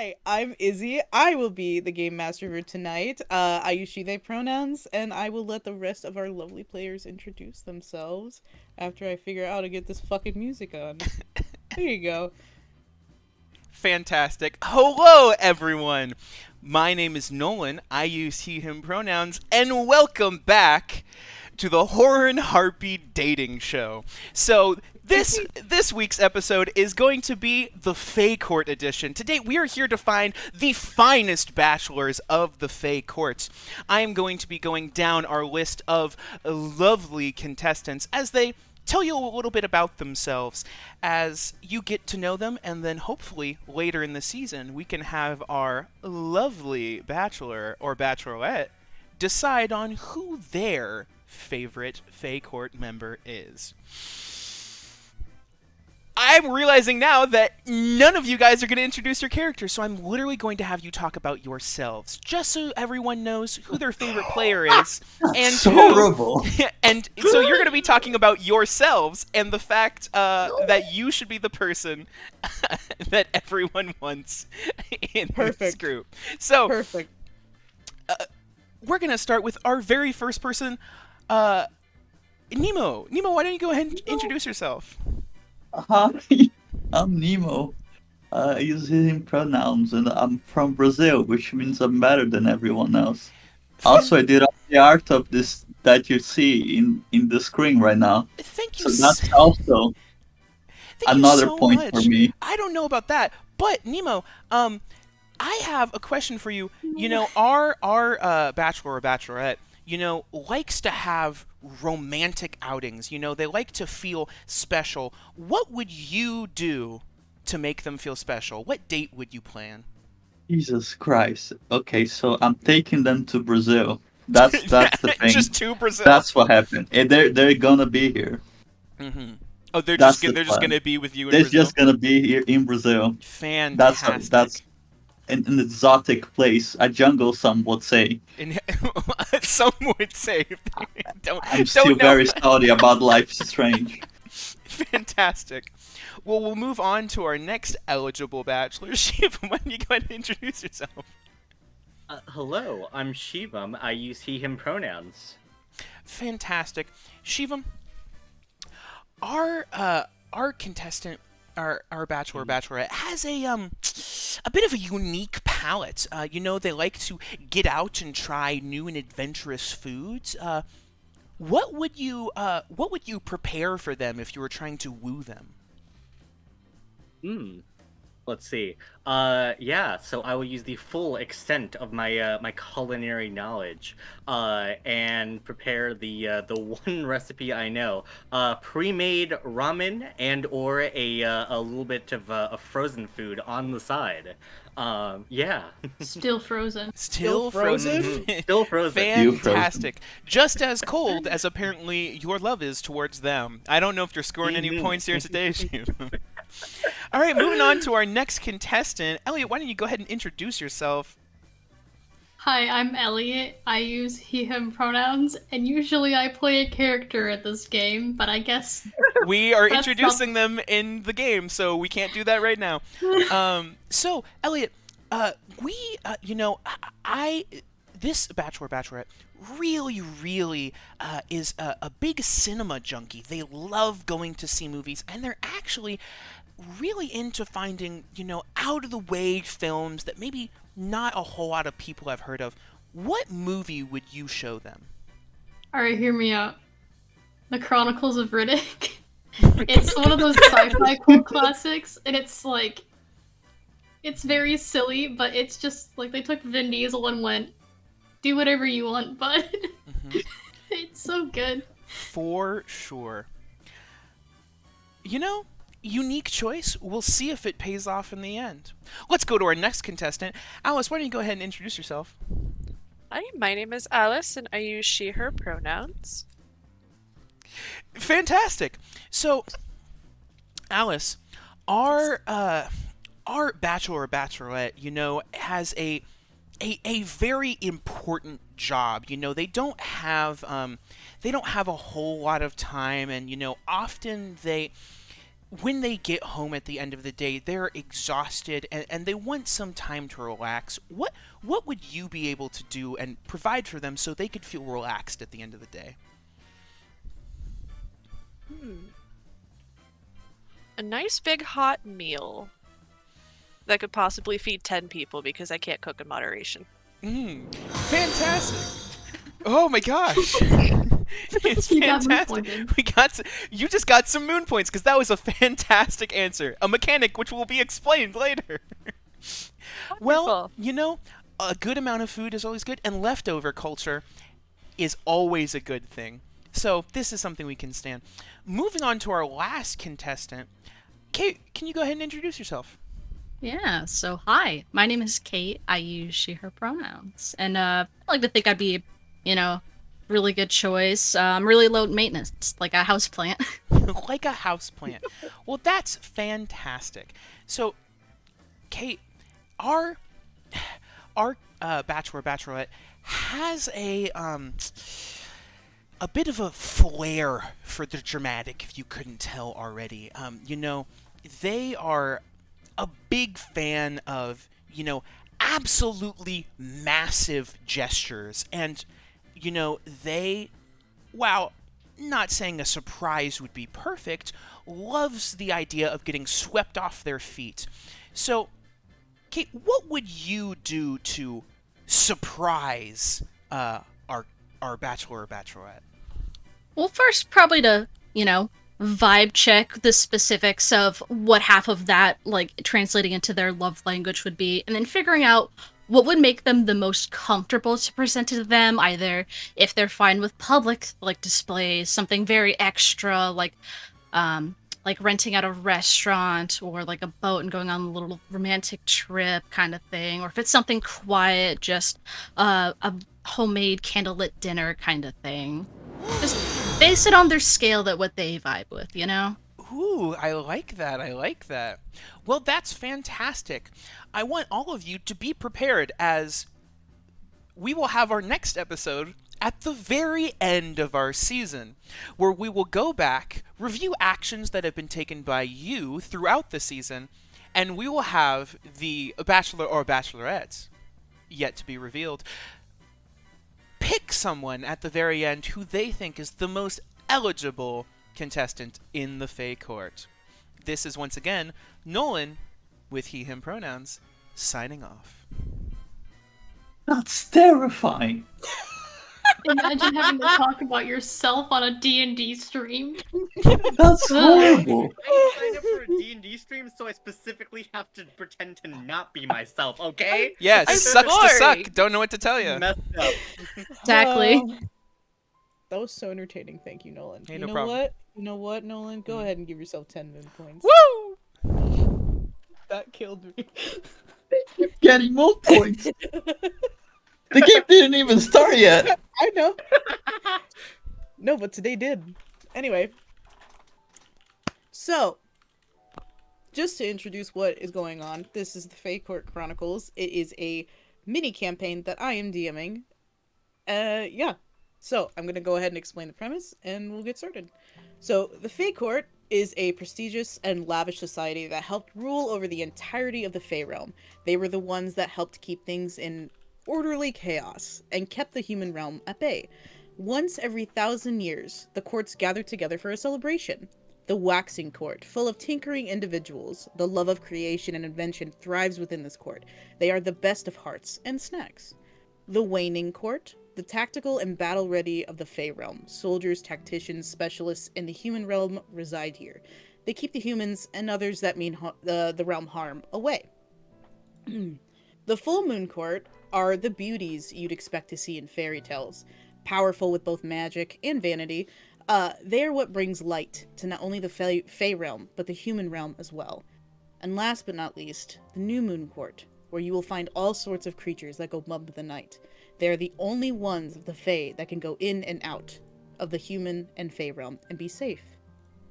Hi, I'm Izzy. I will be the game master for tonight. I use she, they pronouns, and I will let the rest of our lovely players introduce themselves after I figure out how to get this fucking music on. There you go. Fantastic. Hello, everyone. My name is Nolan. I use he, him pronouns, and welcome back to the Horror and Heartbeat Dating Show. So, this week's episode is going to be the Fay Court edition. Today, we are here to find the finest bachelors of the Fay Courts. I am going to be going down our list of lovely contestants as they tell you a little bit about themselves as you get to know them, and then hopefully later in the season we can have our lovely bachelor or bachelorette decide on who their favorite Fay Court member is. I'm realizing now that none of you guys are going to introduce your characters, so I'm literally going to have you talk about yourselves, just so everyone knows who their favorite player is, and so who. horrible. And so you're going to be talking about yourselves and the fact that you should be the person that everyone wants in this Perfect. group. So Perfect. we're going to start with our very first person, Nemo. Nemo, why don't you go ahead and introduce yourself? Hi, I'm Nemo. I use him pronouns, and I'm from Brazil, which means I'm better than everyone else. Also, I did all the art of this that you see in the screen right now. Thank you So that's also Thank you another so point much. for me. I don't know about that, but Nemo, I have a question for you. You know, our bachelor or bachelorette, likes to have romantic outings. They like to feel special. What would you do to make them feel special? What date would you plan? Jesus Christ. Okay, so I'm taking them to Brazil. That's the thing. Just to Brazil. That's what happened. And they're gonna be here. Mm-hmm. Oh, they're That's just the they're just plan. gonna be with you in They're Brazil. just gonna be here in Brazil. Fantastic. That's an exotic place, a jungle, some would say. And some would say I'm still don't know. very salty about Life is Strange. Fantastic. Well, we'll move on to our next eligible bachelor. Shiva, why don't you go ahead and introduce yourself? Hello, I'm Shivam. I use he, him pronouns. Fantastic. Shivam, our contestant, our bachelor or bachelorette has a bit of a unique palate. They like to get out and try new and adventurous foods. What would you prepare for them if you were trying to woo them? Let's see. So I will use the full extent of my culinary knowledge, and prepare the one recipe I know. Pre-made ramen and or a little bit of a frozen food on the side. Yeah. Still frozen. Still frozen? frozen. Still frozen. Fantastic. Just as cold as apparently your love is towards them. I don't know if you're scoring any points here today, Shivam. All right, moving on to our next contestant. Elliot, why don't you go ahead and introduce yourself? Hi, I'm Elliot. I use he, him pronouns, and usually I play a character at this game, but I guess We are That's introducing them in the game, so we can't do that right now. So, Elliot, this bachelor bachelorette really is a big cinema junkie. They love going to see movies, and they're actually really into finding, out of the way films that maybe not a whole lot of people have heard of. What movie would you show them? Alright, hear me out. The Chronicles of Riddick. It's one of those sci-fi cult classics, and it's very silly, but it's just like they took Vin Diesel and went, do whatever you want, bud. It's so good. For sure. Unique choice. We'll see if it pays off in the end. Let's go to our next contestant. Alice, why don't you go ahead and introduce yourself? Hi, my name is Alice, and I use she, her pronouns. Fantastic. So, Alice, our bachelor or bachelorette, has a very important job. They don't have a whole lot of time, and often when they get home at the end of the day, they're exhausted and they want some time to relax. What would you be able to do and provide for them so they could feel relaxed at the end of the day? A nice big hot meal that could possibly feed 10 people because I can't cook in moderation. Fantastic! Oh my gosh! It's You got moon fantastic. pointed. You just got some moon points because that was a fantastic answer. A mechanic which will be explained later. Well, Wonderful. a good amount of food is always good, and leftover culture is always a good thing. So this is something we can stand. Moving on to our last contestant, Kate, can you go ahead and introduce yourself? Yeah, so hi. My name is Kate. I use she, her pronouns. And I like to think I'd be, really good choice. I'm really low maintenance, like a house plant. Like a houseplant. Well, that's fantastic. So, Kate, our bachelor bachelorette has a bit of a flair for the dramatic, if you couldn't tell already. They are a big fan of, absolutely massive gestures. And, they, wow, not saying a surprise would be perfect, loves the idea of getting swept off their feet. So, Kate, what would you do to surprise our bachelor or bachelorette? Well, first, probably to, vibe check the specifics of what half of that, translating into their love language would be, and then figuring out what would make them the most comfortable to present to them, either if they're fine with public, displays, something very extra, like renting out a restaurant or a boat and going on a little romantic trip kind of thing, or if it's something quiet, just a homemade candlelit dinner kind of thing. Just base it on their scale that what they vibe with, Ooh, I like that. I like that. Well, that's fantastic. I want all of you to be prepared as we will have our next episode at the very end of our season, where we will go back, review actions that have been taken by you throughout the season, and we will have the bachelor or bachelorettes, yet to be revealed, pick someone at the very end who they think is the most eligible contestant in the Fay Court. This is once again Nolan, with he, him pronouns, signing off. That's terrifying. Imagine having to talk about yourself on a D&D stream. That's horrible. I signed up for a D&D stream, so I specifically have to pretend to not be myself, okay? Yes, I'm sucks to sorry. suck. Don't know what to tell you. Messed up. Exactly. That was so entertaining. Thank you, Nolan. Hey, you no know problem. what? You know what, Nolan? Go ahead and give yourself 10 moon points. Woo! That killed me. Getting more points. The game didn't even start yet. I know. No, but today did. Anyway. So, just to introduce what is going on, this is the Fae Court Chronicles. It is a mini campaign that I am DMing. Yeah. So, I'm going to go ahead and explain the premise, and we'll get started. So, the Fay Court is a prestigious and lavish society that helped rule over the entirety of the Fey realm. They were the ones that helped keep things in orderly chaos and kept the human realm at bay. Once every 1,000 years, the courts gathered together for a celebration. The Waxing Court, full of tinkering individuals, the love of creation and invention thrives within this court. They are the best of hearts and snacks. The Waning Court, the tactical and battle-ready of the Fey realm. Soldiers, tacticians, specialists in the human realm reside here. They keep the humans and others that mean the realm harm away. The Full Moon Court are the beauties you'd expect to see in fairy tales. Powerful with both magic and vanity, they are what brings light to not only the Fey realm, but the human realm as well. And last but not least, the New Moon Court, where you will find all sorts of creatures that go bump the night. They are the only ones of the Fae that can go in and out of the human and Fae realm and be safe,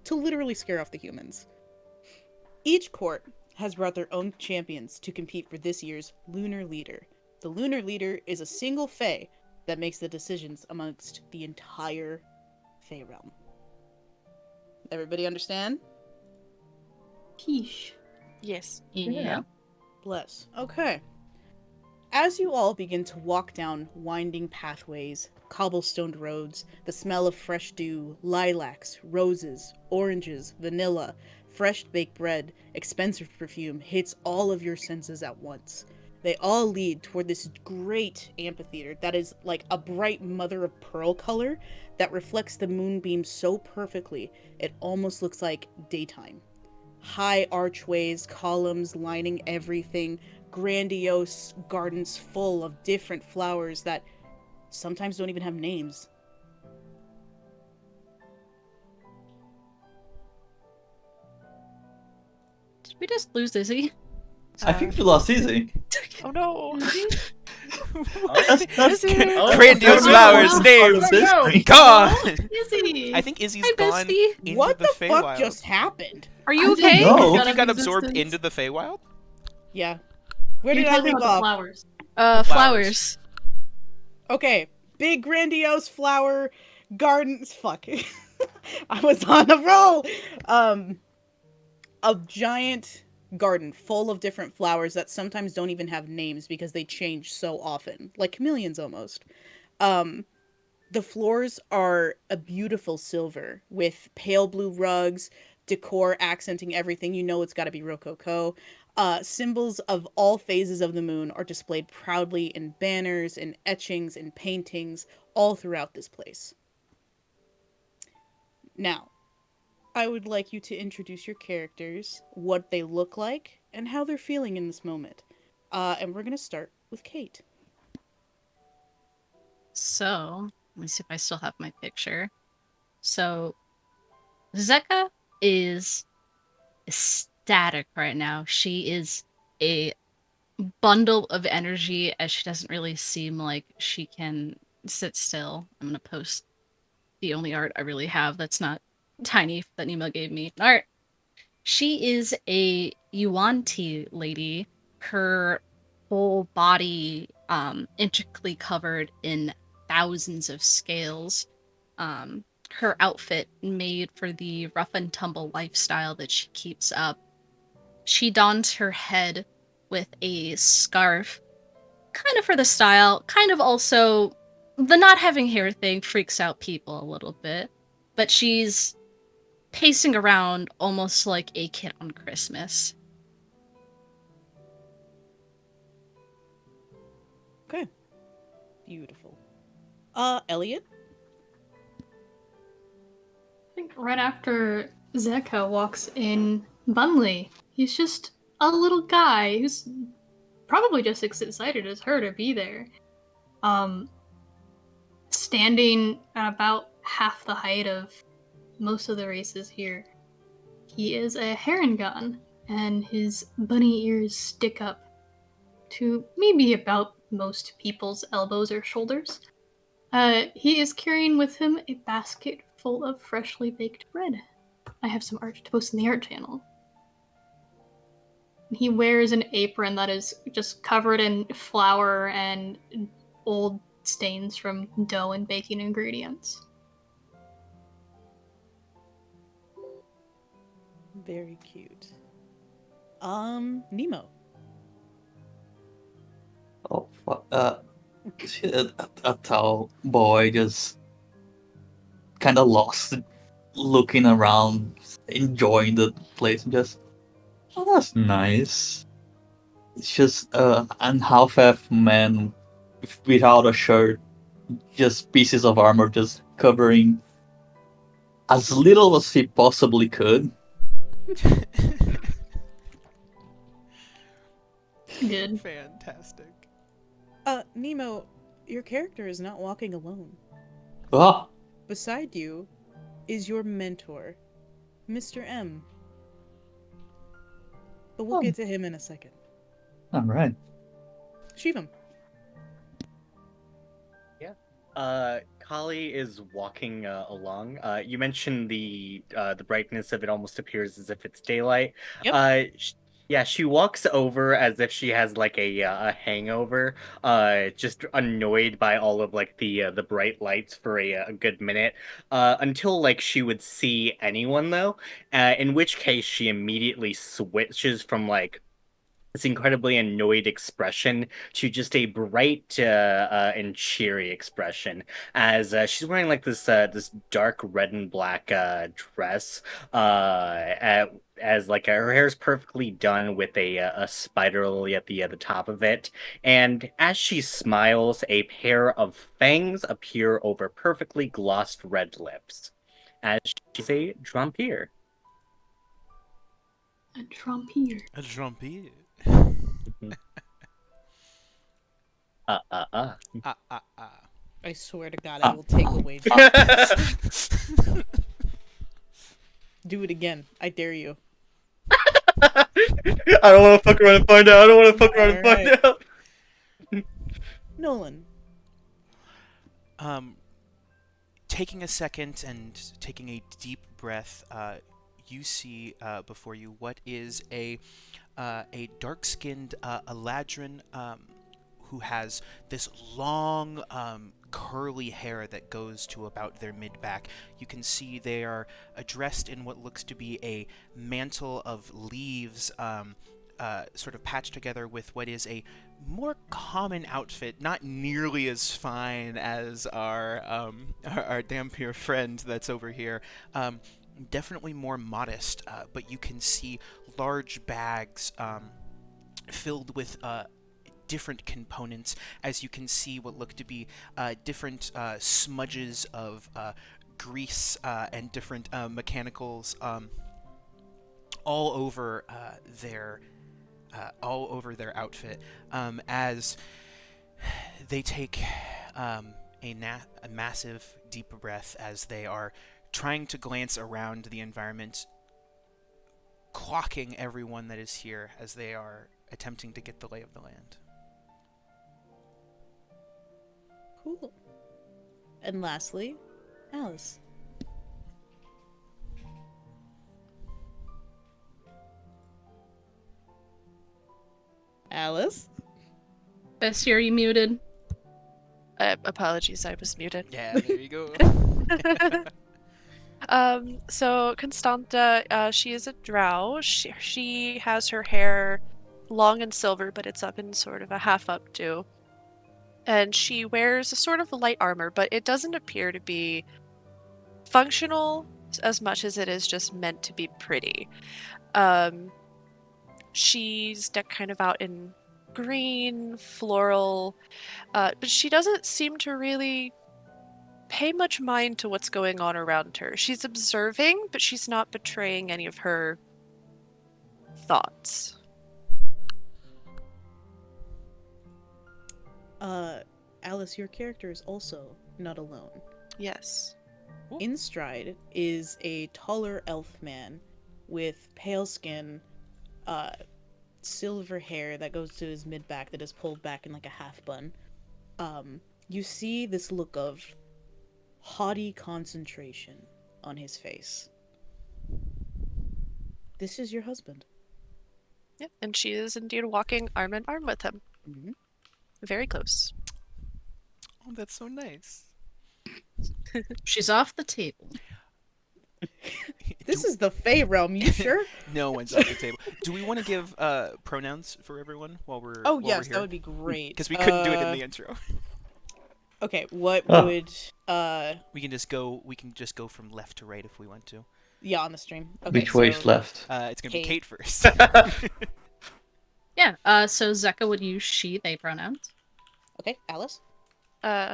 to literally scare off the humans. Each court has brought their own champions to compete for this year's Lunar Leader. The Lunar Leader is a single Fae that makes the decisions amongst the entire Fae realm. Everybody understand? Peesh. Yes. Yeah. Bless. Okay. As you all begin to walk down winding pathways, cobblestoned roads, the smell of fresh dew, lilacs, roses, oranges, vanilla, fresh baked bread, expensive perfume hits all of your senses at once. They all lead toward this great amphitheater that is like a bright mother of pearl color that reflects the moonbeam so perfectly it almost looks like daytime. High archways, columns lining everything, grandiose gardens full of different flowers that sometimes don't even have names. Did we just lose Izzy? I think we lost Izzy. Oh no. That's Izzy! Oh, Grandiose no, flowers, no, names no, no. gone. Izzy! I think Izzy's Hi, gone bestie. into What the the fuck Feywild. just happened? Are you I don't okay? know. I think Out you of got absorbed existence. into the Feywild. Yeah. Where You're did I talking leave about the off? flowers. Flowers. Okay. Big grandiose flower gardens. Fuck. I was on a roll. A giant garden full of different flowers that sometimes don't even have names because they change so often, like chameleons almost. The floors are a beautiful silver with pale blue rugs, decor accenting everything. You know it's got to be Rococo. Symbols of all phases of the moon are displayed proudly in banners, in etchings, in paintings, all throughout this place. Now, I would like you to introduce your characters, what they look like, and how they're feeling in this moment. And we're going to start with Kate. So, let me see if I still have my picture. So, Zeka is ecstatic right now. She is a bundle of energy as she doesn't really seem like she can sit still. I'm going to post the only art I really have that's not tiny that Nemo gave me. Art. She is a Yuan-Ti lady. Her whole body intricately covered in thousands of scales. Her outfit made for the rough and tumble lifestyle that she keeps up. She dons her head with a scarf, kind of for the style, kind of also the not having hair thing freaks out people a little bit. But she's pacing around almost like a kid on Christmas. Okay. Beautiful. Elliot? I think right after Zeka walks in Bunley, he's just a little guy who's probably just as excited as her to be there. Standing at about half the height of most of the races here. He is a Harengon, and his bunny ears stick up to maybe about most people's elbows or shoulders. He is carrying with him a basket full of freshly baked bread. I have some art to post in the art channel. He wears an apron that is just covered in flour and old stains from dough and baking ingredients. Very cute. Nemo. Oh, fuck. A tall boy just kind of lost, looking around, enjoying the place, and just, oh, that's nice. It's just an half-elf man without a shirt, just pieces of armor just covering as little as he possibly could. Good. Fantastic. Nemo, your character is not walking alone. Ah, Beside you is your mentor, Mr. M. But we'll Oh. get to him in a second. all right. Shivam. Kali is walking along. You mentioned the brightness of it almost appears as if it's daylight. Yep. Yeah, she walks over as if she has like a hangover, just annoyed by all of like the bright lights for a good minute, until like she would see anyone though, in which case she immediately switches from like this incredibly annoyed expression to just a bright and cheery expression as she's wearing like this dark red and black dress as like her hair's perfectly done with a spider lily at the top of it, and as she smiles a pair of fangs appear over perfectly glossed red lips as she's a Drampier. A Trumpier. A Drampier. Uh. I swear to God, I will take away. Do it again. I dare you. I don't want to fuck around and find out. I don't want to fuck around and find Alright. out. Nolan. Taking a second and taking a deep breath, you see before you what is a dark-skinned Eladrin who has this long curly hair that goes to about their mid-back. You can see they are dressed in what looks to be a mantle of leaves, sort of patched together with what is a more common outfit, not nearly as fine as our Dampier friend that's over here. Definitely more modest, but you can see large bags filled with different components, as you can see what look to be different smudges of grease and different mechanicals all over their outfit, as they take a massive deep breath as they are trying to glance around the environment, clocking everyone that is here as they are attempting to get the lay of the land. Cool. And lastly, Alice. Alice? Bessie, are you muted? Apologies, I was muted. Yeah, there you go. So Constanta, she is a drow. She has her hair long and silver, but it's up in sort of a half updo. And she wears a sort of light armor, but it doesn't appear to be functional as much as it is just meant to be pretty. She's decked kind of out in green, floral, but she doesn't seem to really pay much mind to what's going on around her. She's observing, but she's not betraying any of her thoughts. Alice, your character is also not alone. Yes. In stride is a taller elf man with pale skin, silver hair that goes to his mid-back that is pulled back in like a half bun. You see this look of haughty concentration on his face. This is your husband. Yeah, and she is indeed walking arm in arm with him. Mm-hmm. Very close. Oh, that's so nice. She's off the table. This is the Fae realm, you sure? No one's at the table. Do we want to give pronouns for everyone while we're Oh, while yes, we're here? that would be great. Because we couldn't do it in the intro. Okay, what Oh. would We can just go from left to right if we want to. yeah, on the stream. Okay, Which way is left? It's gonna be Kate. Kate first. Yeah, so Zeka would use she, they pronouns. Okay, Alice.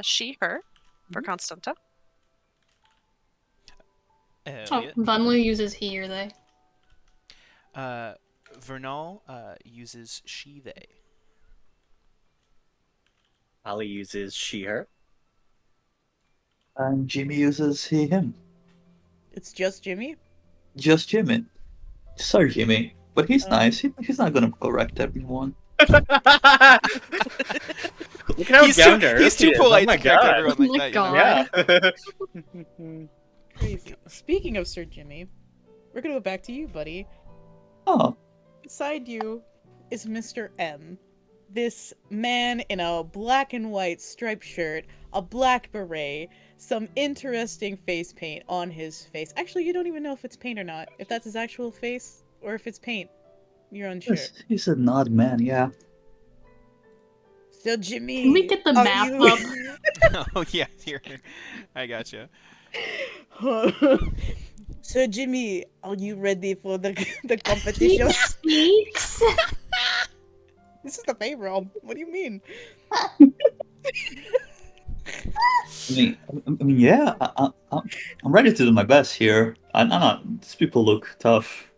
She, her, for Constanta. Oh, Vernal uses he or they. Vernal uses she, they. Ali uses she, her. And Jimmy uses he, him. It's just Jimmy? Just Jimmy. Sorry, Jimmy. But he's nice. He's not gonna correct everyone. Look at how He's down too, to earth he's too he is. polite Oh my to correct god. everyone Oh like my that. You know? Yeah. Crazy. Speaking of Sir Jimmy, we're gonna go back to you, buddy. Oh, beside you is Mr. M. This man in a black and white striped shirt, a black beret, some interesting face paint on his face. Actually, you don't even know if it's paint or not. If that's his actual face or if it's paint. You're unsure. Yes, he's an odd man, yeah. So Jimmy, Can we get the are map you... up? Oh yeah, here. I gotcha. So Jimmy, are you ready for the He competition? speaks. This is the Fae realm. What do you mean? Yeah, I'm ready to do my best here. I'm not. These people look tough.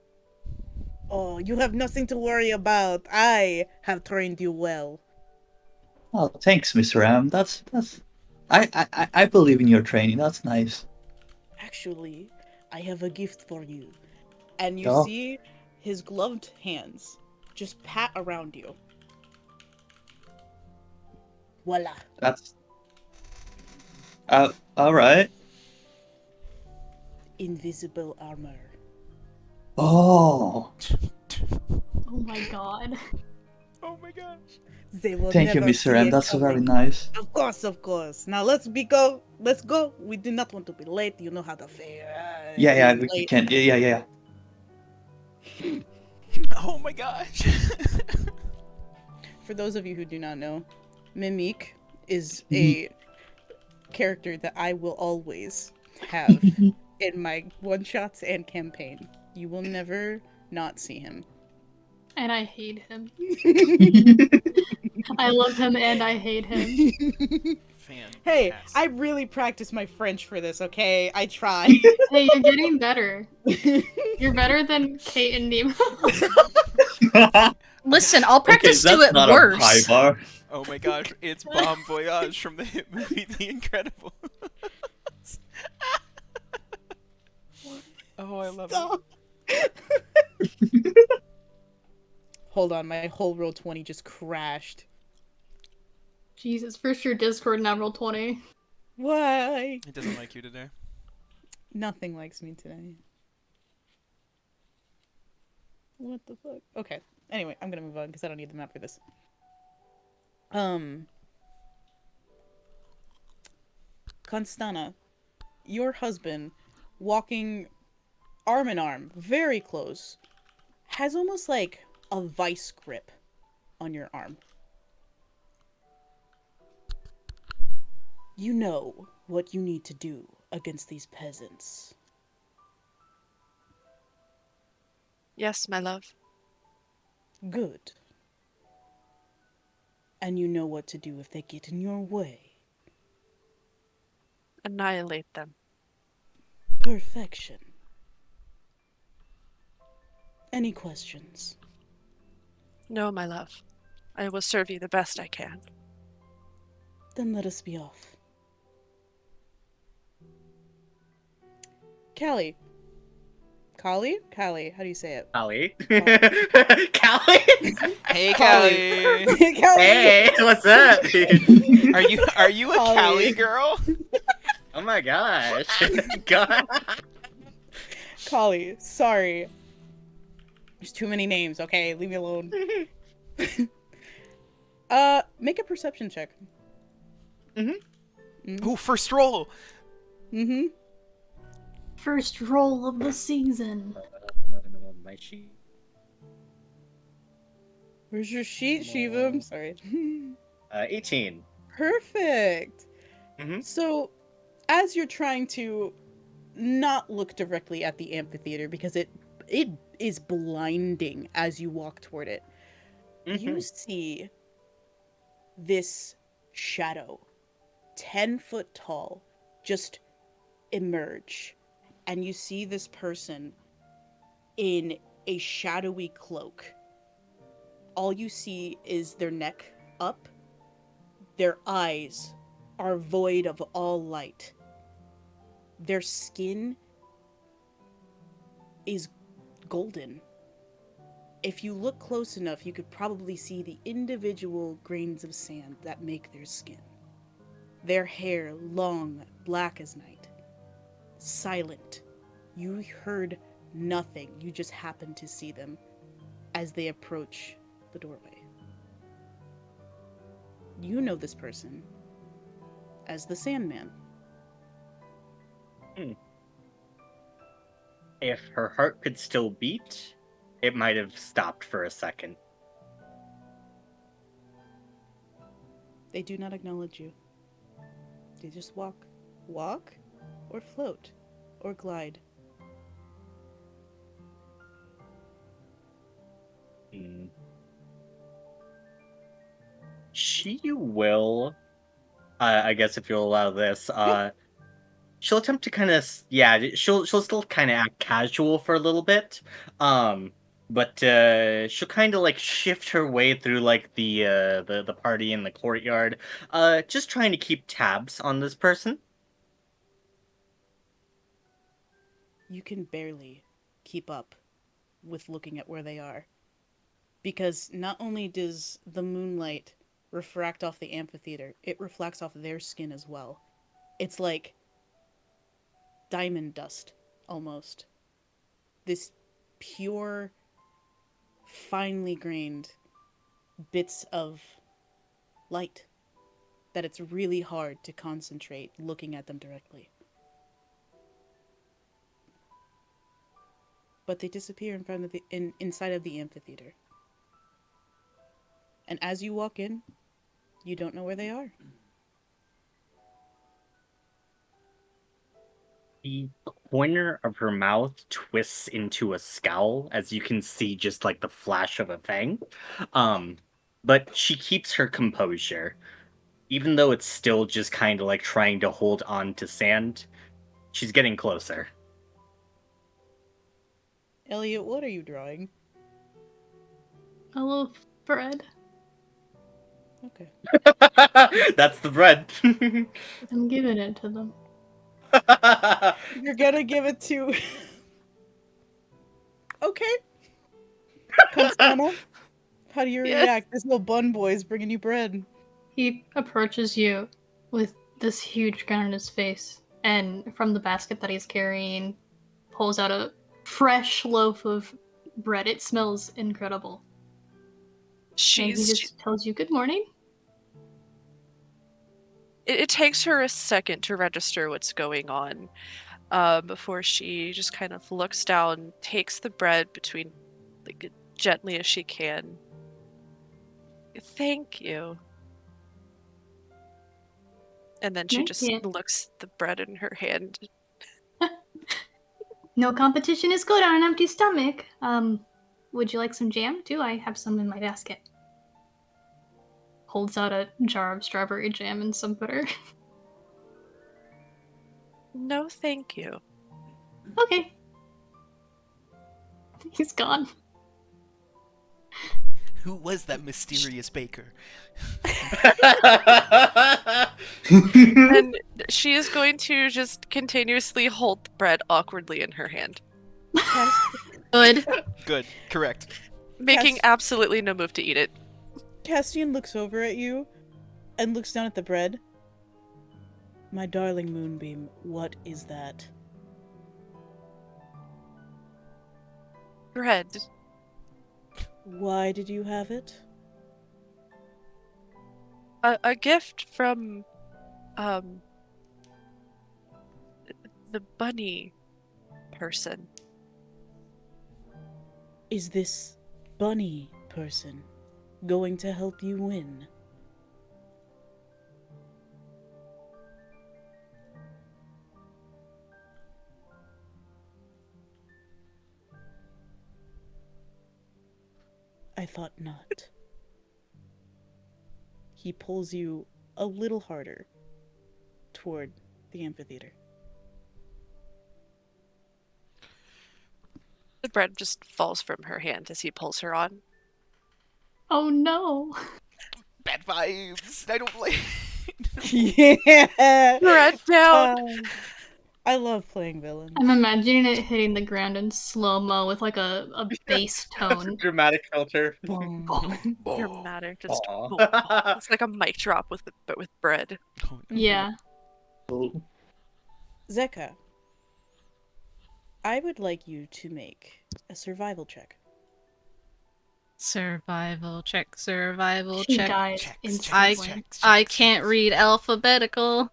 Oh, you have nothing to worry about. I have trained you well. Oh, thanks, Mr. M. That's. I believe in your training. That's nice. Actually, I have a gift for you. And you Oh. see his gloved hands just pat around you. Voila. That's. All right. Invisible armor. Oh, Oh my god. Oh my gosh. They will thank you, never Mr. see M. it That's very coming. nice. Of course, of course. Now let's go. Let's go. We do not want to be late. You know how the fair. Yeah, being we late. can. Yeah. Oh my gosh. For those of you who do not know, Mimique is a character that I will always have in my one-shots and campaign. You will never not see him. And I hate him. I love him and I hate him. Fantastic. Hey, I really practiced my French for this, okay? I tried. Hey, you're getting better. You're better than Kate and Nemo. Listen, I'll practice okay, do that's it not a high worse. bar. Oh my gosh, it's Bon Voyage from the hit movie The Incredibles. Oh, I love it. Hold on, my whole roll 20 just crashed. Jesus, first your Discord, now roll 20. Why? It doesn't like you today. Nothing likes me today. What the fuck? Okay. Anyway, I'm gonna move on because I don't need the map for this. Constana, your husband, walking arm in arm, very close, has almost like a vice grip on your arm. You know what you need to do against these peasants. Yes, my love. Good. And you know what to do if they get in your way. Annihilate them. Perfection. Any questions? No, my love. I will serve you the best I can. Then let us be off. Callie. Callie? Callie, how do you say it? Callie. Oh. Callie? Hey, Callie. Callie. Callie. Hey, what's up, dude? Are you a Callie. Callie girl? Oh my gosh. God. Callie, sorry. There's too many names, okay? Leave me alone. Make a perception check. Ooh, first roll. Mm-hmm. First roll of the season. My sheet. Where's your sheet, Shiva? I'm sorry. 18. Perfect. Mhm. So, as you're trying to not look directly at the amphitheater because it is blinding as you walk toward it, you Mhm. see this shadow, 10 foot tall, just emerge. And you see this person in a shadowy cloak. All you see is their neck up. Their eyes are void of all light. Their skin is golden. If you look close enough, you could probably see the individual grains of sand that make their skin. Their hair long, black as night. Silent. You heard nothing. You just happened to see them. as they approach the doorway. You know this person as the Sandman. If her heart could still beat, it might have stopped for a second. They do not acknowledge you. They just walk. Walk, or float, or glide. She will, I guess if you'll allow this, she'll attempt to kind of, she'll still kind of act casual for a little bit, but she'll kind of like shift her way through like the party in the courtyard, just trying to keep tabs on this person. You can barely keep up with looking at where they are. Because not only does the moonlight refract off the amphitheater, it reflects off their skin as well. It's like diamond dust, almost. This pure, finely grained bits of light that it's really hard to concentrate looking at them directly. But they disappear in front of inside of the amphitheater. And as you walk in, you don't know where they are. The corner of her mouth twists into a scowl, as you can see just like the flash of a fang. But she keeps her composure. Even though it's still just kind of like trying to hold on to sand, she's getting closer. Elliot, what are you drawing? A little bread. Okay. That's the bread. I'm giving it to them. You're gonna give it to... Okay. Constana, how do you Yes. react? This little bun boy is bringing you bread. He approaches you with this huge grin on his face, and from the basket that he's carrying, pulls out a fresh loaf of bread. It smells incredible. And he just tells you, "Good morning." It takes her a second to register what's going on, before she just kind of looks down, takes the bread between, like, gently as she can. Thank you. And then she Thank just you. looks the bread in her hand. No competition is good on an empty stomach. Would you like some jam too? I have some in my basket. Holds out a jar of strawberry jam and some butter. No, thank you. Okay. He's gone. Who was that mysterious baker? And she is going to just continuously hold the bread awkwardly in her hand, Good. Good, correct. making Yes. absolutely no move to eat it. Castian looks over at you and looks down at the bread. My darling Moonbeam, what is that? Bread. Why did you have it? A gift from, the bunny person. Is this bunny person going to help you win? I thought not. He pulls you a little harder toward the amphitheater. The bread just falls from her hand as he pulls her on. Oh no. Bad vibes. I don't like. Yeah! Bread down! I love playing villains. I'm imagining it hitting the ground in slow-mo with like a bass tone. Dramatic filter. Dramatic, just Aw. it's like a mic drop but with bread. Yeah. Zeka, I would like you to make a survival check. Survival check, survival She check. dies Checks, instantly. I can't read alphabetical.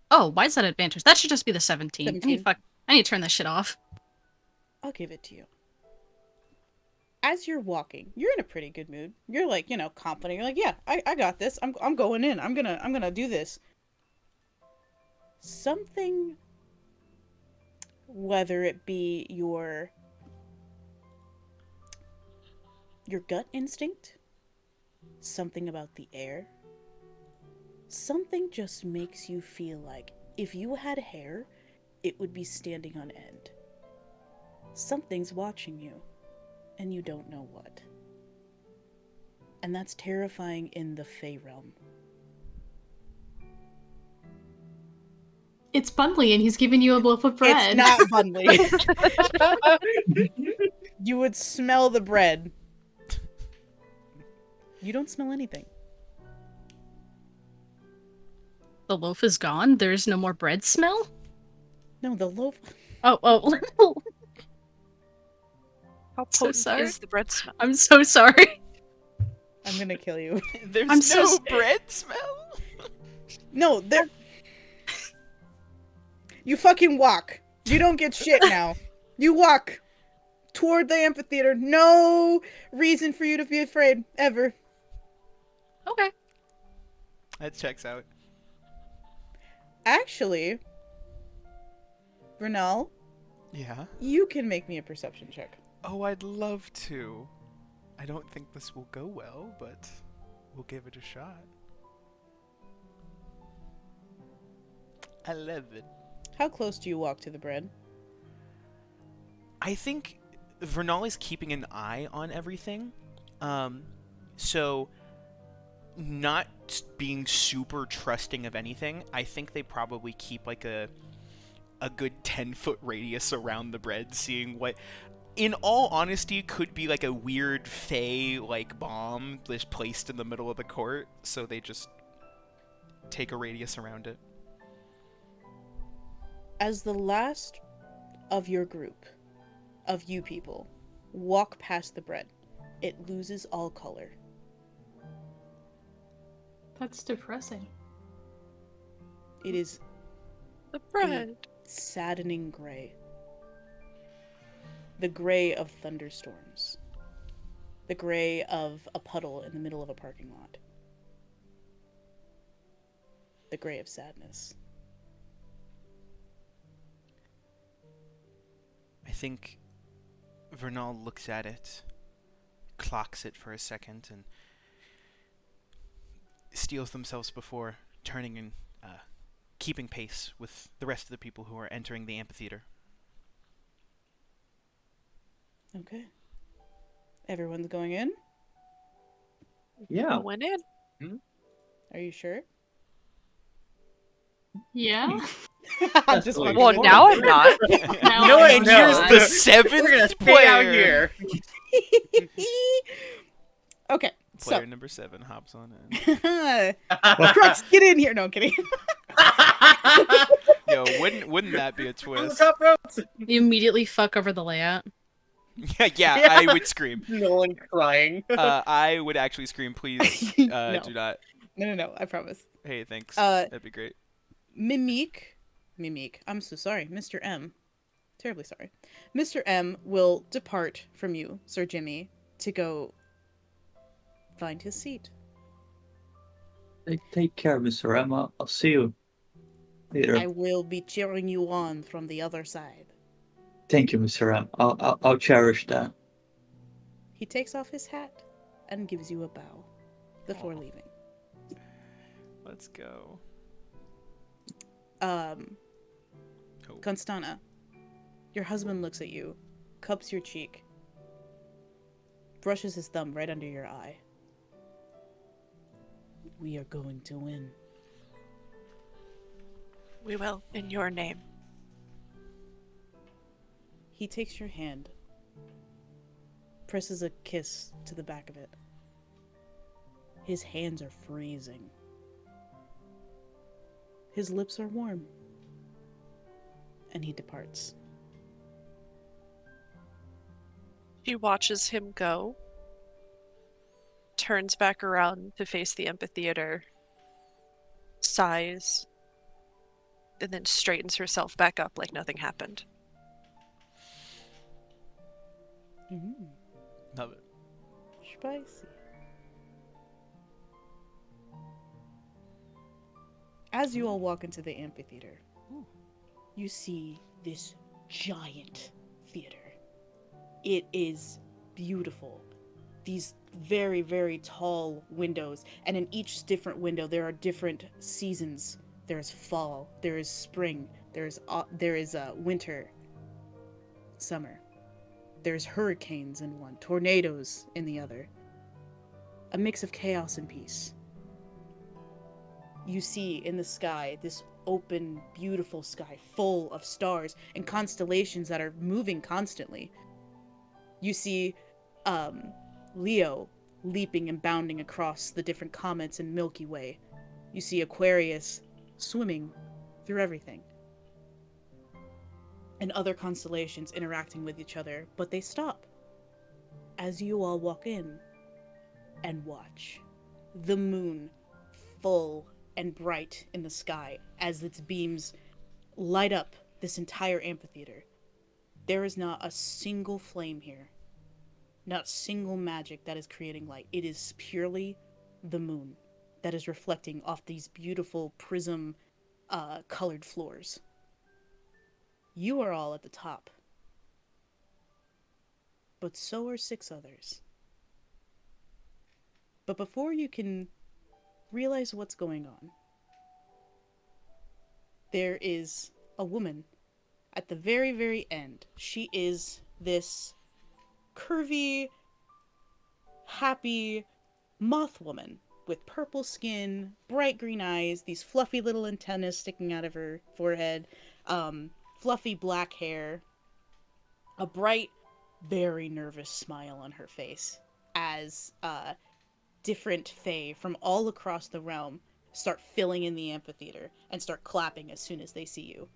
Oh, why is that advantage? That should just be the 17. 17. I need to turn this shit off. I'll give it to you. As you're walking, you're in a pretty good mood. You're like, confident. You're like, yeah, I got this. I'm going in. I'm gonna do this. Something, whether it be your gut instinct, something about the air, something just makes you feel like if you had hair, it would be standing on end. Something's watching you, and you don't know what. And that's terrifying in the Fae realm. It's Bundley, and he's giving you a loaf of bread. It's not Bundley. You would smell the bread. You don't smell anything. The loaf is gone. There's no more bread smell? No, the loaf. Oh. How So potent sorry. is the bread smell? I'm so sorry. I'm gonna kill you. There's I'm no so bread smell? No, there. You fucking walk. You don't get shit now. You walk toward the amphitheater. No reason for you to be afraid, ever. Okay. That checks out. Actually, Vernal, Yeah? you can make me a perception check. Oh, I'd love to. I don't think this will go well, but we'll give it a shot. 11. How close do you walk to the bread? I think Vernal is keeping an eye on everything. So not being super trusting of anything. I think they probably keep like a good 10-foot radius around the bread, seeing what, in all honesty, could be like a weird Fae like bomb that's placed in the middle of the court. So they just take a radius around it. As the last of your group, of you people, walk past the bread, it loses all color. That's depressing. It is The bread. saddening gray. The gray of thunderstorms. The gray of a puddle in the middle of a parking lot. The gray of sadness. I think Vernal looks at it, clocks it for a second, and steels themselves before turning and keeping pace with the rest of the people who are entering the amphitheater. Okay. Everyone's going in? Yeah. I went in. Are you sure? Yeah? I'm just fucking Well, with now I'm not. Now No, I And know. here's the We're gonna seventh stay out player. here. you. Okay, Player so number 7 hops on in. Crux, get in here. No, I'm kidding. Yo, wouldn't that be a On the twist? top ropes. You immediately fuck over the layout. Yeah, I would scream. Nolan crying. I would actually scream, please. No. Do not. No, I promise. Hey, thanks. Uh, That'd be great. Mimique. I'm so sorry. Mr. M. Terribly sorry. Mr. M will depart from you, Sir Jimmy, to go find his seat. Take care, Mr. Emma. I'll see you later. I will be cheering you on from the other side. Thank you, Mr. M. I'll cherish that. He takes off his hat and gives you a bow before leaving. Let's go. Oh. Constana, your husband looks at you, cups your cheek, brushes his thumb right under your eye. We are going to win. We will, in your name. He takes your hand, presses a kiss to the back of it. His hands are freezing. His lips are warm. And he departs. She watches him go turns back around to face the amphitheater, sighs, and then straightens herself back up like nothing happened. Love it. Spicy. As you all walk into the amphitheater, you see this giant theater. It is beautiful. These very, very tall windows, and in each different window there are different seasons. There's fall, there is spring, there is winter, summer. There's hurricanes in one, tornadoes in the other. A mix of chaos and peace. You see in the sky this open, beautiful sky full of stars and constellations that are moving constantly. You see Leo leaping and bounding across the different comets in Milky Way. You see Aquarius swimming through everything. And other constellations interacting with each other, but they stop as you all walk in and watch the moon full and bright in the sky as its beams light up this entire amphitheater. There is not a single flame here, not a single magic that is creating light. It is purely the moon that is reflecting off these beautiful prism colored floors. You are all at the top, but so are 6 others. But before you can realize what's going on, there is a woman at the very, very end. She is this curvy, happy moth woman with purple skin, bright green eyes, these fluffy little antennas sticking out of her forehead, fluffy black hair, a bright, very nervous smile on her face as different Fae from all across the realm start filling in the amphitheater and start clapping as soon as they see you.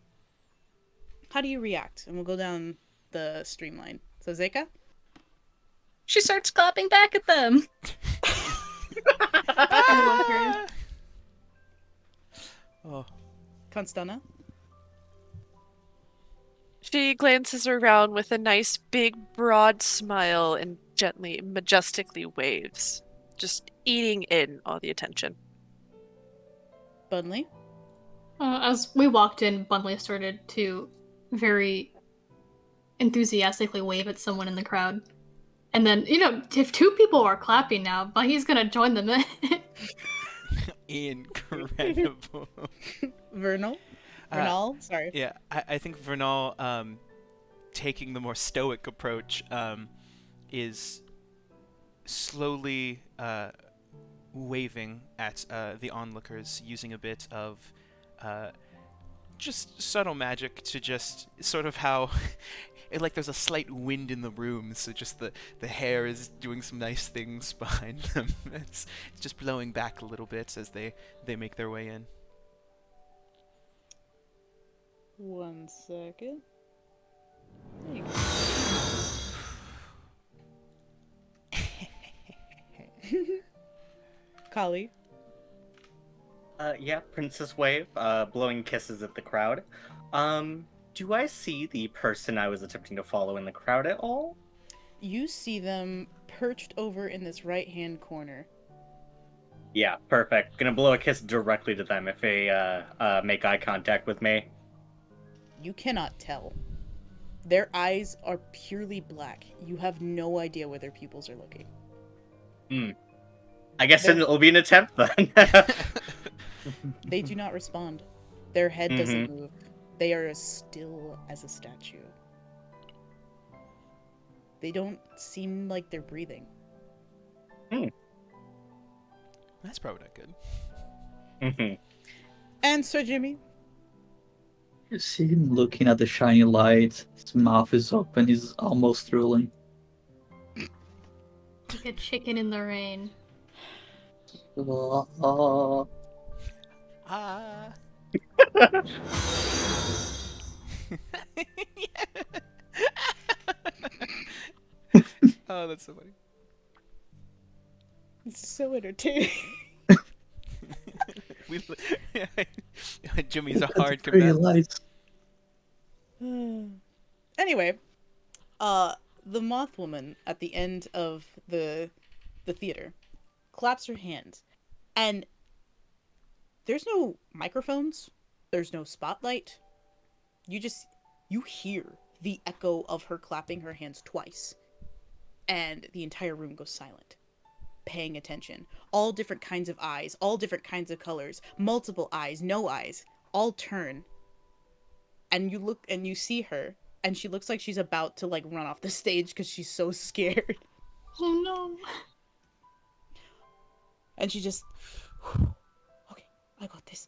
How do you react? And we'll go down the streamline. So Zeka? She starts clapping back at them. Oh. Constana? She glances around with a nice big broad smile and gently, majestically waves, just eating in all the attention. Bunley? As we walked in, Bunley started to very enthusiastically wave at someone in the crowd. And then, if 2 people are clapping now, but he's gonna join them in. Incredible. Vernal? Vernal? Sorry. Yeah, I think Vernal, taking the more stoic approach, is slowly waving at the onlookers, using a bit of just subtle magic to just sort of how like there's a slight wind in the room, so just the hair is doing some nice things behind them. It's just blowing back a little bit as they make their way in. 1 second. There you go. Kali? Yeah, Princess Wave, blowing kisses at the crowd. Do I see the person I was attempting to follow in the crowd at all? You see them perched over in this right-hand corner. Yeah, perfect. Gonna blow a kiss directly to them if they make eye contact with me. You cannot tell. Their eyes are purely black. You have no idea where their pupils are looking. I guess it'll be an attempt then. They do not respond. Their head doesn't move. They are as still as a statue. They don't seem like they're breathing. That's probably not good. And Sir Jimmy? You see him looking at the shiny light. His mouth is open. He's almost drooling. Like a chicken in the rain. Ah. Oh, that's so funny. It's so entertaining. We, Jimmy's a That's hard pretty combatant. light. Anyway, the moth woman at the end of the theater claps her hands, and there's no microphones, there's no spotlight. You hear the echo of her clapping her hands twice, and the entire room goes silent, paying attention. All different kinds of eyes, all different kinds of colors, multiple eyes, no eyes, all turn. And you look and you see her, and she looks like she's about to like run off the stage because she's so scared. Oh no. And she just, okay, I got this.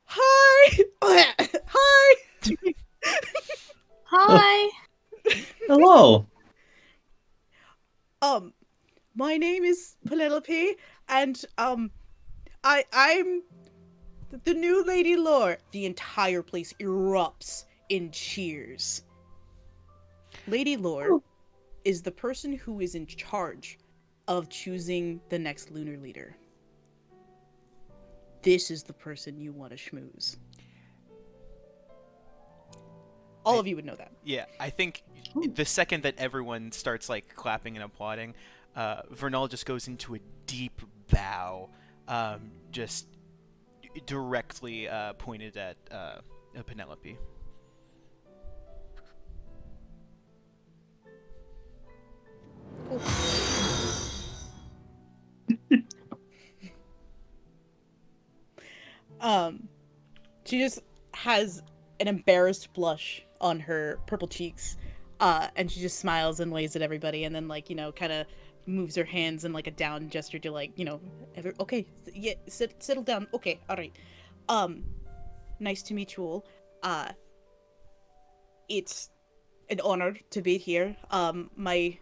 Hi! Hi! Hi. Hello. My name is Penelope, and I'm the new Lady Lore. The entire place erupts in cheers. Lady Lore is the person who is in charge of choosing the next Lunar Leader. This is the person you want to schmooze. All of you would know that. Yeah, I think the second that everyone starts like clapping and applauding, Vernal just goes into a deep bow, just directly pointed at Penelope. Cool. She just has an embarrassed blush on her purple cheeks, and she just smiles and waves at everybody, and then like kind of moves her hands in like a down gesture to like okay, yeah, settle down, okay, all right. Nice to meet you all. It's an honor to be here. My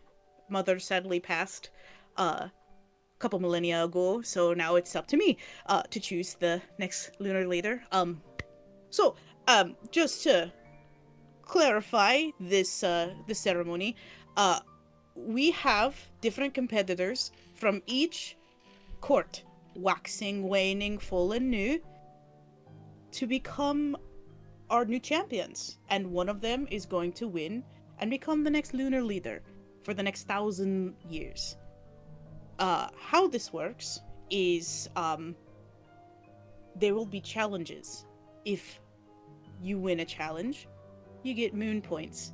mother sadly passed couple millennia ago, so now it's up to me to choose the next Lunar Leader. So just to clarify this this ceremony, we have different competitors from each court, waxing, waning, full, and new, to become our new champions, and one of them is going to win and become the next Lunar Leader for the next 1,000 years. How this works is, there will be challenges. If you win a challenge, you get moon points.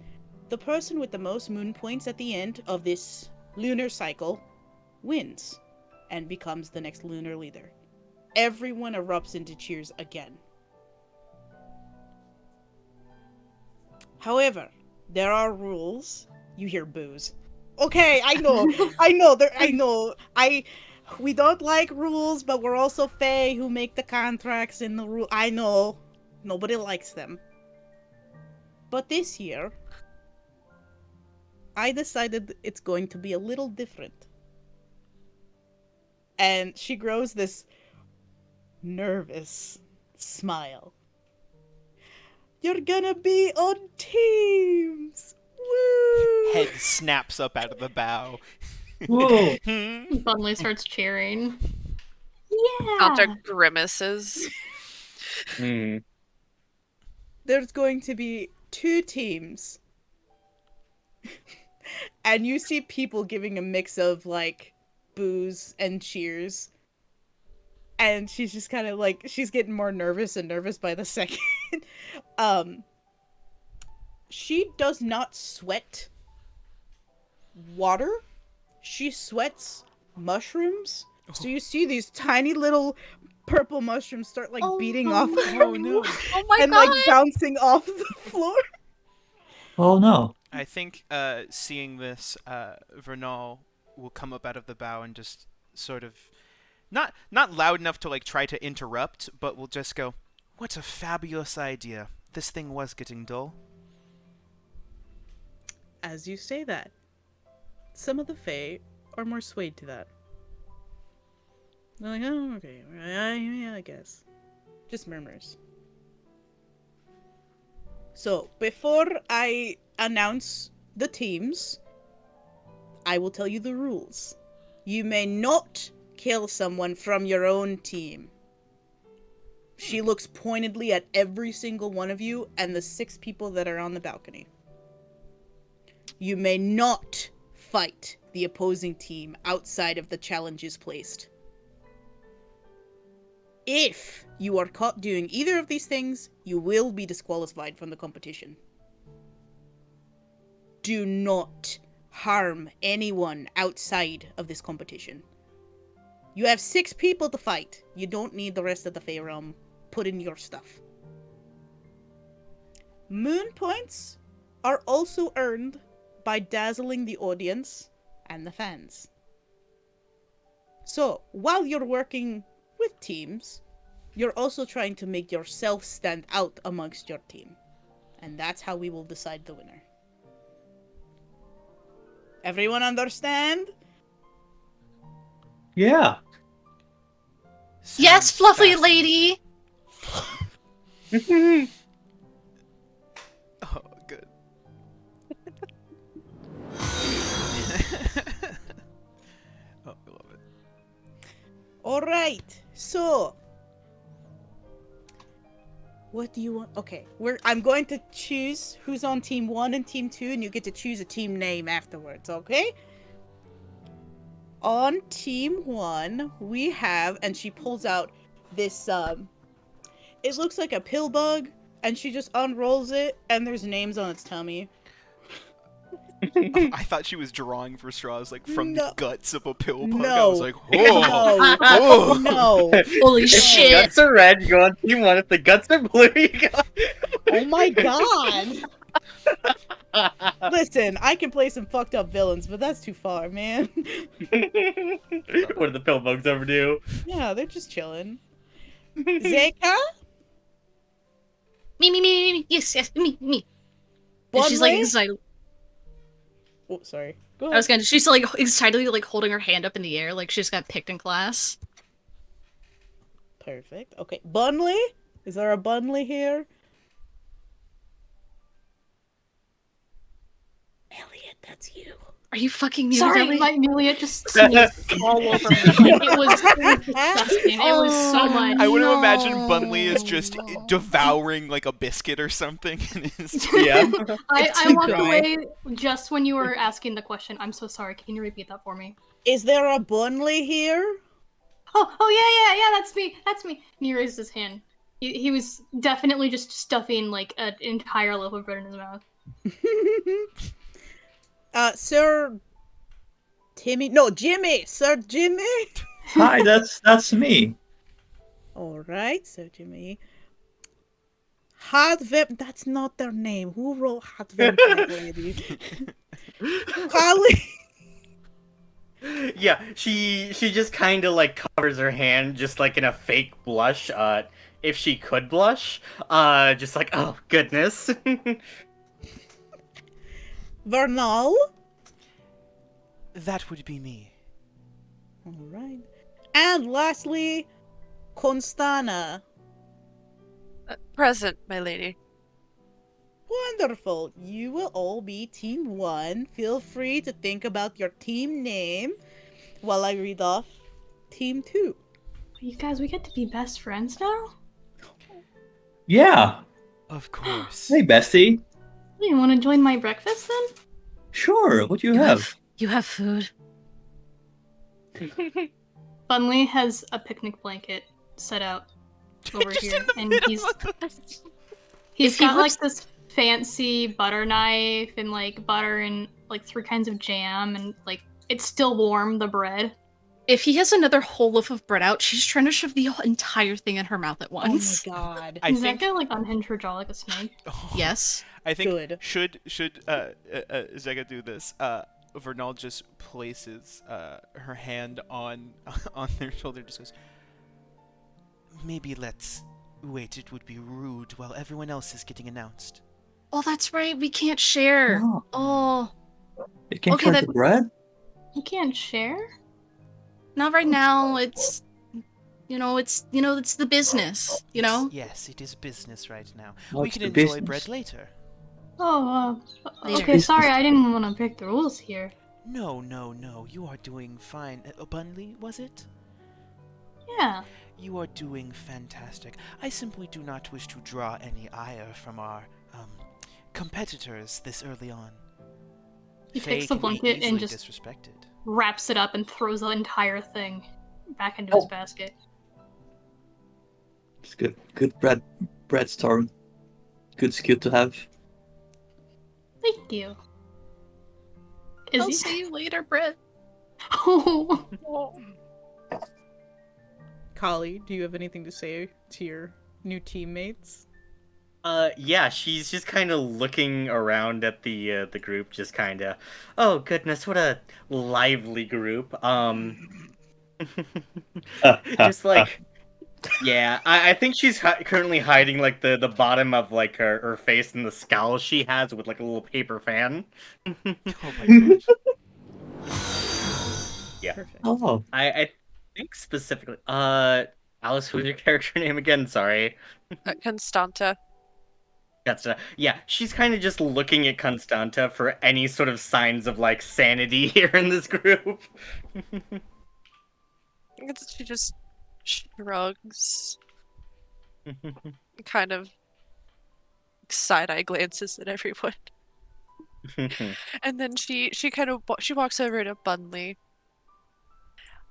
The person with the most moon points at the end of this lunar cycle wins and becomes the next Lunar Leader. Everyone erupts into cheers again. However, there are rules. You hear boos. Okay, I know. We don't like rules, but we're also Fae who make the contracts and the rule. I know. Nobody likes them. But this year, I decided it's going to be a little different. And she grows this nervous smile. You're gonna be on teams! Woo! Head snaps up out of the bow. Whoa. Suddenly starts cheering. Counter grimaces. There's going to be 2 teams. And you see people giving a mix of, like, boos and cheers. And she's just kind of, like, she's getting more nervous and nervous by the second. She does not sweat water. She sweats mushrooms. So you see these tiny little purple mushrooms start, like, beating off of her. Oh no. Oh my And, god! like, bouncing off the floor. Oh no. I think seeing this, Vernal will come up out of the bow and just sort of not loud enough to like try to interrupt, but will just go, "What a fabulous idea. This thing was getting dull." As you say that, some of the Fae are more swayed to that. They're like, oh, okay, yeah, I guess. Just murmurs. So, before I announce the teams, I will tell you the rules. You may not kill someone from your own team. She looks pointedly at every single one of you and the 6 people that are on the balcony. You may not fight the opposing team outside of the challenges placed. If you are caught doing either of these things, you will be disqualified from the competition. Do not harm anyone outside of this competition. You have 6 people to fight. You don't need the rest of the Fae realm put in your stuff. Moon points are also earned by dazzling the audience and the fans. So, while you're working with teams, you're also trying to make yourself stand out amongst your team. And that's how we will decide the winner. Everyone understand? Yeah. Yes, Sounds fluffy fascinating. lady. Oh, good. Oh, I love it. Alright, so what do you want? Okay, I'm going to choose who's on team 1 and team 2, and you get to choose a team name afterwards, okay? On team 1, we have, and she pulls out this, it looks like a pill bug, and she just unrolls it, and there's names on its tummy. I thought she was drawing for straws, like, from the guts of a pill bug. I No. was like, oh! No. Oh! No. Holy If the shit. guts are red, you go on team 1. If the guts are blue, you go. Oh my god! Listen, I can play some fucked up villains, but that's too far, man. What do the pill bugs ever do? Yeah, they're just chilling. Zeka? Me. Yes, me. And she's like Bunley? excited. Oh, sorry. Go I ahead. was gonna. She's like excitedly like holding her hand up in the air, like she just got picked in class. Perfect. Okay. Bunley? Is there a Bunley here? Elliot, that's you. Are you fucking muted? Sorry, Ellie? my Amelia just sneezed all over me. Like, it was disgusting. It was so much. I would have No. imagined Bunley is just devouring, like, a biscuit or something. And is Yeah. I walked Right. away just when you were asking the question. I'm so sorry. Can you repeat that for me? Is there a Bunley here? Oh yeah, that's me. And he raised his hand. He was definitely just stuffing like an entire loaf of bread in his mouth. Sir Timmy? No, Jimmy! Sir Jimmy? Hi, that's me. Alright, Sir Jimmy. Hadvim, that's not their name. Who wrote Hadvim? Lady? Holly! Yeah, she just kind of like covers her hand, just like in a fake blush. If she could blush, just like, oh goodness. Vernal? That would be me. Alright. And lastly, Constana. Present, my lady. Wonderful. You will all be Team 1. Feel free to think about your team name while I read off Team 2. You guys, we get to be best friends now? Yeah. Of course. Hey, Bessie. You want to join my breakfast then? Sure. What do you have? You have food. Bunley has a picnic blanket set out over Just here, in the and middle he's of the- he's If he got looks- like this fancy butter knife and like butter and like 3 kinds of jam, and like it's still warm, the bread. If he has another whole loaf of bread out, she's trying to shove the entire thing in her mouth at Oh my once. god. I Does think. that guy like unhinge her jaw like a snake? Oh, Yes. I think Good. should Zega do this? Vernal just places her hand on their shoulder. Just goes. Maybe let's wait. It would be rude while everyone else is getting announced. Oh, that's right. We can't share. Oh. Oh, You can Okay, share that- the bread? You can't share? not right now. It's it's the business. You know. Yes, it is business right now. we What's can the enjoy business? bread later. Oh, Later. okay, sorry, I didn't want to break the rules here. No, no, no. You are doing fine. Bunley, was it? Yeah. You are doing fantastic. I simply do not wish to draw any ire from our competitors this early on. He Fae takes the can be blanket and easily just disrespected. wraps it up and throws the entire thing back into his basket. It's good. Good breadstorm. Good skill to have. Thank you. I'll Izzy. see you later, Britt. Oh. Kali, do you have anything to say to your new teammates? Yeah, she's just kind of looking around at the group, just kind of, oh goodness, what a lively group. Just like, yeah, I think she's currently hiding like the bottom of like her face in the scowl she has with like a little paper fan. Oh my gosh. Yeah. Perfect. Oh, I think specifically, Alice, who's your character name again? Sorry. Constanta. Yeah, she's kind of just looking at Constanta for any sort of signs of like sanity here in this group. She just shrugs, kind of side-eye glances at everyone, and then she walks over to Bunley.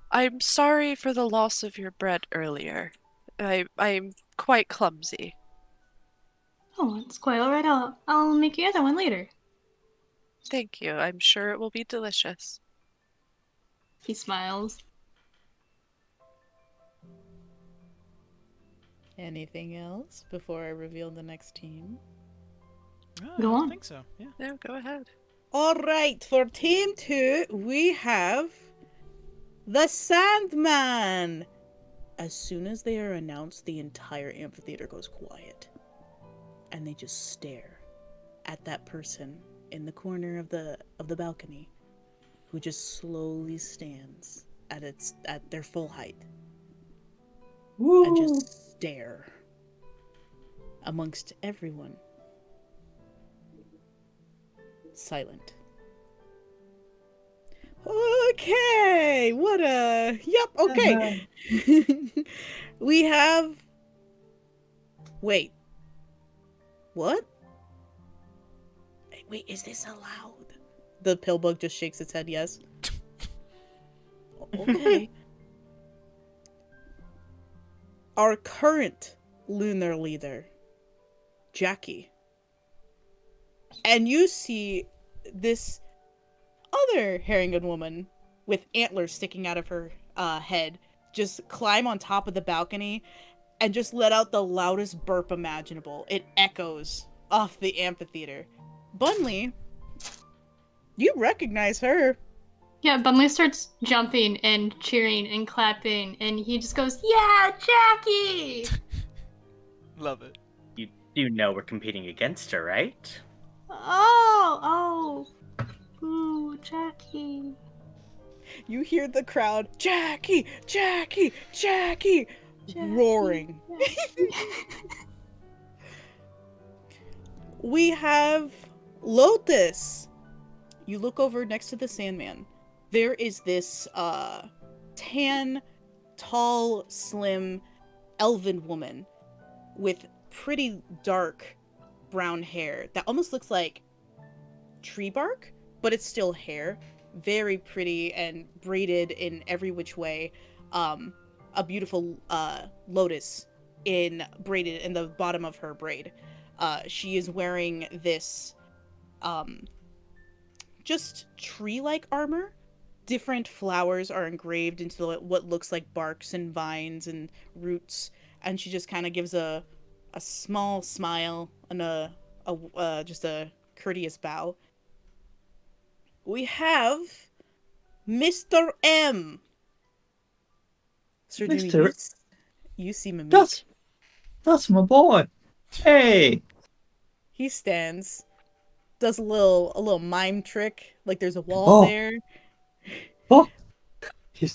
I'm sorry for the loss of your bread earlier. I'm quite clumsy. Oh, it's quite alright. I'll make you other one later. Thank you. I'm sure it will be delicious. He smiles. Anything else before I reveal the next team? Oh, Go I on. don't think so. Yeah. No, go ahead. All right, for team 2, we have the Sandman. As soon as they are announced, the entire amphitheater goes quiet. And they just stare at that person in the corner of the balcony who just slowly stands at their full height and just stare amongst everyone. Silent. Okay, okay. We have... Wait. What? Wait, is this allowed? The pillbug just shakes its head, yes. Okay. Our current Lunar Leader, Jackie. And you see this other Haringan woman with antlers sticking out of her head just climb on top of the balcony and just let out the loudest burp imaginable. It echoes off the amphitheater. Bunley, you recognize her. Yeah, Bunley starts jumping and cheering and clapping, and he just goes, "Yeah, Jackie!" Love it. You know we're competing against her, right? Oh, ooh, Jackie. You hear the crowd, Jackie, Jackie, Jackie, roaring. We have Lotus. You look over next to the Sandman. There is this tan, tall, slim, elven woman with pretty dark brown hair that almost looks like tree bark, but it's still hair. Very pretty and braided in every which way. A beautiful lotus braided in the bottom of her braid. She is wearing this just tree-like armor. Different flowers are engraved into what looks like barks and vines and roots, and she just kind of gives a small smile and just a courteous bow. We have Mr. M. Sir Jimmy, Mr. you see Mimic. That's my boy. Hey. He stands, does a little mime trick, like there's a wall there,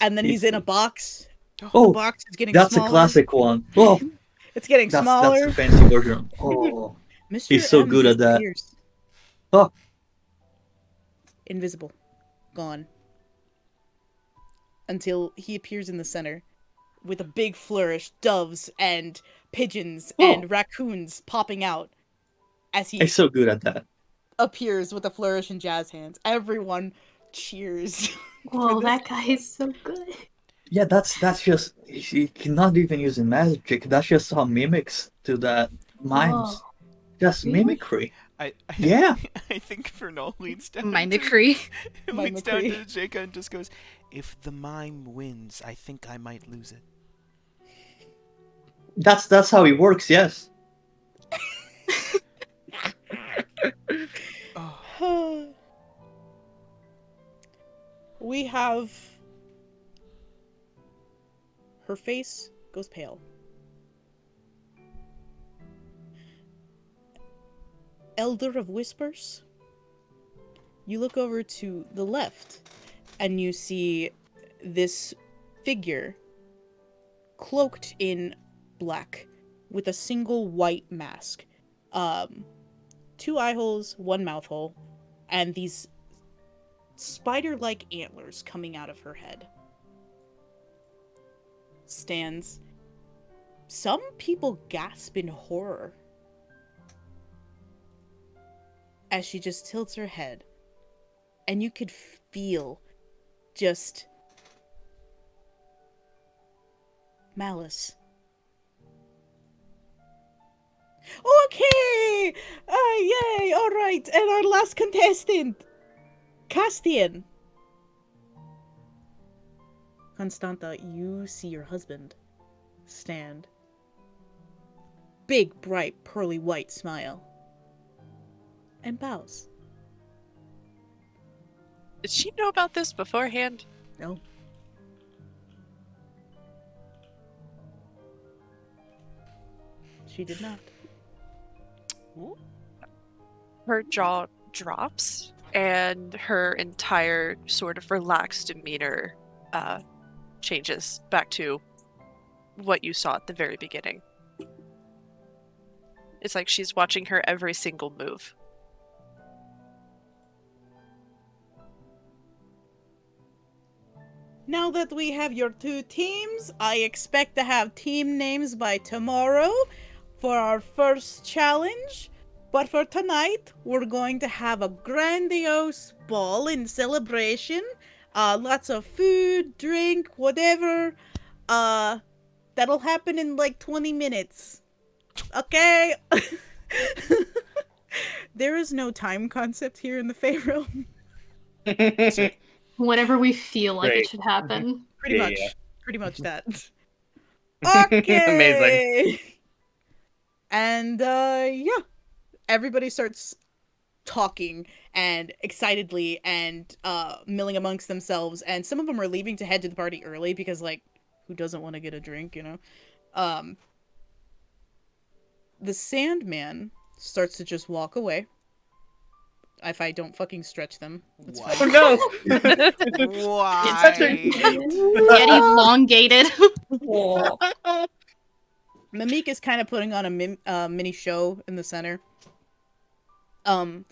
and then he's in a box. Oh, the box is getting that's smaller. a classic one. Oh, It's getting smaller. That's the fancy version. Oh, Mr. he's so M good at that. disappears. Oh, Invisible. gone. Until he appears in the center with a big flourish, doves and pigeons and raccoons popping out as he I'm so good at that. appears with a flourish and jazz hands. Everyone cheers. Whoa, this. that guy is so good. Yeah, that's just he cannot even using magic. That's just how mimics to that mimes. Whoa. Just Really? mimicry. I Yeah. I think Vernal leans down. Mimicry. Leans down to Mimicry. Jake and just goes, "If the mime wins, I think I might lose it." That's how it works, yes. Oh. We have her face goes pale. Elder of Whispers. You look over to the left and you see this figure cloaked in black with a single white mask. 2 eye holes, 1 mouth hole, and these spider-like antlers coming out of her head. Stands. Some people gasp in horror as she just tilts her head, and you could feel just malice. Okay! Yay! Alright, and our last contestant! Castian! Constanta, you see your husband stand. Big, bright, pearly white smile. And bows. Did she know about this beforehand? No. She did not. Her jaw drops, and her entire sort of relaxed demeanor changes back to what you saw at the very beginning. It's like she's watching her every single move. Now that we have your 2 teams, I expect to have team names by tomorrow for our first challenge. But for tonight, we're going to have a grandiose ball in celebration. Lots of food, drink, whatever. That'll happen in like 20 minutes. Okay? There is no time concept here in the Fae realm. Whatever we feel like Great. it should happen. Pretty Yeah, much. yeah. Pretty much that. Okay. Amazing. And yeah. Everybody starts talking and excitedly and milling amongst themselves, and some of them are leaving to head to the party early because, like, who doesn't want to get a drink, you know? The Sandman starts to just walk away. If I don't fucking stretch them. That's What? fine. No! Why? Get elongated. Mimique is kind of putting on a mini show in the center. The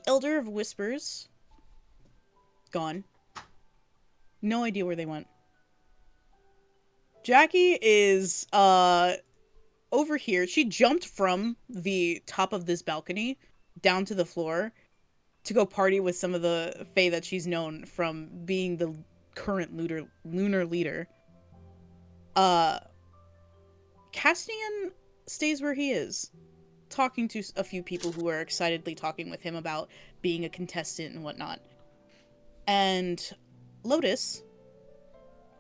Elder of Whispers, gone. No idea where they went. Jackie is, over here. She jumped from the top of this balcony down to the floor to go party with some of the Fae that she's known from being the current Lunar Leader. Castian stays where he is, talking to a few people who are excitedly talking with him about being a contestant and whatnot. And Lotus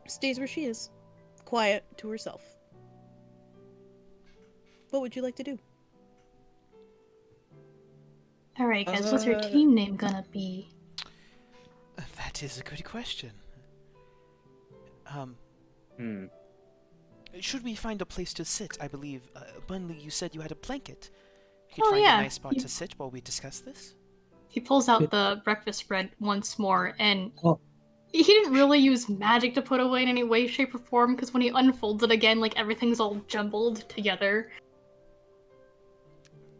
stays where she is, quiet to herself. What would you like to do? Alright, guys, what's your team name gonna be? That is a good question. Should we find a place to sit? I believe, Bunley, you said you had a blanket. You could Oh, find yeah. a nice spot to sit while we discuss this? He pulls out the breakfast spread once more, and Oh. he didn't really use magic to put away in any way, shape, or form, because when he unfolds it again, like, everything's all jumbled together.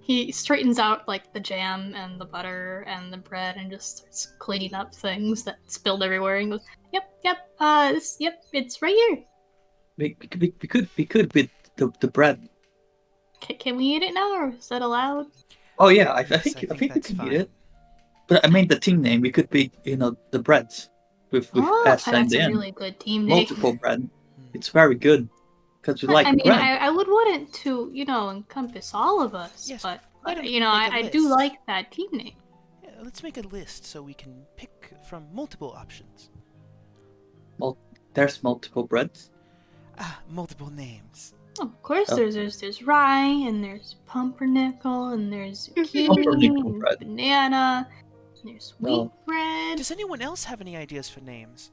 He straightens out like the jam and the butter and the bread and just starts cleaning up things that spilled everywhere and goes, yep, it's right here. We could with the bread. Can we eat it now, or is that allowed? Oh yeah, I Yes, think we that's can fine. eat it. But I mean the team name. We could be the breads with S and That's the a N. really good team name. Multiple bread. It's very good because we like I mean, bread. I would want it to, encompass all of us, Yes, but, let him you know, make a I do list. like that team name. Yeah, let's make a list so we can pick from multiple options. There's multiple breads. Multiple names. Of course, Oh. there's rye, and there's pumpernickel, and there's zucchini, Pumpernickel and bread. banana, and there's wheat No. bread. Does anyone else have any ideas for names?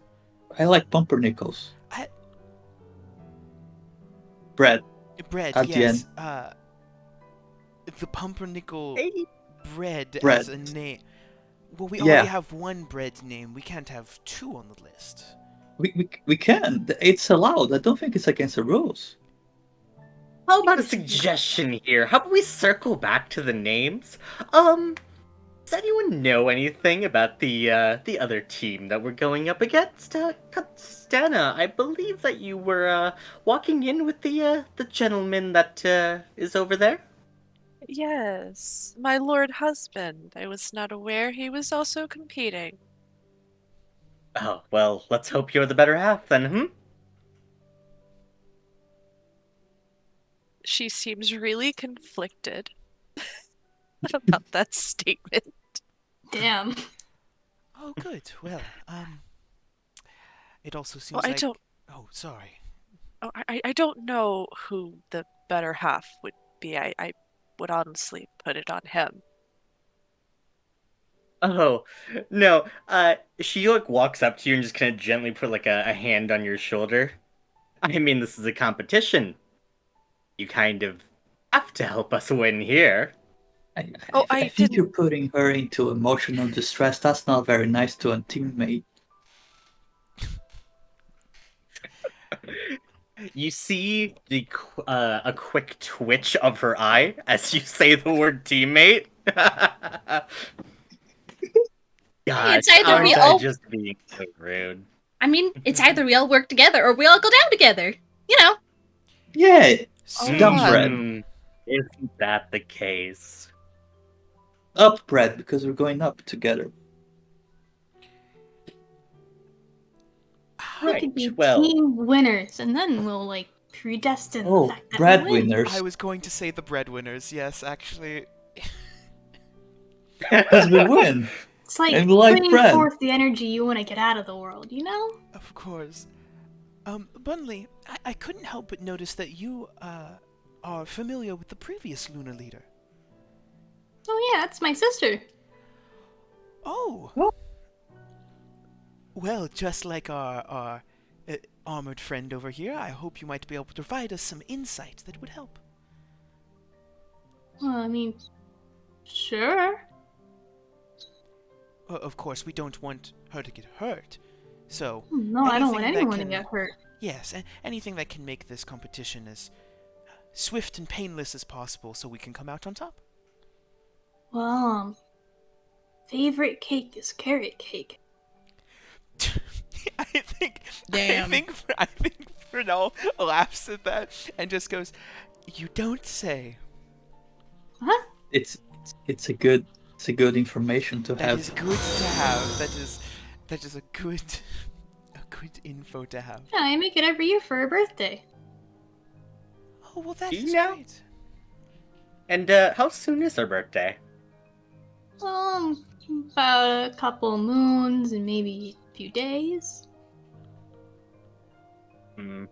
I like pumpernickels. I- Bread. Bread, At the yes. The pumpernickel bread Bread. as a name. Well, we Yeah. already have one bread name. We can't have two on the list. We can. It's allowed. I don't think it's against the rules. How about a suggestion here? How about we circle back to the names? Does anyone know anything about the other team that we're going up against? Constana, I believe that you were walking in with the gentleman that is over there. Yes, my lord husband. I was not aware he was also competing. Oh, well, let's hope you're the better half then, She seems really conflicted about that statement. Damn. Oh, good. Well, it also seems Well, I like... don't. Oh, sorry. Oh, I don't know who the better half would be. I would honestly put it on him. Oh, no. She walks up to you and just kind of gently put a hand on your shoulder. I mean, this is a competition. You kind of have to help us win here. I I think didn't- you're putting her into emotional distress. That's not very nice to a teammate. You see a quick twitch of her eye as you say the word teammate. Gosh, It's either aren't we I all- just being so rude? I mean, it's either we all work together or we all go down together. You know. Yeah, Oh, dumb yeah. bread. Isn't that the case? Up bread because we're going up together. We could be well, team winners, and then we'll predestine Oh, the fact that we bread win. winners. I was going to say the breadwinners. Yes, actually. Because we win. It's like And we like putting bread. forth the energy you want to get out of the world, you know? Of course. Bunley, I couldn't help but notice that you, are familiar with the previous Lunar Leader. Oh yeah, that's my sister. Oh! What? Well, just like our armored friend over here, I hope you might be able to provide us some insight that would help. Well, I mean, sure. Of course, we don't want her to get hurt, so... No, I don't want anything that anyone to can- get hurt. Yes, anything that can make this competition as swift and painless as possible so we can come out on top. Well, favorite cake is carrot cake. I think Damn. I think Vernal laughs at that and just goes, "You don't say." Huh? It's a good information to That have. is good to have. That is a good info to have. Yeah, I make it every year for her birthday. Oh well, that Do you is know? great. And how soon is her birthday? About a couple moons and maybe a few days. Hmm.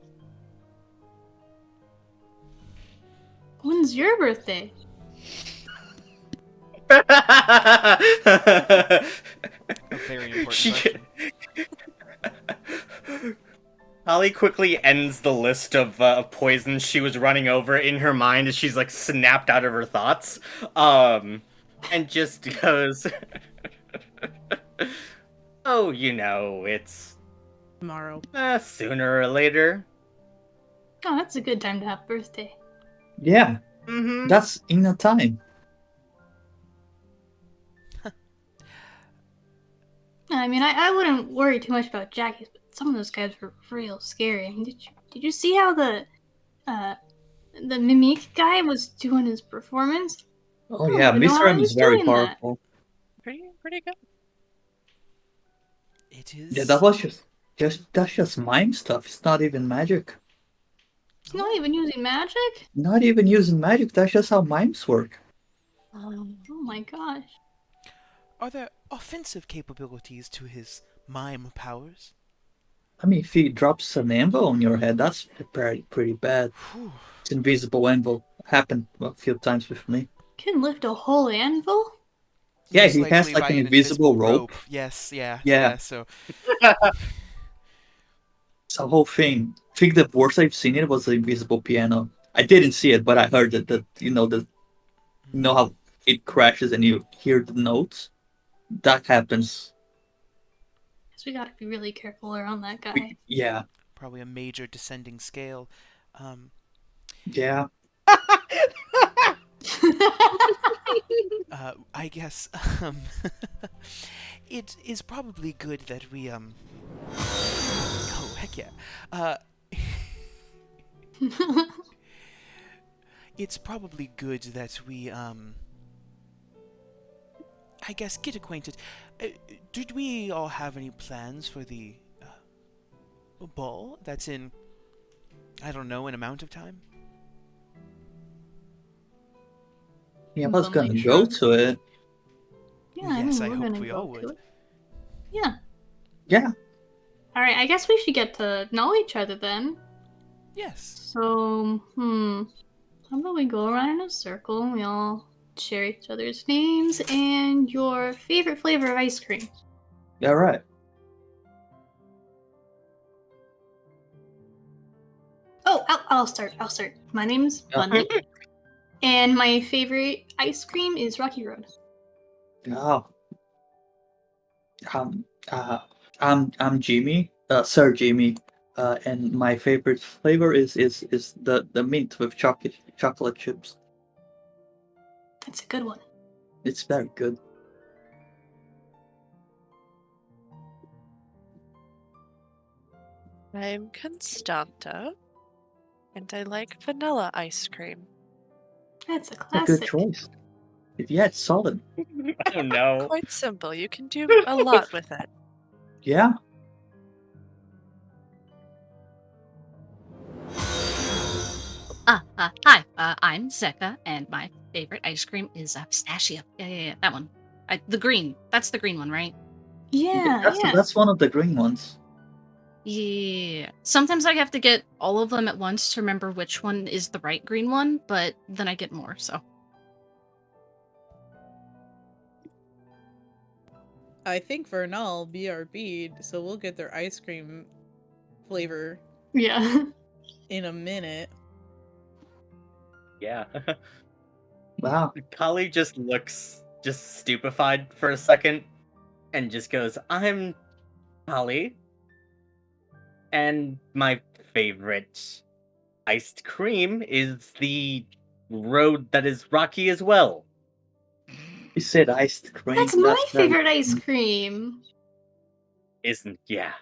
When's your birthday? A very important She- question. Holly quickly ends the list of poisons she was running over in her mind as she's snapped out of her thoughts, and just goes, "Oh, it's Tomorrow. sooner or later." Oh, that's a good time to have birthday. Yeah, Mm-hmm. that's in a time. I mean, I wouldn't worry too much about Jackie's, but some of those guys were real scary. I mean, did you see how the Mimic guy was doing his performance? Oh I don't yeah, even know Mr. how M he is was very doing that. powerful. Pretty good. It Yeah, is. that was that's just mime stuff. It's not even magic. He's not even using magic? Not even using magic. That's just how mimes work. Oh my gosh. Are there offensive capabilities to his mime powers? I mean, if he drops an anvil on your head, that's pretty bad. Whew. It's invisible anvil. Happened a few times with me. Can lift a whole anvil? Yeah, Most he has likely like by an invisible rope. Yes, yeah. Yeah. So It's a whole thing. I think the worst I've seen it was the invisible piano. I didn't see it, but I heard it. That you know how it crashes and you hear the notes. That happens. Guess we gotta be really careful around that guy. Yeah, probably a major descending scale. yeah. I guess it is probably good that we Oh heck yeah. It's probably good that we I guess get acquainted. Did we all have any plans for the ball that's in, I don't know, an amount of time? Yeah, I was But, like, gonna go sure. to it. Yeah, I Yes, mean, I we're hoped gonna we go all to would. it. Yeah. Yeah. Alright, I guess we should get to know each other then. Yes. So, how about we go around in a circle and we all share each other's names and your favorite flavor of ice cream. Yeah, right. Oh, I'll start. My name's Bunny, and my favorite ice cream is Rocky Road. Oh. Um, uh, I'm Jimmy, Sir Jimmy, and my favorite flavor is the mint with chocolate chips. That's a good one. It's very good. I'm Constanta, and I like vanilla ice cream. That's a A good classic. choice. Yeah, it's solid. Oh no. Quite simple. You can do a lot with it. Yeah. Hi, I'm Zeka, and my favorite ice cream is pistachio. Yeah, that one. The green. That's the green one, right? Yeah, That's one of the green ones. Yeah. Sometimes I have to get all of them at once to remember which one is the right green one, but then I get more, so. I think Vernal BRB'd, so we'll get their ice cream flavor yeah. in a minute. Yeah. Wow. Kali just looks just stupefied for a second and just goes, I'm Kali. And my favorite iced cream is the road that is rocky as well. You said iced cream. That's my very- favorite ice cream. Isn't yeah.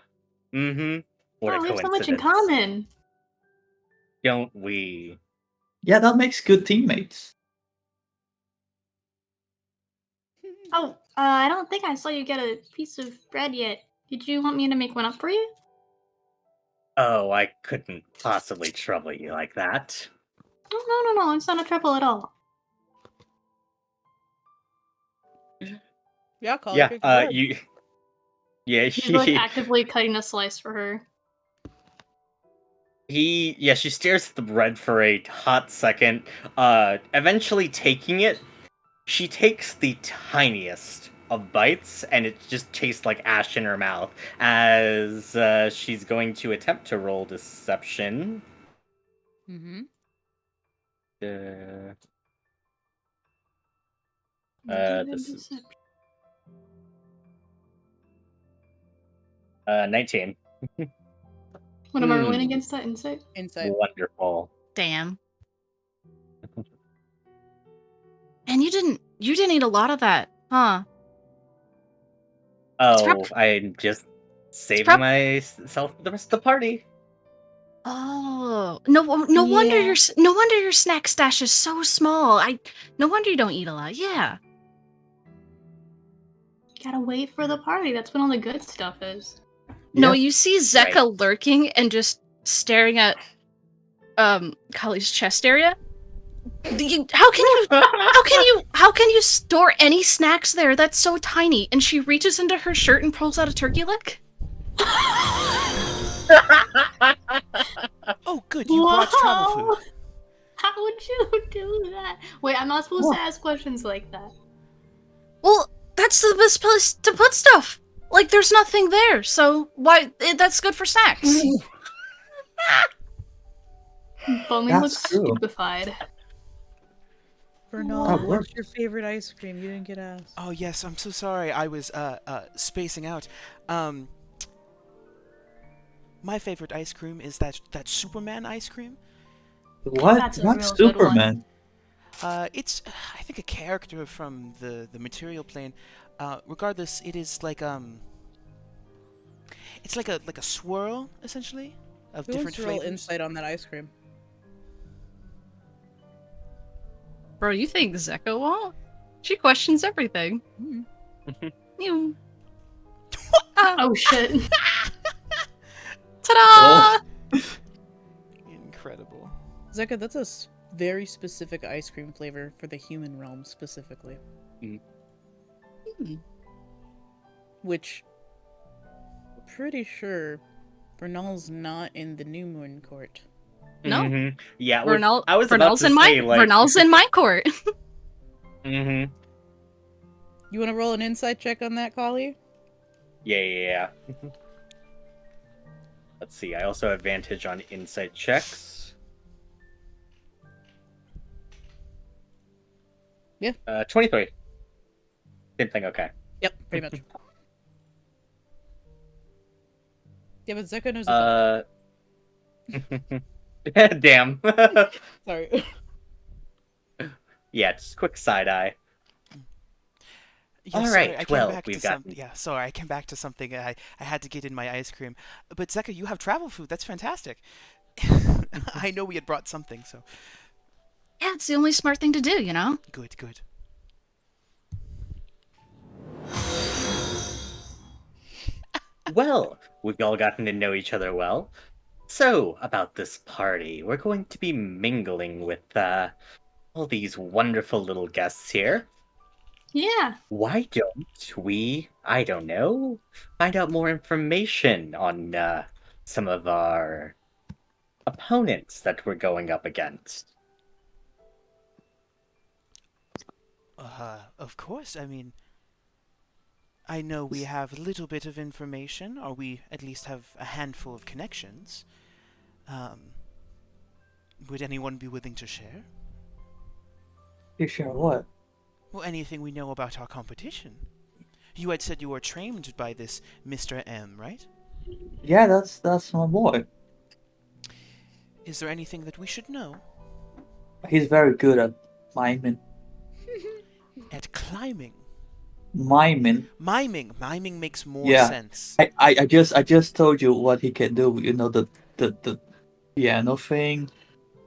Mm-hmm. What Oh, a we have so coincidence. much in common. Don't we? Yeah, that makes good teammates. Oh, I don't think I saw you get a piece of bread yet. Did you want me to make one up for you? Oh, I couldn't possibly trouble you like that. Oh, no, it's not a trouble at all. Yeah, call Yeah, pick the bread. you. Yeah, He's like actively cutting a slice for her. She stares at the bread for a hot second, eventually taking it. She takes the tiniest of bites, and it just tastes like ash in her mouth, as she's going to attempt to roll deception. Mm-hmm. This is 19. What am I rolling against that? Insight? Insight. Wonderful. Damn. And you didn't eat a lot of that, huh? Oh, I'm just saving prob- myself for the rest of the party. Oh, no wonder Yeah. no wonder your snack stash is so small. No wonder you don't eat a lot. Yeah. Gotta wait for the party. That's when all the good stuff is. No, Yeah. you see Zeka lurking and just staring at Kali's chest area. How can you store any snacks there? That's so tiny. And she reaches into her shirt and pulls out a turkey leg. Oh, good. You brought travel Whoa! food. How would you do that? Wait, I'm not supposed to ask questions like that. Well, that's the best place to put stuff. Like, there's nothing there, so why? That's good for snacks. Bowman That's looks true. stupefied. Vernal, What? what's your favorite ice cream? You didn't get asked. Oh yes, I'm so sorry. I was spacing out. My favorite ice cream is that Superman ice cream. What? That's a What's real good one. Superman? It's I think a character from the material plane. Regardless, it is like it's like a swirl essentially of Who different wants to roll flavors. insight on that ice cream? Bro, you think Zeka won't? She questions everything. You. Oh shit. Ta-da! Incredible. Zeka, that's a very specific ice cream flavor for the human realm specifically. Which, pretty sure, Vernal's not in the New Moon Court. No. Mhm. Yeah, Vernal, I was about Vernal's to in my say, like... Vernal's in my court. Mm-hmm. You want to roll an insight check on that, Kali? Yeah. Let's see, I also have advantage on insight checks. Yeah. 23. Same thing, okay. Yep, pretty much. Yeah, but Zeka knows about Damn. Sorry. Yeah, just quick side eye. Yeah, All sorry, right, I came well, back we've to got... Yeah, sorry, I came back to something. I had to get in my ice cream. But Zeka, you have travel food. That's fantastic. I know we had brought something, so Yeah, it's the only smart thing to do, you know? good. Well, we've all gotten to know each other well. So, about this party, we're going to be mingling with all these wonderful little guests here. Yeah. Why don't we, I don't know, find out more information on some of our opponents that we're going up against? Of course. I mean, I know we have a little bit of information, or we at least have a handful of connections. Would anyone be willing to share? You share what? Well, anything we know about our competition. You had said you were trained by this Mr. M, right? Yeah, that's my boy. Is there anything that we should know? He's very good at miming. At climbing? Miming. Miming makes more Yeah. sense. I just told you what he can do. You know, the piano thing,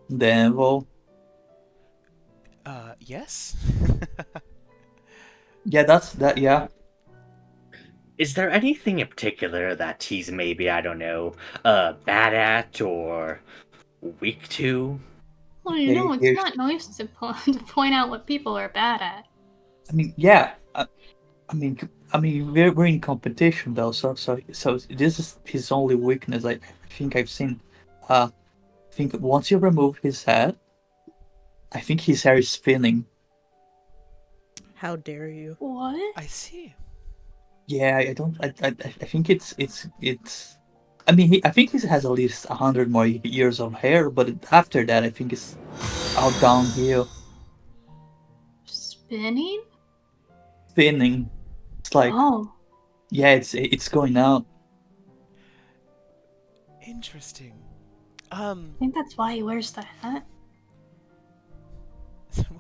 the anvil. Yes? Yeah, that's that. Yeah. Is there anything in particular that he's maybe, I don't know, bad at or weak to? Well, you Okay, know, it's here's- not nice to point out what people are bad at. I mean, yeah. I mean, we're in competition though, so this is his only weakness. I think I've seen. I think once you remove his head, I think his hair is spinning. How dare you? What? I see. Yeah, I don't. I think it's. I mean, I think he has at least 100 more years of hair, but after that, I think it's all downhill. Spinning? Spinning. It's like, Oh. yeah, it's going out. Interesting. I think that's why he wears the hat.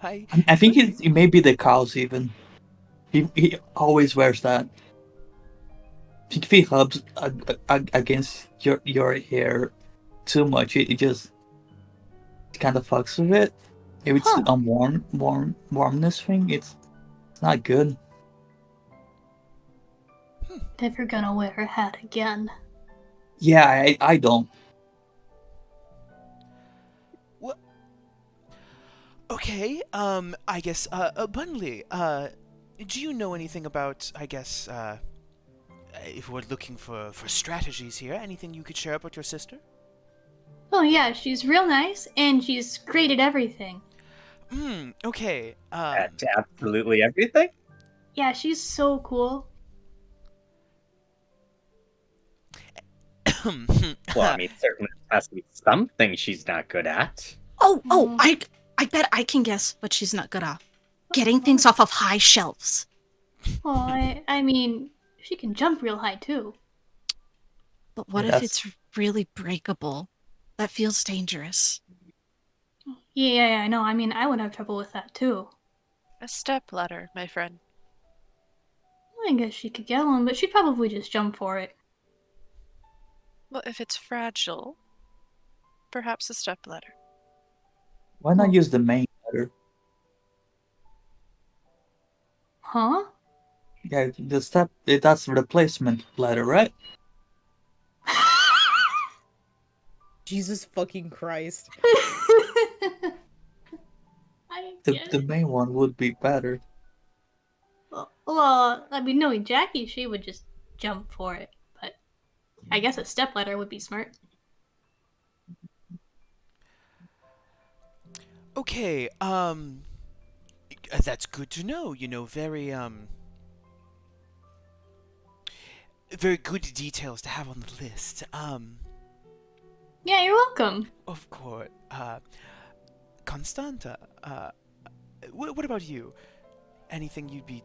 Why? I think it may be the cows even. He always wears that. if he rubs against your hair too much, it just kind of fucks with it. If it's Huh. a warmness thing, it's not good. Never gonna wear a hat again. Yeah, I don't. What? Okay. I guess. Bunley. Do you know anything about? I guess. If we're looking for strategies here, anything you could share about your sister? Oh yeah, she's real nice and she's great at everything. Okay. At absolutely everything? Yeah, she's so cool. Well, I mean, certainly has to be something she's not good at. Oh, I bet I can guess what she's not good at. Getting things off of high shelves. Well, I mean, she can jump real high too. But what Yeah, if it's really breakable? That feels dangerous. Yeah, I know. I mean, I would have trouble with that too. A step ladder, my friend. I guess she could get one, but she'd probably just jump for it. Well, if it's fragile, perhaps a step ladder. why not Well- use the main ladder? Huh? Yeah, the step that's the replacement ladder, right? Jesus fucking Christ. I The get the it. main one would be better. Well, I mean, knowing Jackie, she would just jump for it. But I guess a stepladder would be smart. Okay. That's good to know. You know, very good details to have on the list. Yeah, you're welcome. Of course. Constanta. What about you? Anything you'd be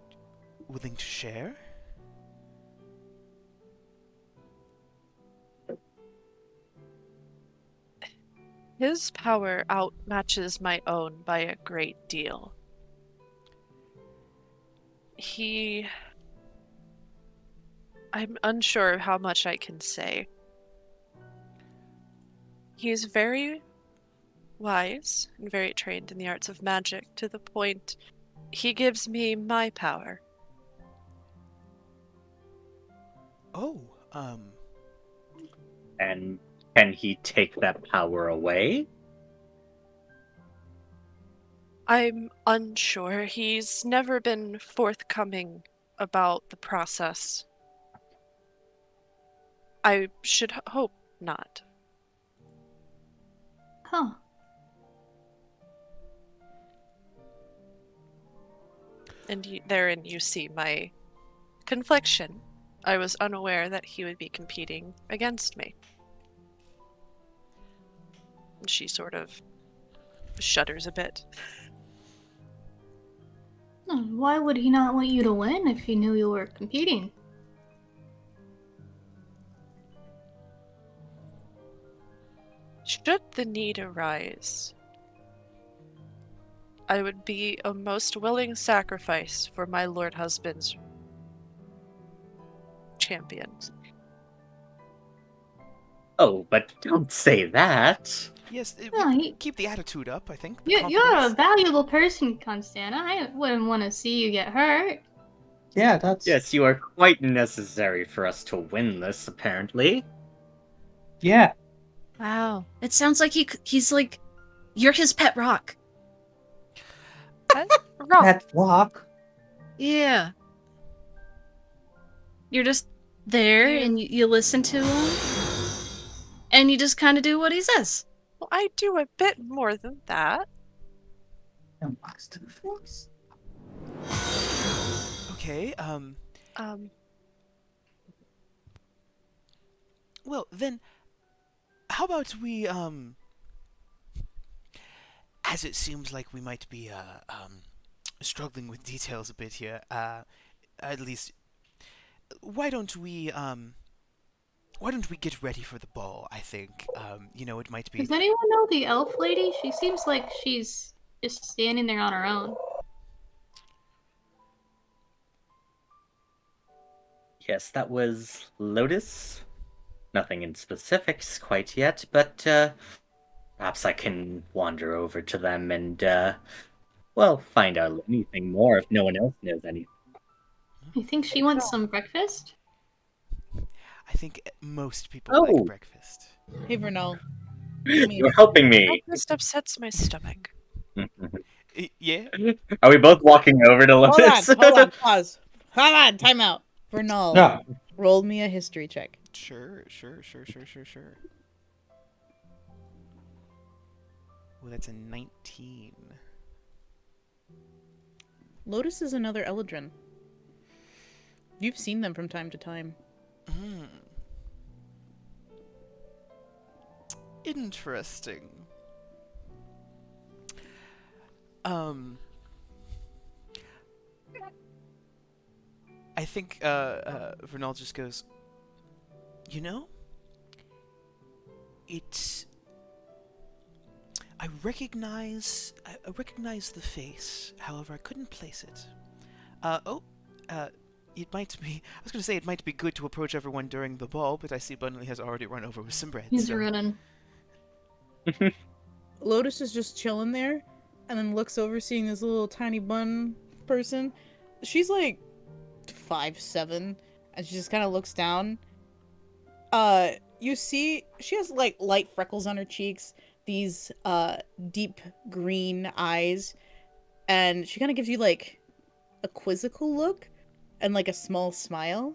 willing to share? His power outmatches my own by a great deal. I'm unsure of how much I can say. He is very wise and very trained in the arts of magic to the point he gives me my power. Oh, And can he take that power away? I'm unsure. He's never been forthcoming about the process. I should hope not. Huh. And therein you see my confliction. I was unaware that he would be competing against me. And she sort of shudders a bit. Why would he not want you to win if he knew you were competing? Should the need arise, I would be a most willing sacrifice for my lord husband's champion. Oh, but don't say that. yes. No, Keep the attitude up. I think. The you're a confidence. valuable person, Constana. I wouldn't want to see you get hurt. Yeah, that's Yes, you are quite necessary for us to win this, apparently. yeah. Wow. It sounds like he's like, you're his pet rock. Wrong. That rock. Yeah. You're just there and you listen to him. And you just kind of do what he says. Well, I do a bit more than that. And what's the force? Okay. Well, then, how about we, as it seems like we might be, struggling with details a bit here, at least, why don't we get ready for the ball, I think. It might be... Does anyone know the elf lady? She seems like she's just standing there on her own. Yes, that was Lotus. Nothing in specifics quite yet, but perhaps I can wander over to them and, well, find out anything more if no one else knows anything. I think she wants some breakfast. I think most people like Oh. breakfast. Hey, Vernal. You're helping me. Breakfast upsets my stomach. Yeah? Are we both walking over to Hold on, Lotus? hold on, pause. Hold on, time out. Vernal, Yeah. roll me a history check. Sure. Oh, that's a 19. Lotus is another Eladrin. You've seen them from time to time. Interesting. I think Vernal just goes, you know, it's. I recognize the face. However, I couldn't place it. It might be. I was going to say it might be good to approach everyone during the ball, but I see Bunley has already run over with some bread. He's so. running. Lotus is just chilling there, and then looks over, seeing this little tiny bun person. She's like 5'7", and she just kind of looks down. You see, she has like light freckles on her cheeks, these deep green eyes, and she kind of gives you like a quizzical look and like a small smile.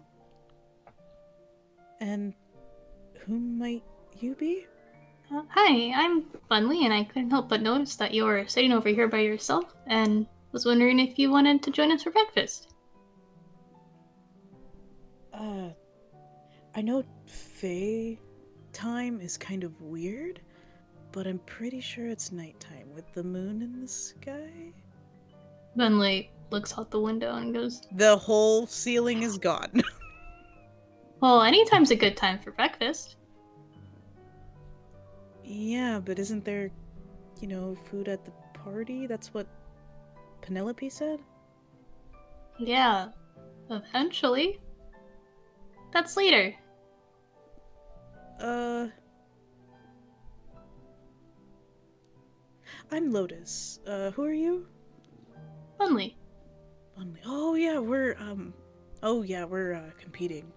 And who might you be? Hi, I'm Bunley, and I couldn't help but notice that you're sitting over here by yourself, and was wondering if you wanted to join us for breakfast. I know Fae time is kind of weird, but I'm pretty sure it's nighttime with the moon in the sky. Bunley looks out the window and goes, The whole ceiling is gone. well, anytime's a good time for breakfast. Yeah, but isn't there, food at the party? That's what Penelope said? Yeah, eventually. That's later. I'm Lotus. Who are you? Bunley. Bunley. Oh yeah, we're competing.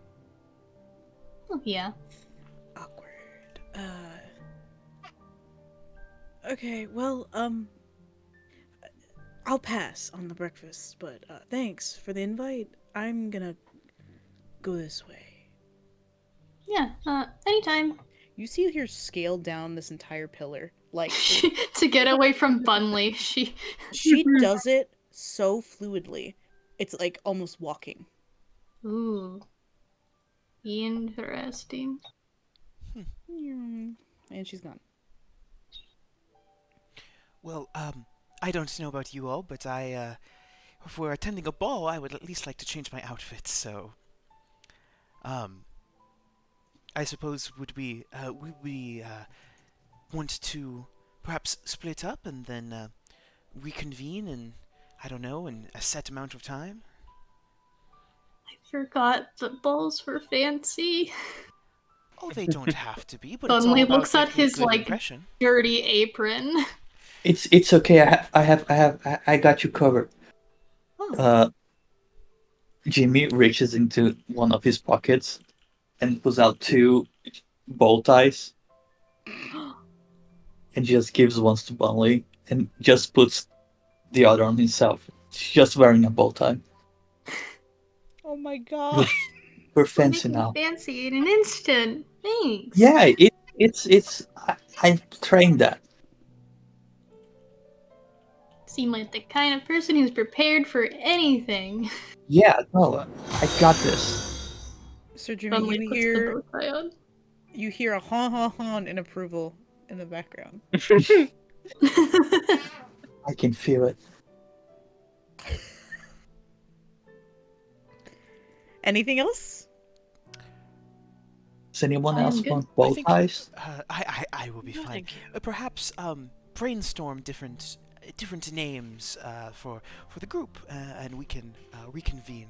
Oh, yeah. Awkward. Okay, well, I'll pass on the breakfast, but thanks for the invite. I'm gonna go this way. Yeah, anytime. You see her scale down this entire pillar. Like, To get away from Bunley, she does it so fluidly. It's like almost walking. Ooh. Interesting. And she's gone. Well, I don't know about you all, but if we're attending a ball, I would at least like to change my outfit, so, I suppose would we want to perhaps split up and then, reconvene in, I don't know, in a set amount of time? I forgot the balls were fancy. Oh, they don't have to be, but Bunley it's all looks about at making a his, good like, impression. dirty apron. It's okay. I got you covered. Oh. Jimmy reaches into one of his pockets and pulls out 2 bow ties and just gives one to Bunley and just puts the other on himself. He's just wearing a bow tie. Oh my god. We're fancy Making now. fancy in an instant. Thanks. Yeah, I trained that. Seem like the kind of person who's prepared for anything. Yeah, no, I got this. Sir Jimmy, Bunley puts the bow tie on. you hear a hon in approval in the background. I can feel it. Anything else? Does anyone else good. want bow I think- ties? I will be No, fine. thank you. Perhaps brainstorm different names for the group, and we can reconvene,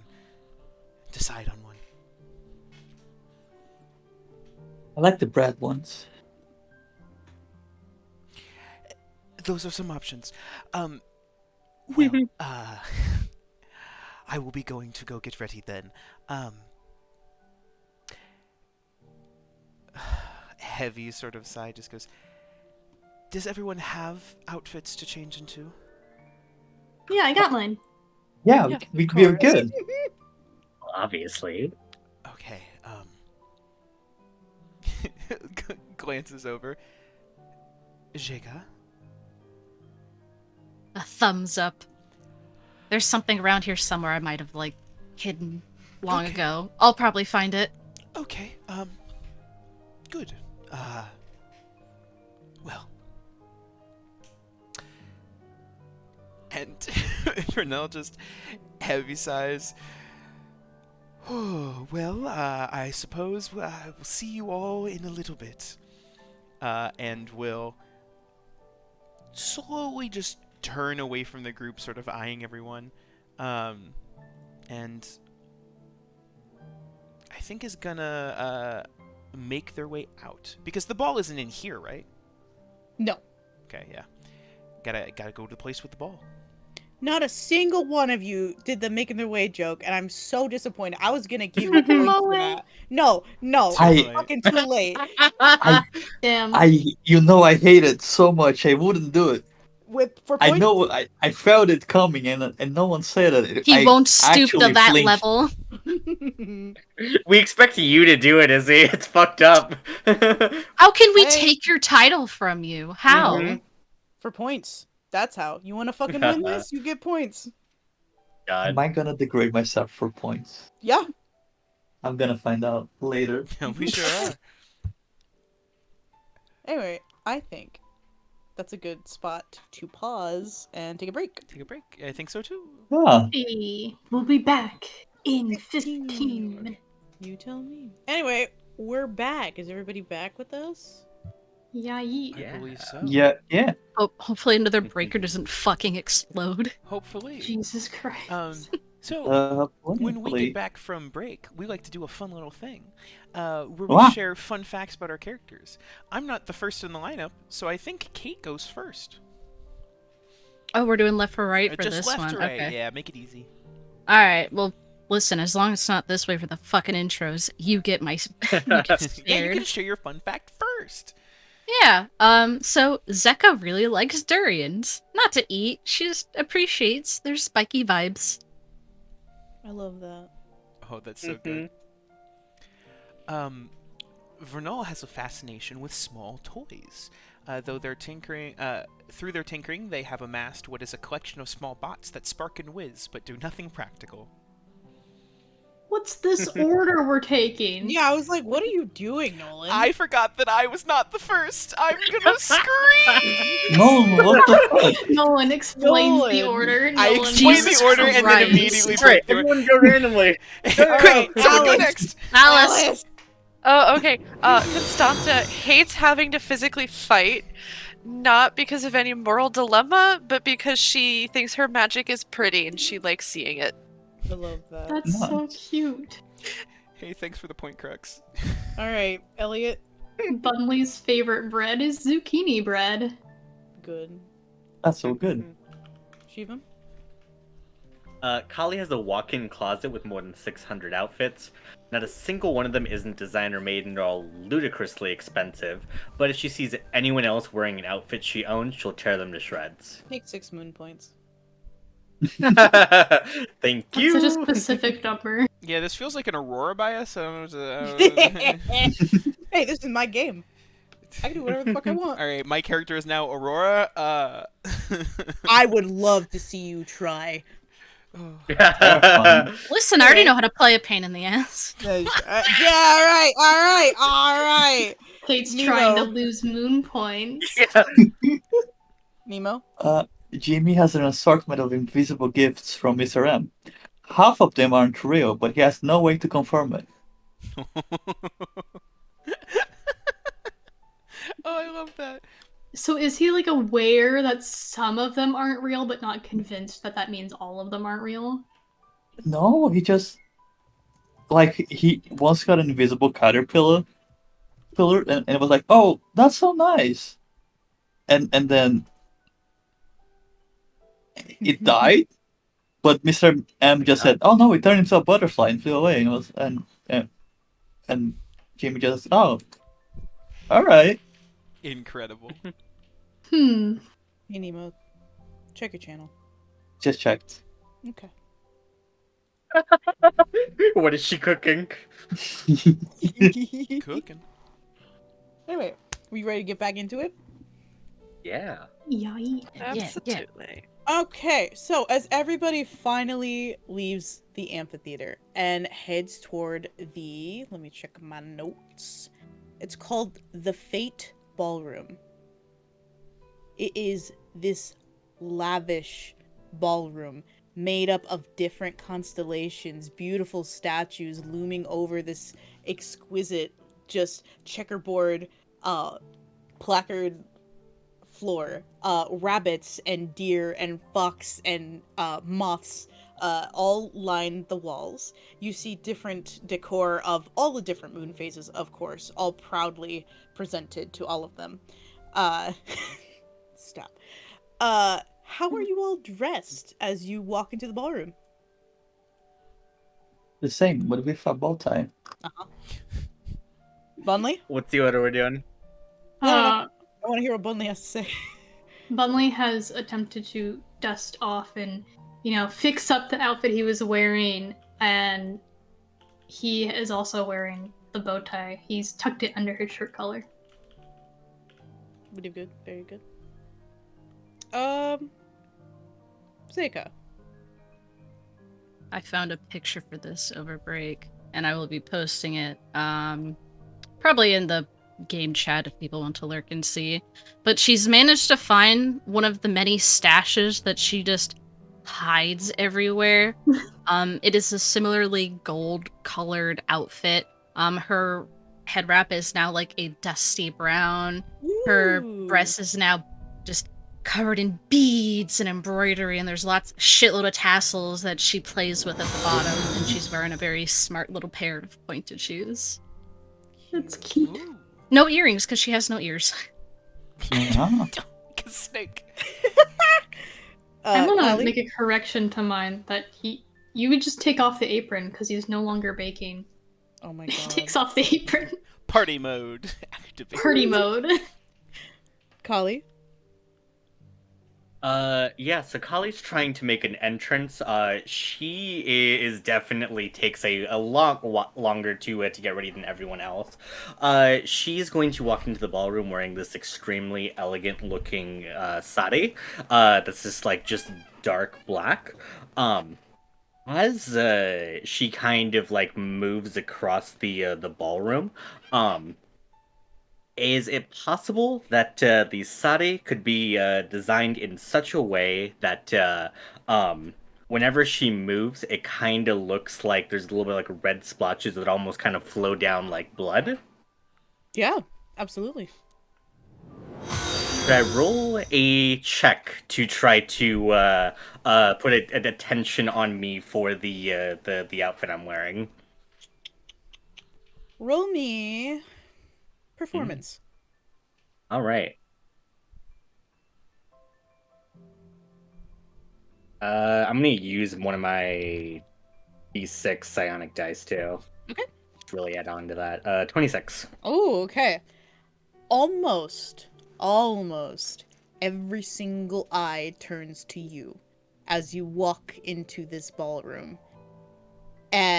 decide on one. I like the bread ones. Those are some options. Well, I will be going to go get ready then. Heavy sort of sigh just goes, does everyone have outfits to change into? Yeah, I got mine. Yeah, Yeah, we're good. Obviously. Okay, glances over. Jega? A thumbs up. There's something around here somewhere I might have, like, hidden long Okay. ago. I'll probably find it. Okay, good. Well. And Vernal just heavy sighs. Oh, well, I suppose we'll see you all in a little bit. And will slowly just turn away from the group, sort of eyeing everyone. And I think is gonna make their way out. Because the ball isn't in here, right? No. Okay, yeah. Gotta go to the place with the ball. Not a single one of you did the making their way joke, and I'm so disappointed. I was gonna give you points for that. No, I- fucking too late. Damn. I hate it so much. I wouldn't do it. For I points, know. I felt it coming, and no one said it. He I won't stoop to actually that flinched. level. We expect you to do it, Izzy. It's fucked up. How can we Hey. take your title from you? How? Mhm. for points. That's how. You want to fucking win this? You get points. God. Am I gonna degrade myself for points? Yeah. I'm gonna find out later. Yeah, we sure are. Anyway, I think that's a good spot to pause and take a break. Take a break. I think so too. Yeah. We'll be back in 15 15 minutes. You tell me. Anyway, we're back. Is everybody back with us? Yeah, I Yeah. believe so. Yeah. Hopefully another breaker doesn't fucking explode. Hopefully. Jesus Christ. So when we Hopefully. get back from break, we like to do a fun little thing, where we Wow. share fun facts about our characters. I'm not the first in the lineup, so I think Kate goes first. Oh, we're doing left for right for Just this left one. to right. Okay. Yeah, make it easy. All right. Well, listen. As long as it's not this way for the fucking intros, you get my. You get Yeah, you spared. can share your fun fact first. Yeah. So Zeka really likes durians. Not to eat. She just appreciates their spiky vibes. I love that. Oh, that's so good. Vernal has a fascination with small toys. Though they're tinkering, through their tinkering, they have amassed what is a collection of small bots that spark and whiz, but do nothing practical. What's this order we're taking? Yeah, I was like, what are you doing, Nolan? I forgot that I was not the first. I'm gonna scream. No, what the fuck? No one explains the Nolan. order. I No one explained Jesus the order and then Christ. immediately Alright, broke through it. everyone go randomly. Quick, Alright, someone go Alice. next. Alice. Oh, okay. Constanta hates having to physically fight, not because of any moral dilemma, but because she thinks her magic is pretty and she likes seeing it. I love that. That's so Nice. cute. Hey, thanks for the point, Crux. All right, Elliot. Bunley's favorite bread is zucchini bread. Good. That's so good. Shiva? Kali has a walk-in closet with more than 600 outfits. Not a single one of them isn't designer made and they're all ludicrously expensive. But if she sees anyone else wearing an outfit she owns, she'll tear them to shreds. Take 6 moon points. Thank That's you. such a specific number. Yeah, this feels like an Aurora bias. I don't know. Hey, this is my game. I can do whatever the fuck I want. All right, my character is now Aurora. I would love to see you try. Listen, I already know how to play a pain in the ass. Yeah, all right. Kate's Nemo. trying to lose moon points. Nemo? Jimmy has an assortment of invisible gifts from Mr. M. Half of them aren't real, but he has no way to confirm it. Oh, I love that. So is he like aware that some of them aren't real, but not convinced that that means all of them aren't real? No, he just he once got an invisible caterpillar, pillar, and it was like, oh, that's so nice. And then it died, but Mr. M just said, oh no, it turned into a butterfly and flew away. And Jamie just, oh, all right. Incredible. Hmm. Hey Nemo, check your channel. Just checked. Okay. What is she cooking? Cooking. Anyway, we ready to get back into it? Yeah. Yay. Absolutely. Okay, so as everybody finally leaves the amphitheater and heads toward let me check my notes. It's called the Fate Ballroom. It is this lavish ballroom made up of different constellations, beautiful statues looming over this exquisite, just checkerboard, placard floor. Rabbits and deer and fox and moths all line the walls. You see different decor of all the different moon phases, of course, all proudly presented to all of them. Stop. How are you all dressed as you walk into the ballroom? The same, but with a bow tie. Bunley? What's the order we're doing? No. Uh, I want to hear what Bunley has to say. Bunley has attempted to dust off and, fix up the outfit he was wearing, and he is also wearing the bow tie. He's tucked it under his shirt collar. Pretty good. Very good. Seika. I found a picture for this over break, and I will be posting it probably in the game chat if people want to lurk and see. But she's managed to find one of the many stashes that she just hides everywhere. It is a similarly gold-colored outfit. Her head wrap is now like a dusty brown. Her Ooh. dress is now just covered in beads and embroidery, and there's shitload of tassels that she plays with at the bottom, and she's wearing a very smart little pair of pointed shoes. That's cute. Ooh. No earrings, because she has no ears. Yeah. Like a snake. I want to Callie? make a correction to mine that you would just take off the apron because he's no longer baking. Oh my He god. takes off the apron. Party mode. Activate. Party mode. Kali? Yeah, so Kali's trying to make an entrance. She is definitely takes a longer to get ready than everyone else. She's going to walk into the ballroom wearing this extremely elegant looking sari. That's just dark black. As she kind of moves across the ballroom, is it possible that the sari could be designed in such a way that whenever she moves, it kind of looks like there's a little bit red splotches that almost kind of flow down like blood? Yeah, absolutely. Should I roll a check to try to put an attention on me for the outfit I'm wearing? Roll me performance. All right. I'm gonna use one of my D6 psionic dice too. Okay. Just really add on to that. 26. Oh, okay. Almost every single eye turns to you as you walk into this ballroom.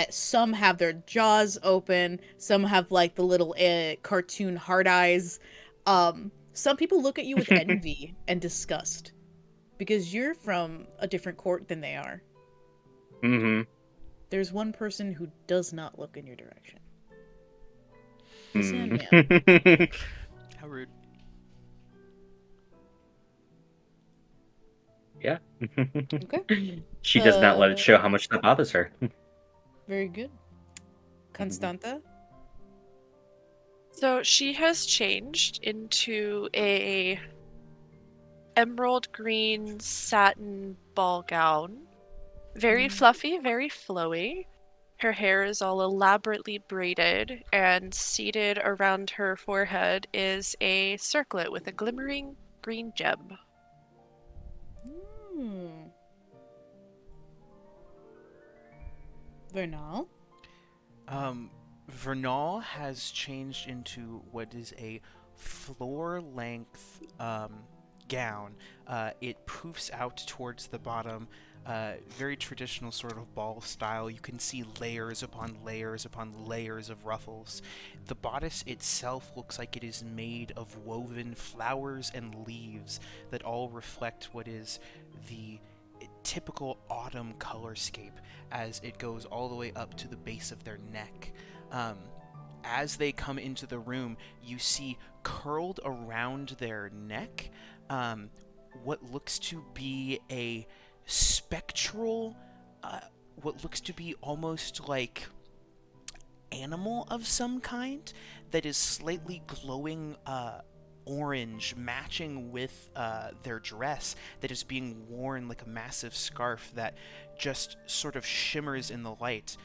Some have their jaws open, some have the little cartoon hard eyes. Some people look at you with envy and disgust because you're from a different court than they are. Mm-hmm. There's one person who does not look in your direction. The Mm. Sandman. How rude. Yeah. Okay. She does not let it show how much that bothers her. Very good. Constanta? So she has changed into a emerald green satin ball gown. Very fluffy, very flowy. Her hair is all elaborately braided, and seated around her forehead is a circlet with a glimmering green gem. Hmm. Vernal? Vernal has changed into what is a floor-length gown. It poofs out towards the bottom, very traditional sort of ball style. You can see layers upon layers upon layers of ruffles. The bodice itself looks like it is made of woven flowers and leaves that all reflect what is the typical autumn colorscape as it goes all the way up to the base of their neck. As they come into the room, you see curled around their neck what looks to be a spectral, what looks to be almost like animal of some kind that is slightly glowing orange, matching with their dress that is being worn like a massive scarf that just sort of shimmers in the light.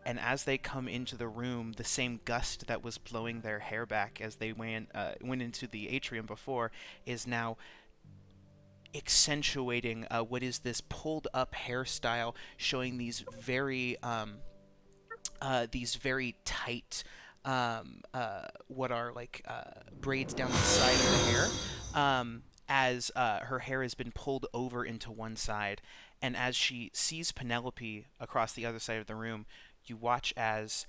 And as they come into the room, the same gust that was blowing their hair back as they went into the atrium before is now accentuating what is this pulled up hairstyle, showing these very tight what are like braids down the side of the hair, as her hair has been pulled over into one side. And as she sees Penelope across the other side of the room, you watch as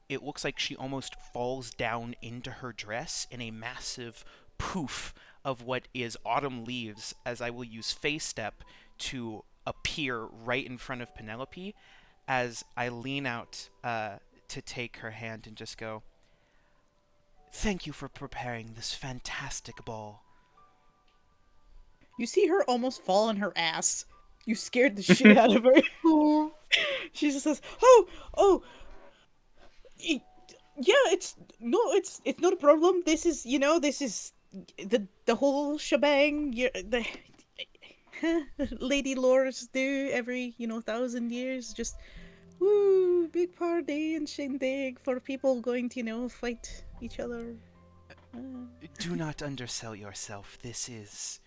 it looks like she almost falls down into her dress in a massive poof of what is autumn leaves, as I will use Face Step to appear right in front of Penelope as I lean out to take her hand and just go, "Thank you for preparing this fantastic ball." You see her almost fall on her ass. You scared the shit out of her. Oh, She just says, "Oh, yeah, it's not a problem. This is, this is the whole shebang. The lady lords do every 1,000 years. Just woo, big party and shindig for people going to fight each other." Do not undersell yourself. This is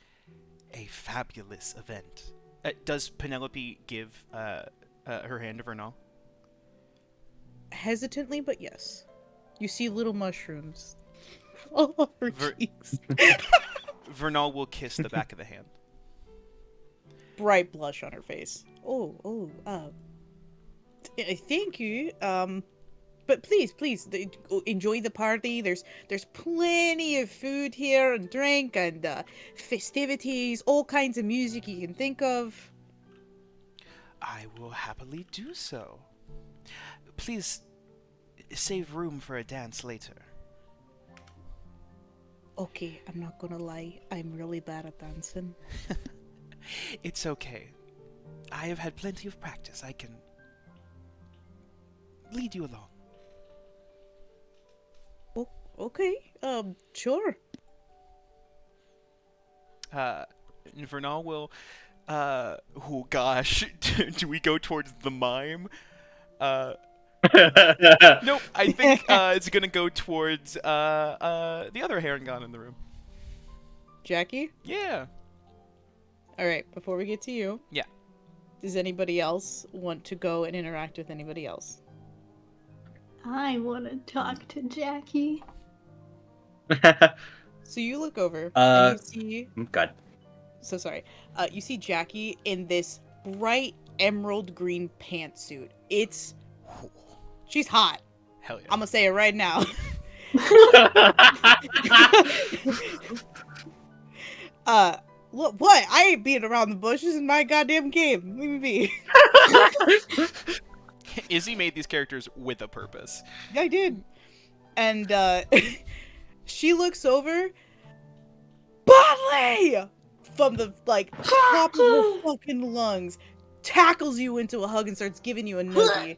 a fabulous event. Does Penelope give her hand to Vernal? Hesitantly, but yes. You see little mushrooms all over her cheeks. Vernal will kiss the back of the hand. Bright blush on her face. Thank you. But please, enjoy the party. There's plenty of food here and drink and festivities, all kinds of music you can think of. I will happily do so. Please save room for a dance later. Okay, I'm not gonna lie. I'm really bad at dancing. It's okay. I have had plenty of practice. I can lead you along. Okay, sure. Vernal will, oh gosh, do we go towards the mime? Nope, I think it's gonna go towards the other Harengon in the room. Jackie? Yeah. Alright, before we get to you. Yeah. Does anybody else want to go and interact with anybody else? I want to talk to Jackie. So you look over and you see... God. So sorry. You see Jackie in this bright emerald green pantsuit. She's hot. Hell yeah. I'm gonna say it right now. Look, what? I ain't beating around the bush. This is my goddamn game. Leave me be. Izzy made these characters with a purpose. I did. And she looks over. Bodley! From the top of her fucking lungs, tackles you into a hug and starts giving you a noogie.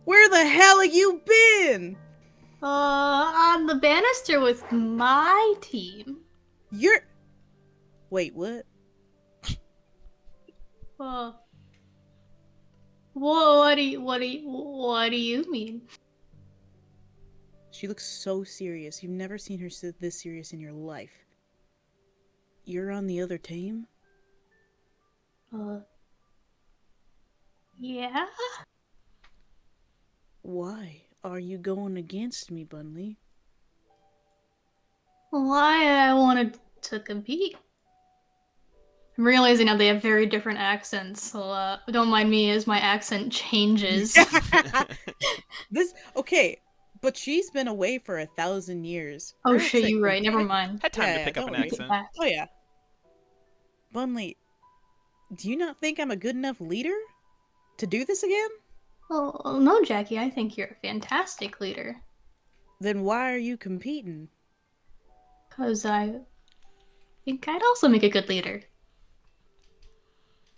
Where the hell have you been? On the banister with my team. Wait, what? What do you mean? She looks so serious. You've never seen her this serious in your life. You're on the other team? Yeah? Why are you going against me, Bunley? Why I wanted to compete. I'm realizing now they have very different accents, so don't mind me as my accent changes. Okay, but she's been away for 1,000 years. Oh Her shit, accent you're right, could never mind. Had time to Yeah, pick up don't an worry. Take it accent. back. Oh yeah. Bunley, do you not think I'm a good enough leader to do this again? Oh, no, Jackie, I think you're a fantastic leader. Then why are you competing? Because I think I'd also make a good leader.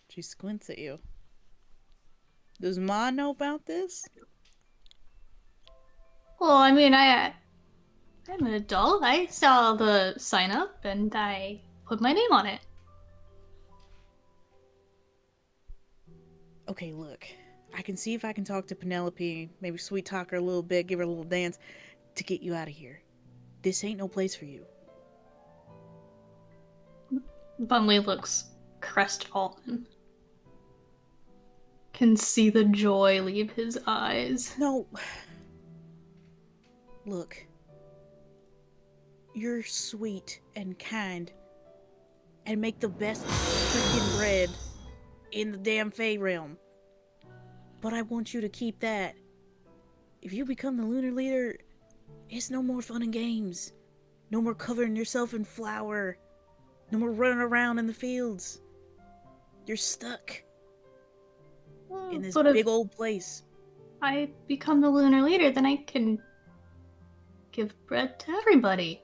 She squints at you. Does Ma know about this? Well, I mean, I'm an adult. I saw the sign up and I put my name on it. Okay, look. I can see if I can talk to Penelope, maybe sweet talk her a little bit, give her a little dance to get you out of here. This ain't no place for you. Bunley looks crestfallen. Can see the joy leave his eyes. No. Look. You're sweet and kind and make the best freaking bread in the damn Fae realm. But I want you to keep that. If you become the Lunar Leader, it's no more fun and games. No more covering yourself in flour. No more running around in the fields. You're stuck in this But if big old place. I become the Lunar Leader, then I can give bread to everybody.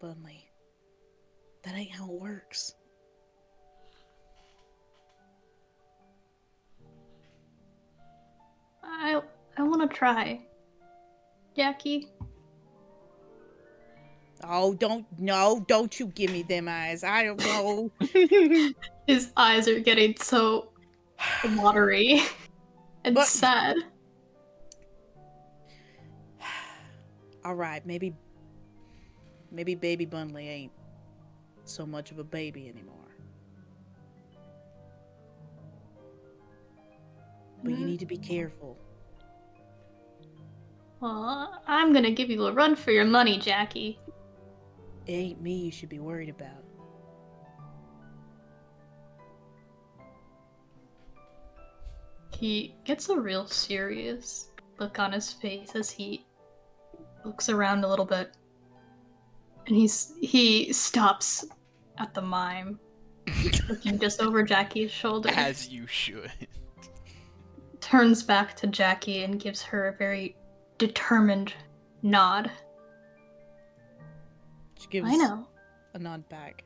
Bunley, that ain't how it works. I want to try. Jackie? Oh, don't you give me them eyes. I don't know. His eyes are getting so watery and But- sad. Alright, maybe baby Bunley ain't so much of a baby anymore. But you need to be careful. Well, I'm gonna give you a run for your money, Jackie. It ain't me you should be worried about. He gets a real serious look on his face as he looks around a little bit. And he stops at the mime, looking just over Jackie's shoulder. As you should. Turns back to Jackie and gives her a very determined nod. She gives I know. a nod back.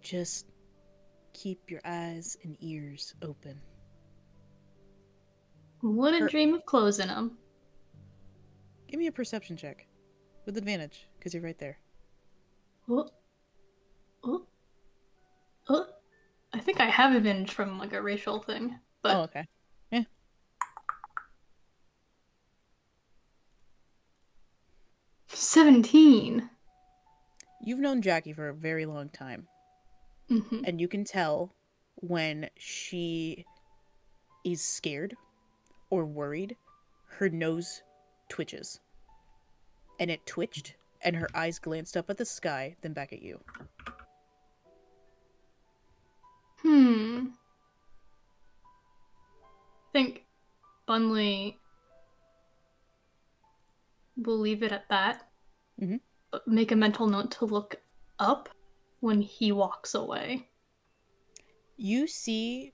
Just keep your eyes and ears open. Wouldn't dream of closing them. Give me a perception check. With advantage, because you're right there. Oh. Oh. Oh. I think I have advantage from like a racial thing. But Oh, okay. Yeah. $17. You've known Jackie for a very long time. Mm-hmm. And you can tell when she is scared or worried, her nose twitches. And it twitched, and her eyes glanced up at the sky, then back at you. I think Bunley will leave it at that. Mhm. But make a mental note to look up when he walks away. You see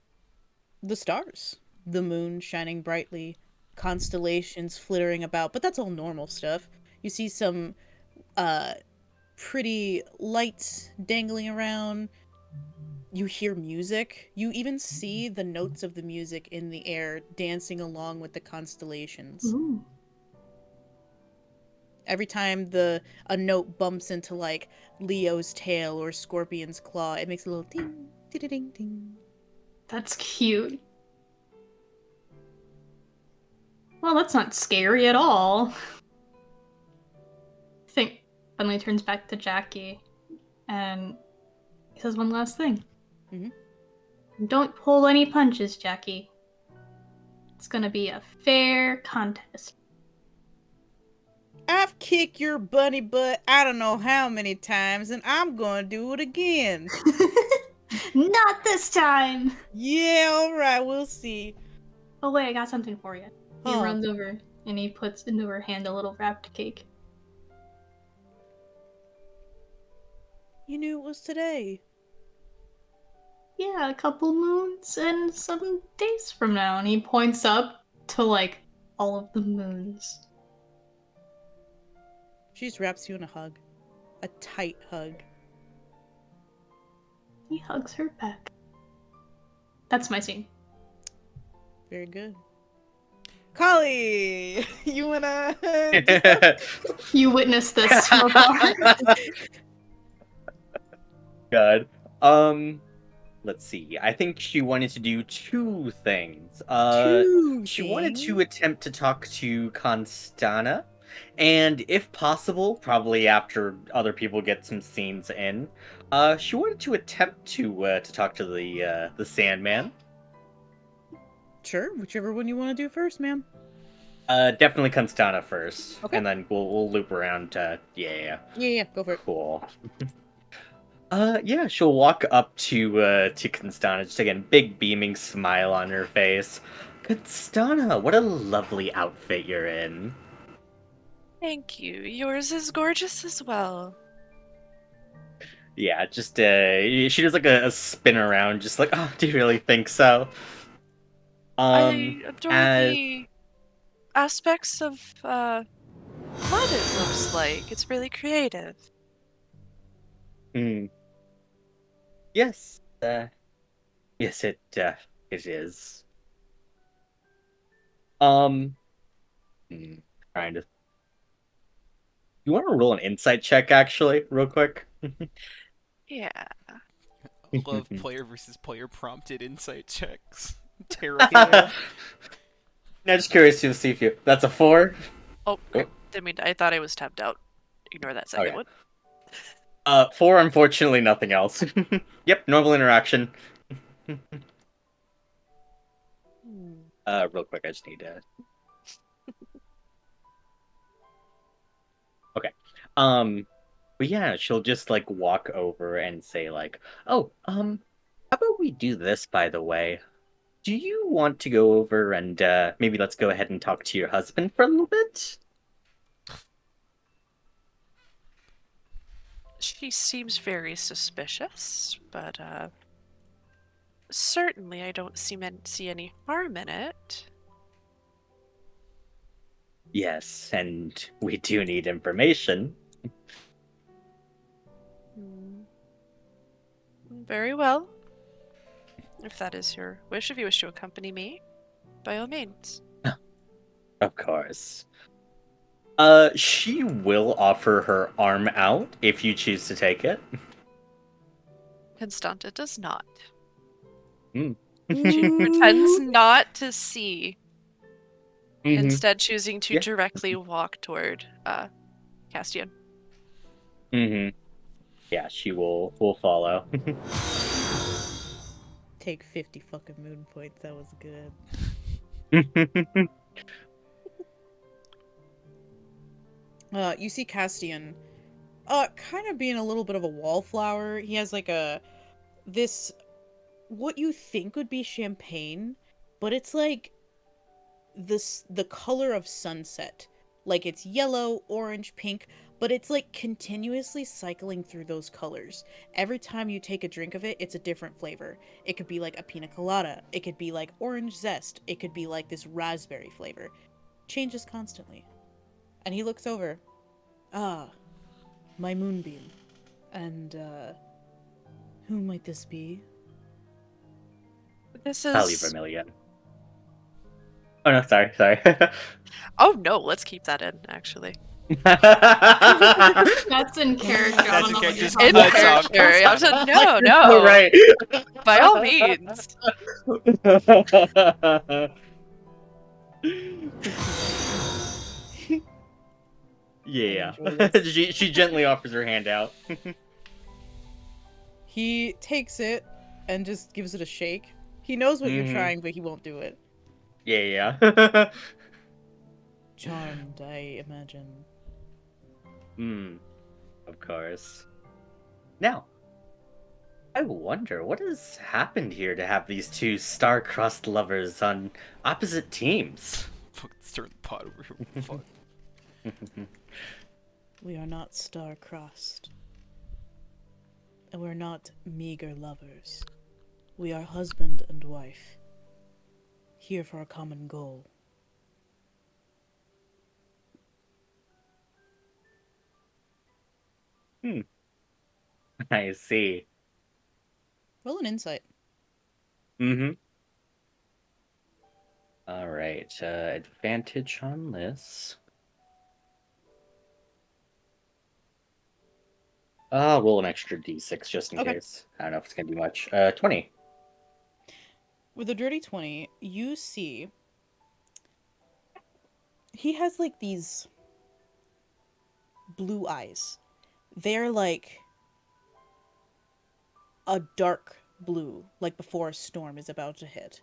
the stars, the moon shining brightly, constellations flittering about, but that's all normal stuff. You see some pretty lights dangling around. You hear music. You even see the notes of the music in the air dancing along with the constellations. Ooh. Every time a note bumps into like Leo's tail or Scorpion's claw, it makes a little ding, ding, ding, ding. That's cute. Well, that's not scary at all. I think suddenly turns back to Jackie, and he says one last thing. Mhm. Don't pull any punches, Jackie. It's gonna be a fair contest. I've kicked your bunny butt I don't know how many times, and I'm gonna do it again. Not this time! Yeah, alright, we'll see. Oh wait, I got something for you. He Oh. runs over and he puts into her hand a little wrapped cake. You knew it was today. Yeah, a couple moons and some days from now. And he points up to like all of the moons. She just wraps you in a hug. A tight hug. He hugs her back. That's my scene. Very good. Kali! You wanna... You witnessed this from afar. God. Let's see. I think she wanted to do two things. She wanted to attempt to talk to Constana, and if possible, probably after other people get some scenes in, she wanted to attempt to talk to the Sandman. Sure, whichever one you want to do first, ma'am. Definitely Constana first, Okay. and then we'll loop around. Yeah. Yeah, go for it. Cool. Yeah, she'll walk up to Constana, just again, big beaming smile on her face. Constana, what a lovely outfit you're in. Thank you. Yours is gorgeous as well. Yeah, just she does like a spin around, just like, oh, do you really think so? I adore as- the aspects of what it looks like. It's really creative. Yes, yes, it is. Trying to. You want to roll an insight check, actually, real quick? Yeah. Love player versus player prompted insight checks. Terrifying. Now, just curious to see if you. That's a 4. Oh, I thought I was tapped out. Ignore that second Okay. one. 4, unfortunately, nothing else. Yep, normal interaction. Real quick, I just need to. Okay. But yeah, she'll just like walk over and say like, "Oh, how about we do this, by the way? Do you want to go over and maybe let's go ahead and talk to your husband for a little bit?" She seems very suspicious, but certainly I don't see any harm in it. Yes, and we do need information. Very well. If that is your wish, if you wish to accompany me, by all means. Of course. She will offer her arm out if you choose to take it. Constanta does not. Mm. She pretends not to see, Mhm. instead choosing to Yeah. directly walk toward Castian. Yeah, she will follow. Take 50 fucking moon points. That was good. You see Castian, kind of being a little bit of a wallflower. He has like this, what you think would be champagne, but it's like the color of sunset. Like it's yellow, orange, pink, but it's like continuously cycling through those colors. Every time you take a drink of it, it's a different flavor. It could be like a pina colada. It could be like orange zest. It could be like this raspberry flavor. Changes constantly. And he looks over. Ah, my moonbeam. And, who might this be? This Probably is. Vermilion. Oh no, sorry. Oh no, let's keep that in, actually. That's in character. I That's don't know in what you're just In talking cuts about. off character. I was Constana. like, no. Right. By all means. Yeah. enjoy this. she gently offers her hand out. He takes it and just gives it a shake. He knows what you're Mhm. trying, but he won't do it. Yeah. Charmed, I imagine. Of course. Now, I wonder what has happened here to have these two star-crossed lovers on opposite teams. Fuck, stir the pot over here. Fuck. We are not star-crossed. And we're not meager lovers. We are husband and wife. Here for a common goal. I see. Roll an insight. All right, advantage on this. Roll an extra d6 just in Okay. case. I don't know if it's gonna be much. 20. With a dirty 20, you see he has like these blue eyes. They're like a dark blue, like before a storm is about to hit.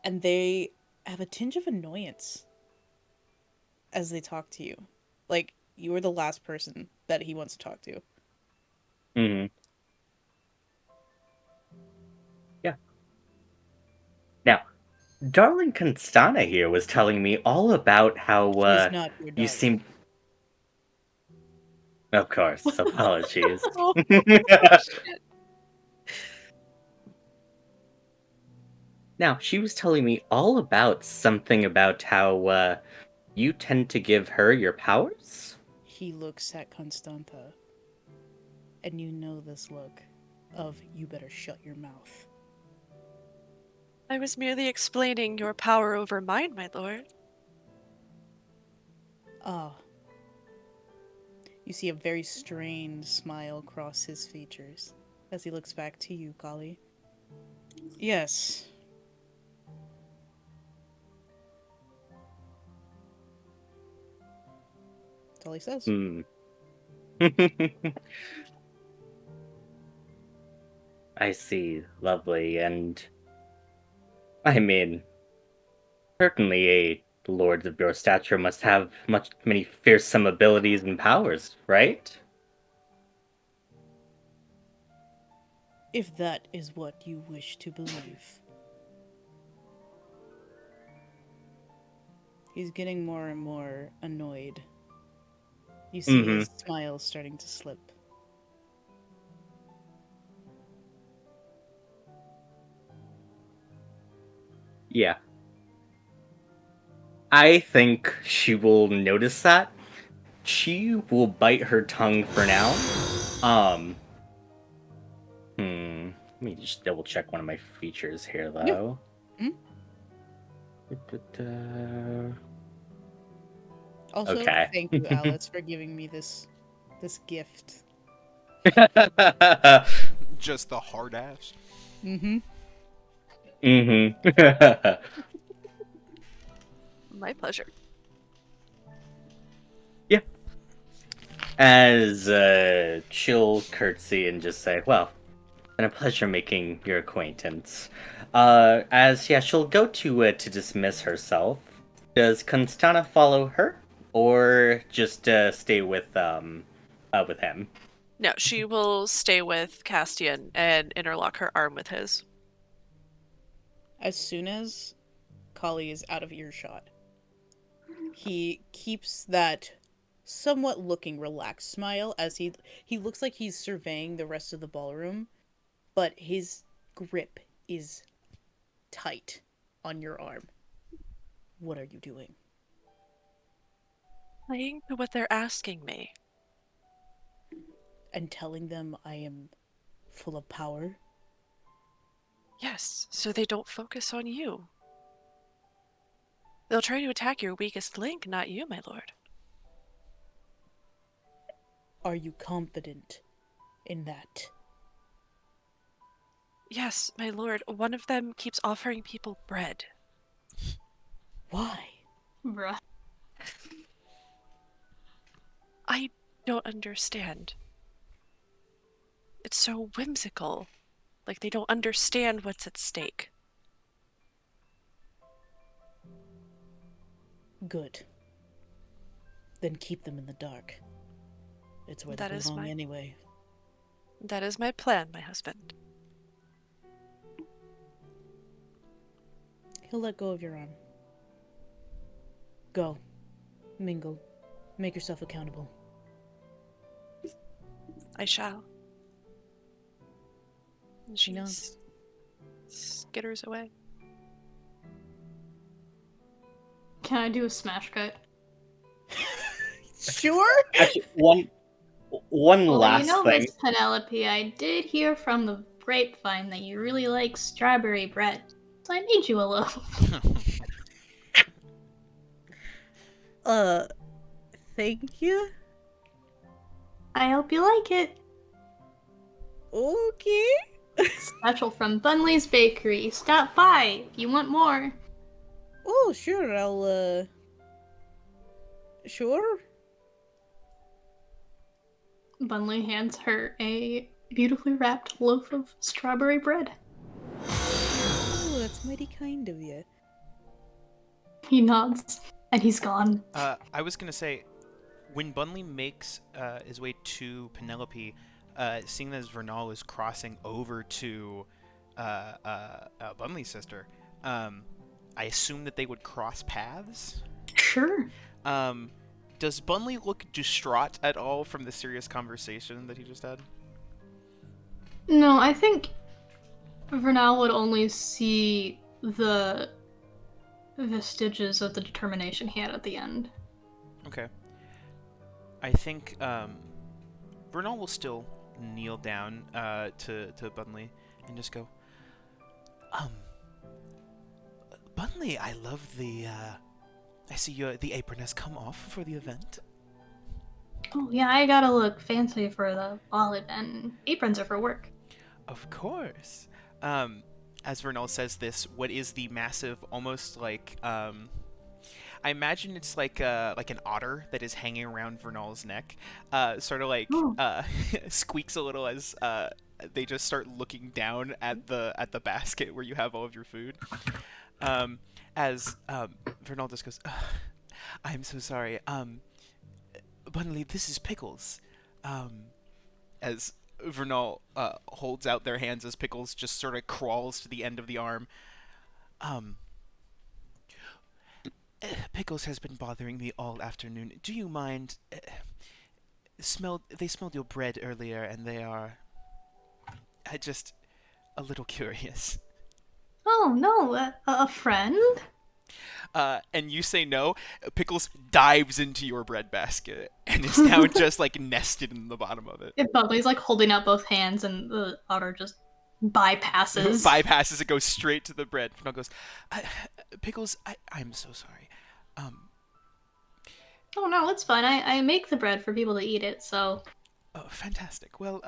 And they have a tinge of annoyance as they talk to you. Like, you are the last person that he wants to talk to. Yeah. Now, darling Constana here was telling me all about how He's not your you darling. seem. Of course, apologies. Now, she was telling me all about something about how you tend to give her your powers? He looks at Constanta, and you know this look of you better shut your mouth. I was merely explaining your power over mine, my lord. Ah. You see a very strained smile cross his features as he looks back to you, Kali. Yes. That's all he says. I see. Lovely. And I mean, certainly a lord of your stature must have many fearsome abilities and powers, right? If that is what you wish to believe. He's getting more and more annoyed. You see his smile starting to slip. Yeah. I think she will notice that. She will bite her tongue for now. Let me just double check one of my features here, though. Yeah. Also, Okay. thank you, Alice, for giving me this gift. Just the hard ass. My pleasure. Yeah. As she'll curtsy and just say, well, been a pleasure making your acquaintance. She'll go to dismiss herself. Does Constana follow her, or just stay with him? No, she will stay with Castian and interlock her arm with his. As soon as Kali is out of earshot, he keeps that somewhat looking relaxed smile as he looks like he's surveying the rest of the ballroom, but his grip is tight on your arm. What are you doing? Playing to what they're asking me. And telling them I am full of power? Yes, so they don't focus on you. They'll try to attack your weakest link, not you, my lord. Are you confident in that? Yes, my lord. One of them keeps offering people bread. Why? Bruh. I don't understand. It's so whimsical. Like they don't understand what's at stake. Good. Then keep them in the dark. It's where That they is belong my- anyway. That is my plan, my husband. He'll let go of your arm. Go. Mingle. Make yourself accountable. I shall. And she No. skitters away. Can I do a smash cut? Sure? Actually, one Well, last you know, thing. Miss Penelope, I did hear from the grapevine that you really like strawberry bread, so I made you a loaf. Thank you? I hope you like it. Okay. Special from Bunley's Bakery. Stop by if you want more. Oh, sure, I'll, Sure? Bunley hands her a beautifully wrapped loaf of strawberry bread. Oh, that's mighty kind of you. He nods, and he's gone. I was gonna say, when Bunley makes his way to Penelope, seeing as Vernal is crossing over to Bunley's sister, I assume that they would cross paths. Sure. Does Bunley look distraught at all from the serious conversation that he just had? No, I think Vernal would only see the vestiges of the determination he had at the end. Okay. I think Vernal will still kneel down to Bunley and just go, Bunley, I love the I see the apron has come off for the event. Oh, yeah, I gotta look fancy for the ball event. Aprons are for work. Of course. As Vernal says this, what is the massive, almost like I imagine it's like an otter that is hanging around Vernal's neck, sort of like squeaks a little as they just start looking down at the basket where you have all of your food. As Vernal just goes, I'm so sorry. Bunley, this is Pickles. As Vernal holds out their hands as Pickles just sort of crawls to the end of the arm. Pickles has been bothering me all afternoon. Do you mind? They smelled your bread earlier, and they are just a little curious. Oh, no, a friend? And you say no. Pickles dives into your bread basket and is now just like nested in the bottom of it. If Bunley's like holding out both hands and the otter just bypasses. Bypasses it, goes straight to the bread. Vernal goes, Pickles, I'm so sorry. Oh, no, it's fine. I make the bread for people to eat it, so. Oh, fantastic. Well,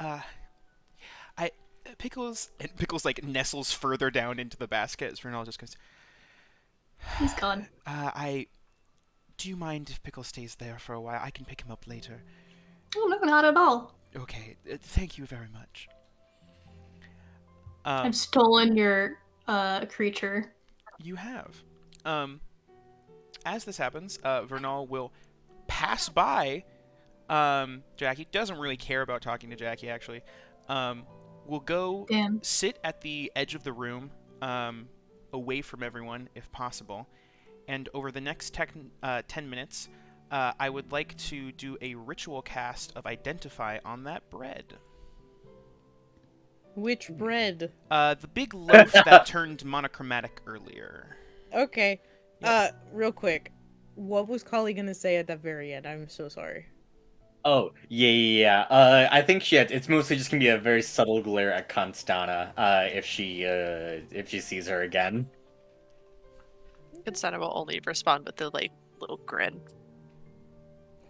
Pickles like nestles further down into the basket as Vernal just goes, He's gone. Do you mind if Pickles stays there for a while? I can pick him up later. Oh, no, not at all. Okay, thank you very much. I've stolen your creature. You have. As this happens, Vernal will pass by Jackie. Doesn't really care about talking to Jackie, actually. Will go sit at the edge of the room, away from everyone, if possible. And over the next 10 minutes, I would like to do a ritual cast of Identify on that bread. Which bread? The big loaf that turned monochromatic earlier. Okay. Yep. Real quick. What was Kali gonna say at that very end? I'm so sorry. Oh, yeah. I think it's mostly just gonna be a very subtle glare at Constana, if she sees her again. Constana will only respond with the like little grin.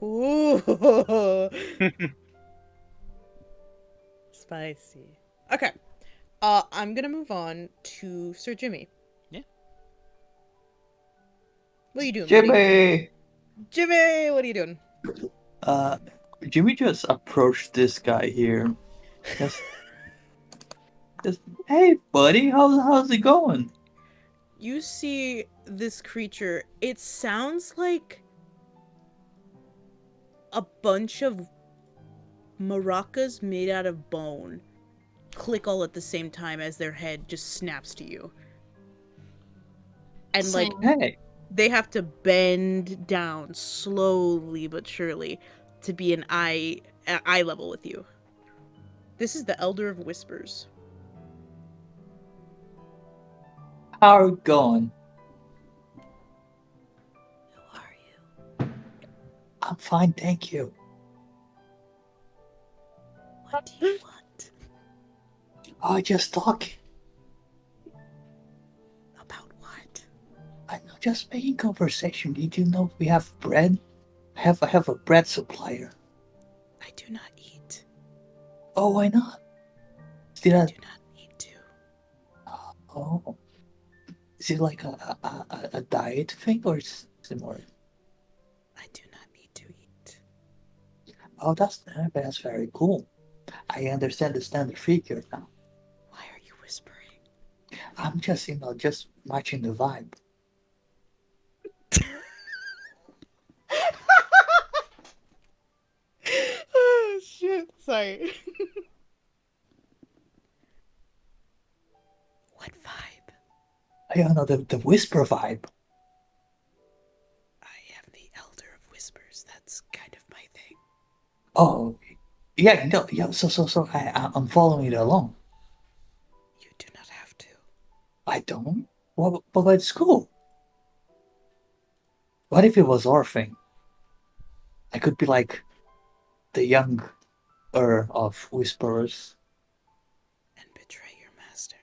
Ooh. Spicy. Okay. I'm gonna move on to Sir Jimmy. Yeah. What are you doing, buddy? Jimmy! Jimmy, what are you doing? Jimmy just approached this guy here. Just, hey, buddy, how's it going? You see this creature. It sounds like a bunch of maracas made out of bone click all at the same time as their head just snaps to you. And like Same. Hey, they have to bend down slowly but surely to be an eye level with you. This is the Elder of Whispers. how it going? Who are you? I'm fine, thank you. What do you want? Oh, just talking. About what? I know, just making conversation. Did you know we have bread? I have a bread supplier. I do not eat. Oh, why not? Did I I? do not need to. Oh, is it like a diet thing or is it more? I do not need to eat. Oh, that's very cool. I understand the standard figure now. Why are you whispering? I'm just just matching the vibe. Oh shit. Sorry. What vibe? I don't know the whisper vibe. I am the Elder of Whispers. That's kind of my thing. Oh, yeah, no, yeah. So I'm following it along. You do not have to. I don't. Well, but it's cool. What if it was our thing? I could be like the younger of whisperers. And betray your master.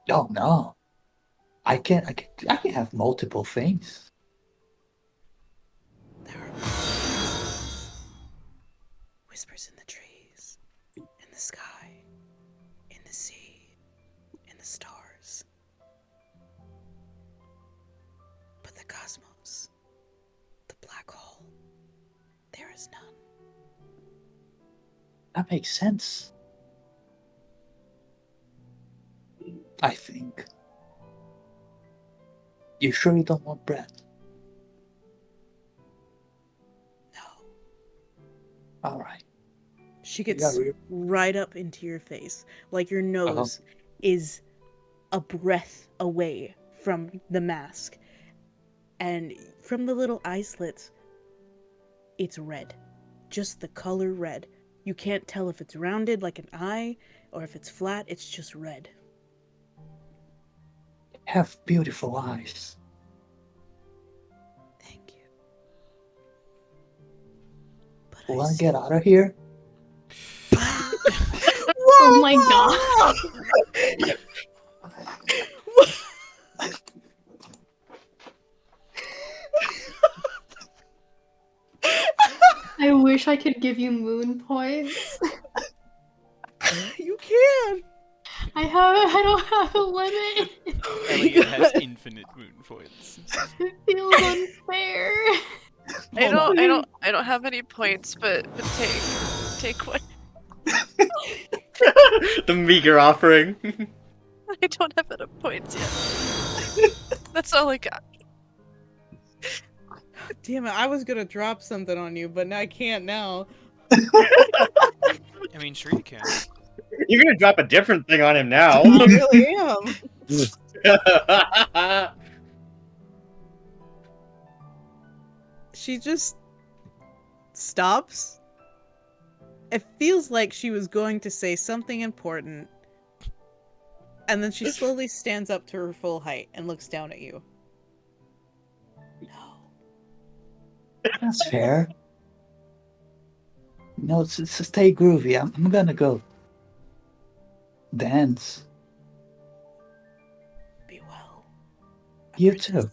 Oh no, I can have multiple things. There are whispers in the trees, in the sky, in the sea, in the stars. But the cosmos, the black hole, there is none. That makes sense. I think. You sure you don't want bread? No. All right. She gets Yeah, right up into your face, like your nose is a breath away from the mask. And from the little eye slits, it's red. Just the color red. You can't tell if it's rounded like an eye or if it's flat, it's just red. have beautiful eyes. Thank you. But Wanna get out of here? Oh my god. I wish I could give you moon points. You can! I don't have a limit. Elliot has infinite moon points. It feels unfair. I don't have any points, but take one. The meager offering. I don't have enough points yet. That's all I got. Damn it, I was gonna drop something on you, but I can't now. I mean, sure you can. You're gonna drop a different thing on him now. I really am. She just stops. It feels like she was going to say something important. And then she slowly stands up to her full height and looks down at you. No. That's fair. No, it's stay groovy. I'm gonna go dance. Be well. You too.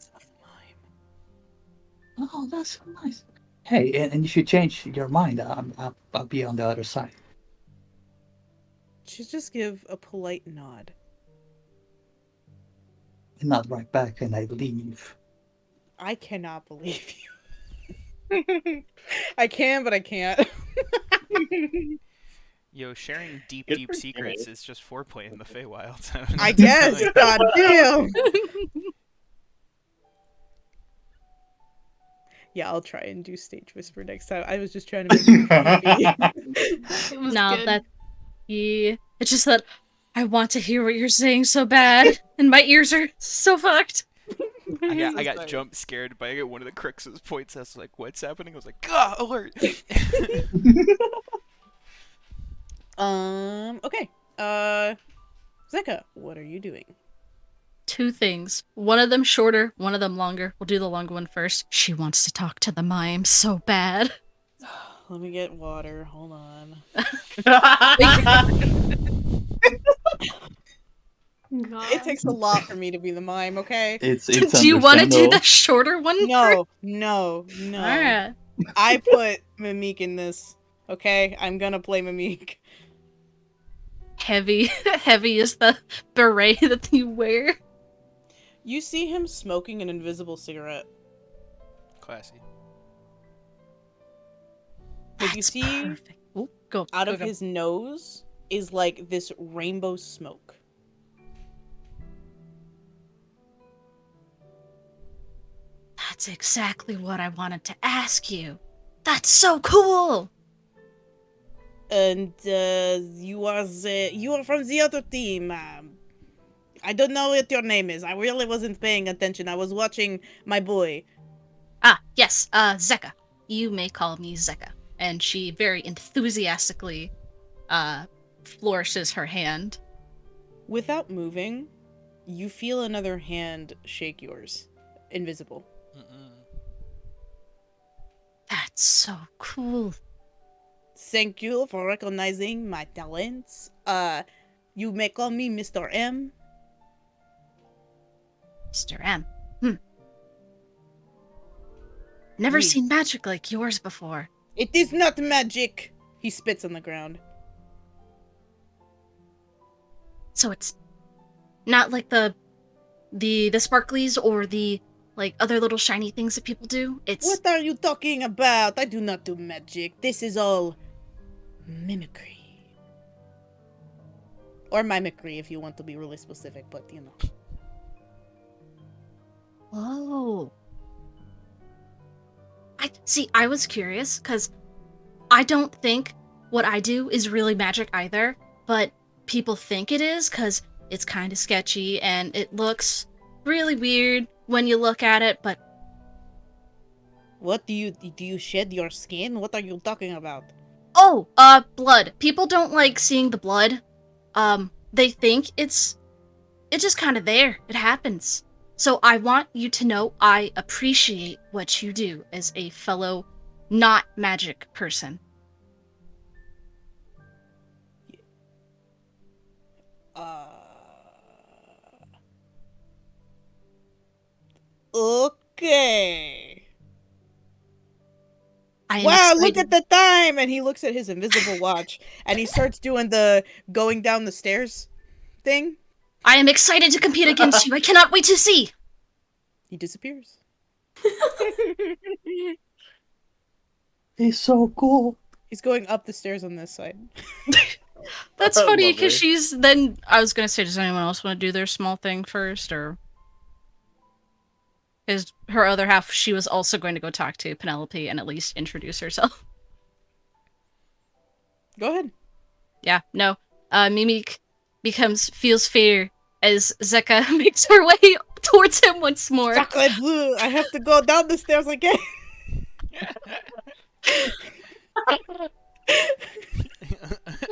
Oh, that's so nice. Hey, and if you change your mind, I'll be on the other side. She'll just give a polite nod. And not right back, and I leave. I cannot believe you. I can, but I can't. Yo, sharing deep Good for secrets you. is just foreplay in the Feywild. I guess. God damn. Yeah, I'll try and do stage whisper next time. I was just trying to make it It was No, good. that yeah. It's just that I want to hear what you're saying so bad, and my ears are so fucked. I got jump scared by one of the Crix's points. I was like, what's happening? I was like, Gah, alert! Okay. Zeka, what are you doing? 2 things. One of them shorter, one of them longer. We'll do the longer one first. She wants to talk to the mime so bad. Let me get water. Hold on. God. It takes a lot for me to be the mime, okay? It's Do you want to do the understandable. shorter one? No. Alright. I put Mimique in this, okay? I'm gonna play Mimique. Heavy is the beret that you wear. You see him smoking an invisible cigarette. Classy. But you That's see, perfect. Ooh, go. out go, of go. his nose is like this rainbow smoke. That's exactly what I wanted to ask you. That's so cool. And you are from the other team. I don't know what your name is. I really wasn't paying attention. I was watching my boy. Ah, yes, Zeka. You may call me Zeka. And she very enthusiastically flourishes her hand. Without moving, you feel another hand shake yours. Invisible. Mm-mm. That's so cool. Thank you for recognizing my talents. You may call me Mr. M. Mr. M. Never Oui. seen magic like yours before. It is not magic. He spits on the ground. So it's not like the sparklies or the like other little shiny things that people do. It's What are you talking about? I do not do magic. This is all mimicry. Or mimicry if you want to be really specific, but you know. oh. I was curious because I don't think what I do is really magic either, but people think it is because it's kind of sketchy and it looks really weird when you look at it, but What do you shed your skin? What are you talking about? oh, blood. People don't like seeing the blood. They think it's just kind of there. It happens. So I want you to know I appreciate what you do as a fellow not magic person. Okay. I am Wow, excited. look at the time! And he looks at his invisible watch and he starts doing the going down the stairs thing. I am excited to compete against you. I cannot wait to see. He disappears. He's so cool. He's going up the stairs on this side. That's funny Lovely. because she's then. I was gonna say, does anyone else want to do their small thing first, or is her other half? She was also going to go talk to Penelope and at least introduce herself. Go ahead. Yeah, no. Mimique feels fear as Zeka makes her way towards him once more. Chocolate blue. I have to go down the stairs again.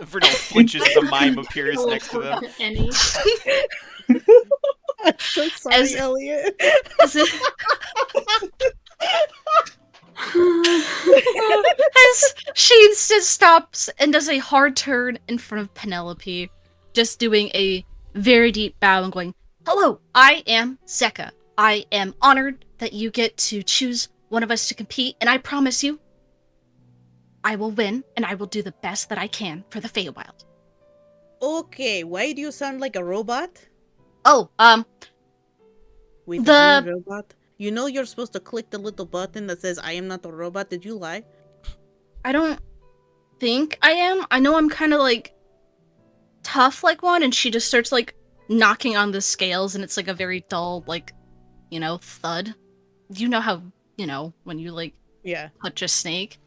Vernal flinches as a mime appears next to them. Any. I'm so sorry, As- Elliot. As, as she instead stops and does a hard turn in front of Penelope, just doing a very deep bow and going, "Hello, I am Zeka. I am honored that you get to choose one of us to compete, and I promise you, I will win, and I will do the best that I can for the Feywild. Okay, why do you sound like a robot? Oh, Wait, The- are you a robot? You know you're supposed to click the little button that says I am not a robot. Did you lie? I don't think I am. I know I'm kind of like tough like one, and she just starts like knocking on the scales, and it's like a very dull, like, thud. You know how, when you like Yeah. touch a snake?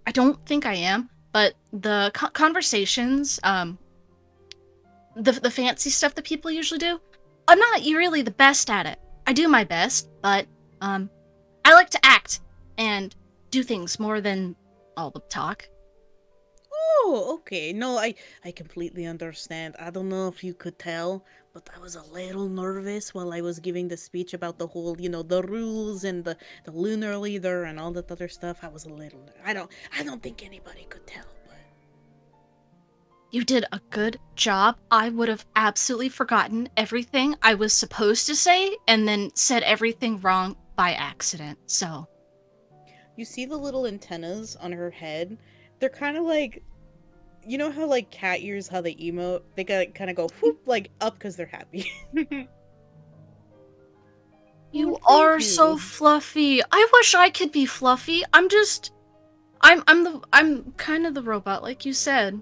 I don't think I am, but the conversations, the fancy stuff that people usually do, I'm not really the best at it. I do my best, but I like to act and do things more than all the talk. Oh, okay. No, I completely understand. I don't know if you could tell, but I was a little nervous while I was giving the speech about the whole, the rules and the Lunar Leader and all that other stuff. I was a little. I don't think anybody could tell, but You did a good job. I would have absolutely forgotten everything I was supposed to say and then said everything wrong by accident. So, you see the little antennas on her head? They're kind of like, you know how like cat ears, how they emote? They kind of go whoop like up because they're happy. you Oh, thank are so you. fluffy. I wish I could be fluffy. I'm kind of the robot like you said.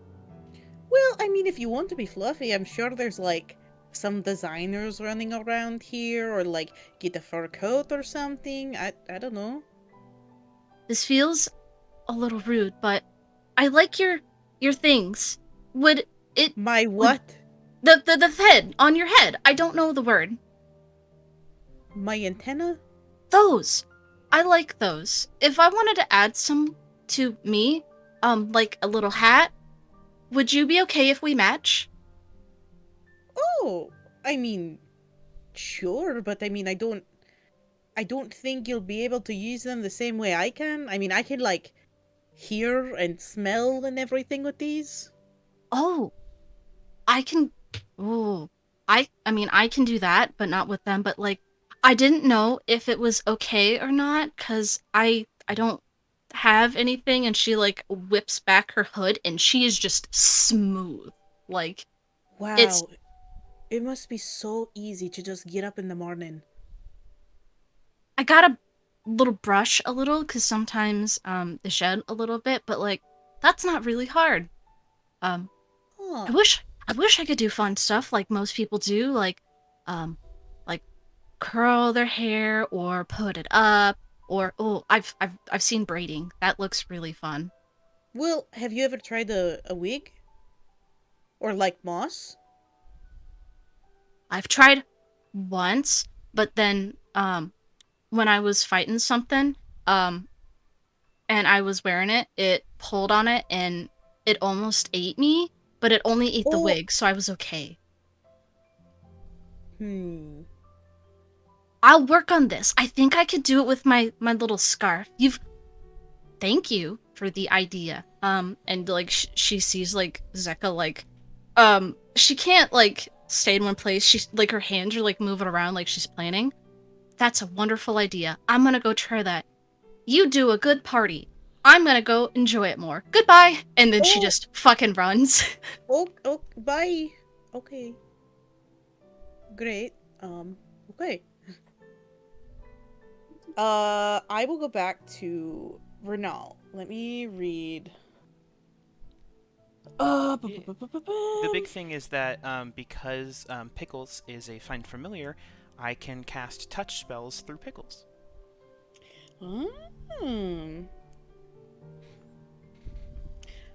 Well, I mean, if you want to be fluffy, I'm sure there's like some designers running around here, or like get a fur coat or something. I don't know. This feels a little rude, but I like your things. Would it My what? the head on your head? I don't know the word. My antenna? Those. I like those. If I wanted to add some to me, like a little hat, would you be okay if we match? Oh, I mean, sure, but I mean, I don't think you'll be able to use them the same way I can. I mean, I can like hear and smell and everything with these. Oh, I can. Oh, I mean, I can do that, but not with them. But like, I didn't know if it was okay or not, cause I don't have anything, and she like whips back her hood, and she is just smooth. Like, it's. Wow, it must be so easy to just get up in the morning. I gotta little brush a little, cause sometimes they shed a little bit, but like, that's not really hard. Um, Huh. I wish I could do fun stuff like most people do, um, like curl their hair or put it up, or I've seen braiding. That looks really fun. Well, have you ever tried a wig? Or like moss? I've tried once, but then when I was fighting something, and I was wearing it, it pulled on it and it almost ate me, but it only ate the Oh. wig, so I was okay. I'll work on this. I think I could do it with my little scarf. Thank you for the idea. And like she sees like Zeka like, she can't like stay in one place. She's like her hands are like moving around like she's planning. That's a wonderful idea. I'm gonna go try that. You do a good party. I'm gonna go enjoy it more. Goodbye. And then she Oh. just fucking runs. Oh, bye. Okay. Great. Okay. I will go back to Vernal. Let me read. The big thing is that because Pickles is a find familiar, I can cast touch spells through Pickles.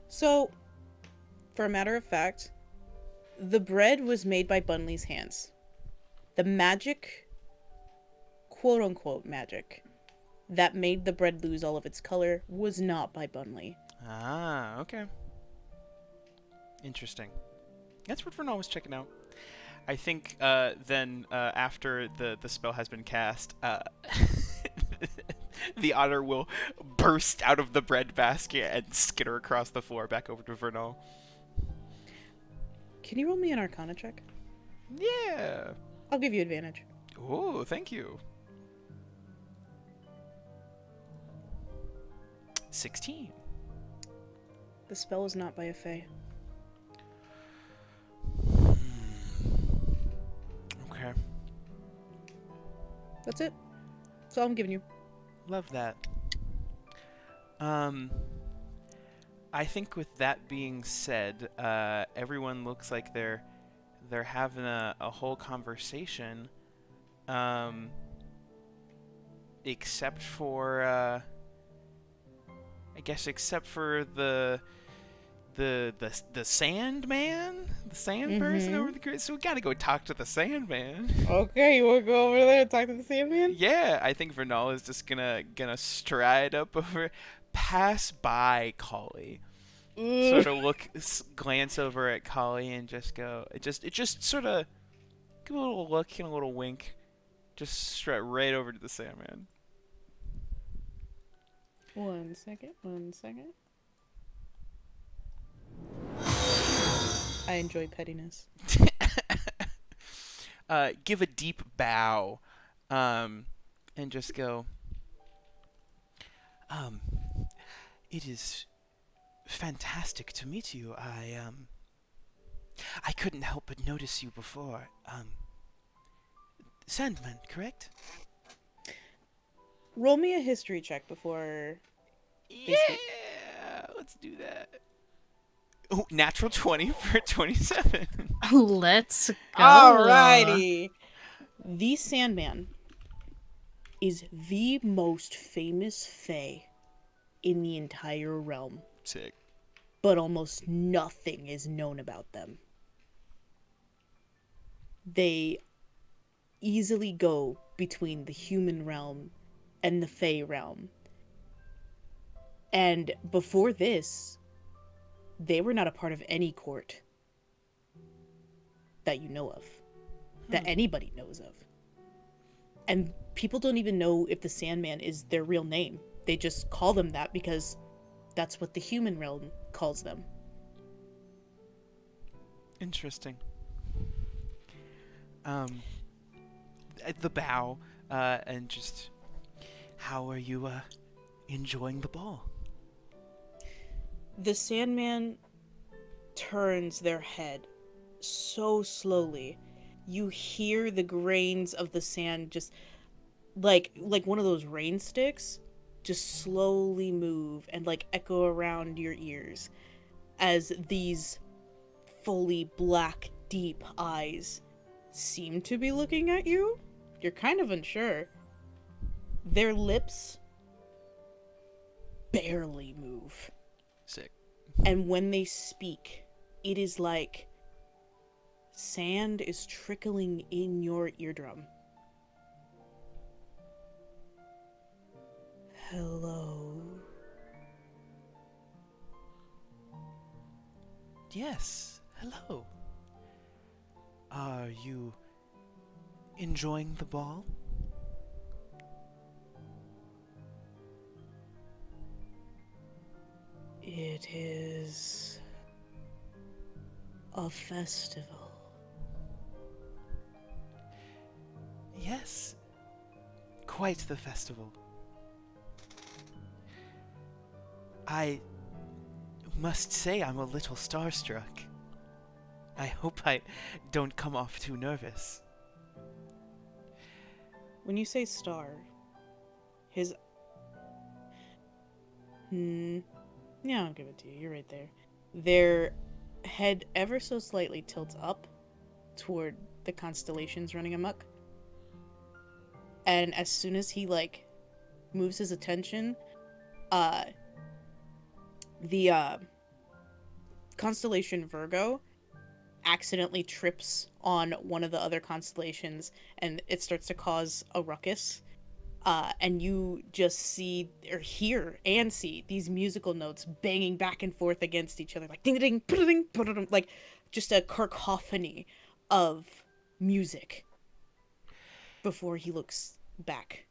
So, for a matter of fact, the bread was made by Bunley's hands. The magic, quote unquote magic, that made the bread lose all of its color was not by Bunley. Ah, okay. Interesting. That's what Vernal was checking out. I think then after the spell has been cast, the otter will burst out of the bread basket and skitter across the floor back over to Vernal. Can you roll me an Arcana check? Yeah. I'll give you advantage. Oh, thank you. 16. The spell is not by a Fae. Okay. That's it. That's all I'm giving you. Love that. I think with that being said, everyone looks like they're having a whole conversation, except for I guess except for the Sandman, the Sand person over the grid. So we gotta go talk to the Sandman. Okay, you wanna go over there and talk to the Sandman? Yeah, I think Vernal is just gonna stride up over, pass by Collie, sort of glance over at Collie, and just go. It just sort of give a little look and a little wink, just strut right over to the Sandman. 1 second. 1 second. I enjoy pettiness. Give a deep bow, and just go. It is fantastic to meet you. I couldn't help but notice you before. Sandman, correct? Roll me a history check before. Yeah, let's do that. Oh, natural 20 for 27. Let's go. Alrighty. The Sandman is the most famous Fae in the entire realm, Sick. but almost nothing is known about them. They easily go between the human realm and the Fae realm. And before this, they were not a part of any court that you know of, that anybody knows of. And people don't even know if the Sandman is their real name. They just call them that because that's what the human realm calls them. Interesting. At the bow, and just, how are you enjoying the ball? The Sandman turns their head so slowly. You hear the grains of the sand just like one of those rain sticks just slowly move and like echo around your ears as these fully black deep eyes seem to be looking at you. You're kind of unsure. Their lips barely move. Sick. And when they speak, it is like sand is trickling in your eardrum. Hello. Yes, hello. Are you enjoying the ball? It is a festival. Yes, quite the festival. I must say I'm a little starstruck. I hope I don't come off too nervous. When you say star, his... Yeah, I'll give it to you. You're right there. Their head ever so slightly tilts up toward the constellations running amok. And as soon as he, like, moves his attention, the constellation Virgo accidentally trips on one of the other constellations, and it starts to cause a ruckus. And you just see, or hear and see, these musical notes banging back and forth against each other, like ding-a-ding, put-a-ding, put-a-ding, like just a cacophony of music before he looks back.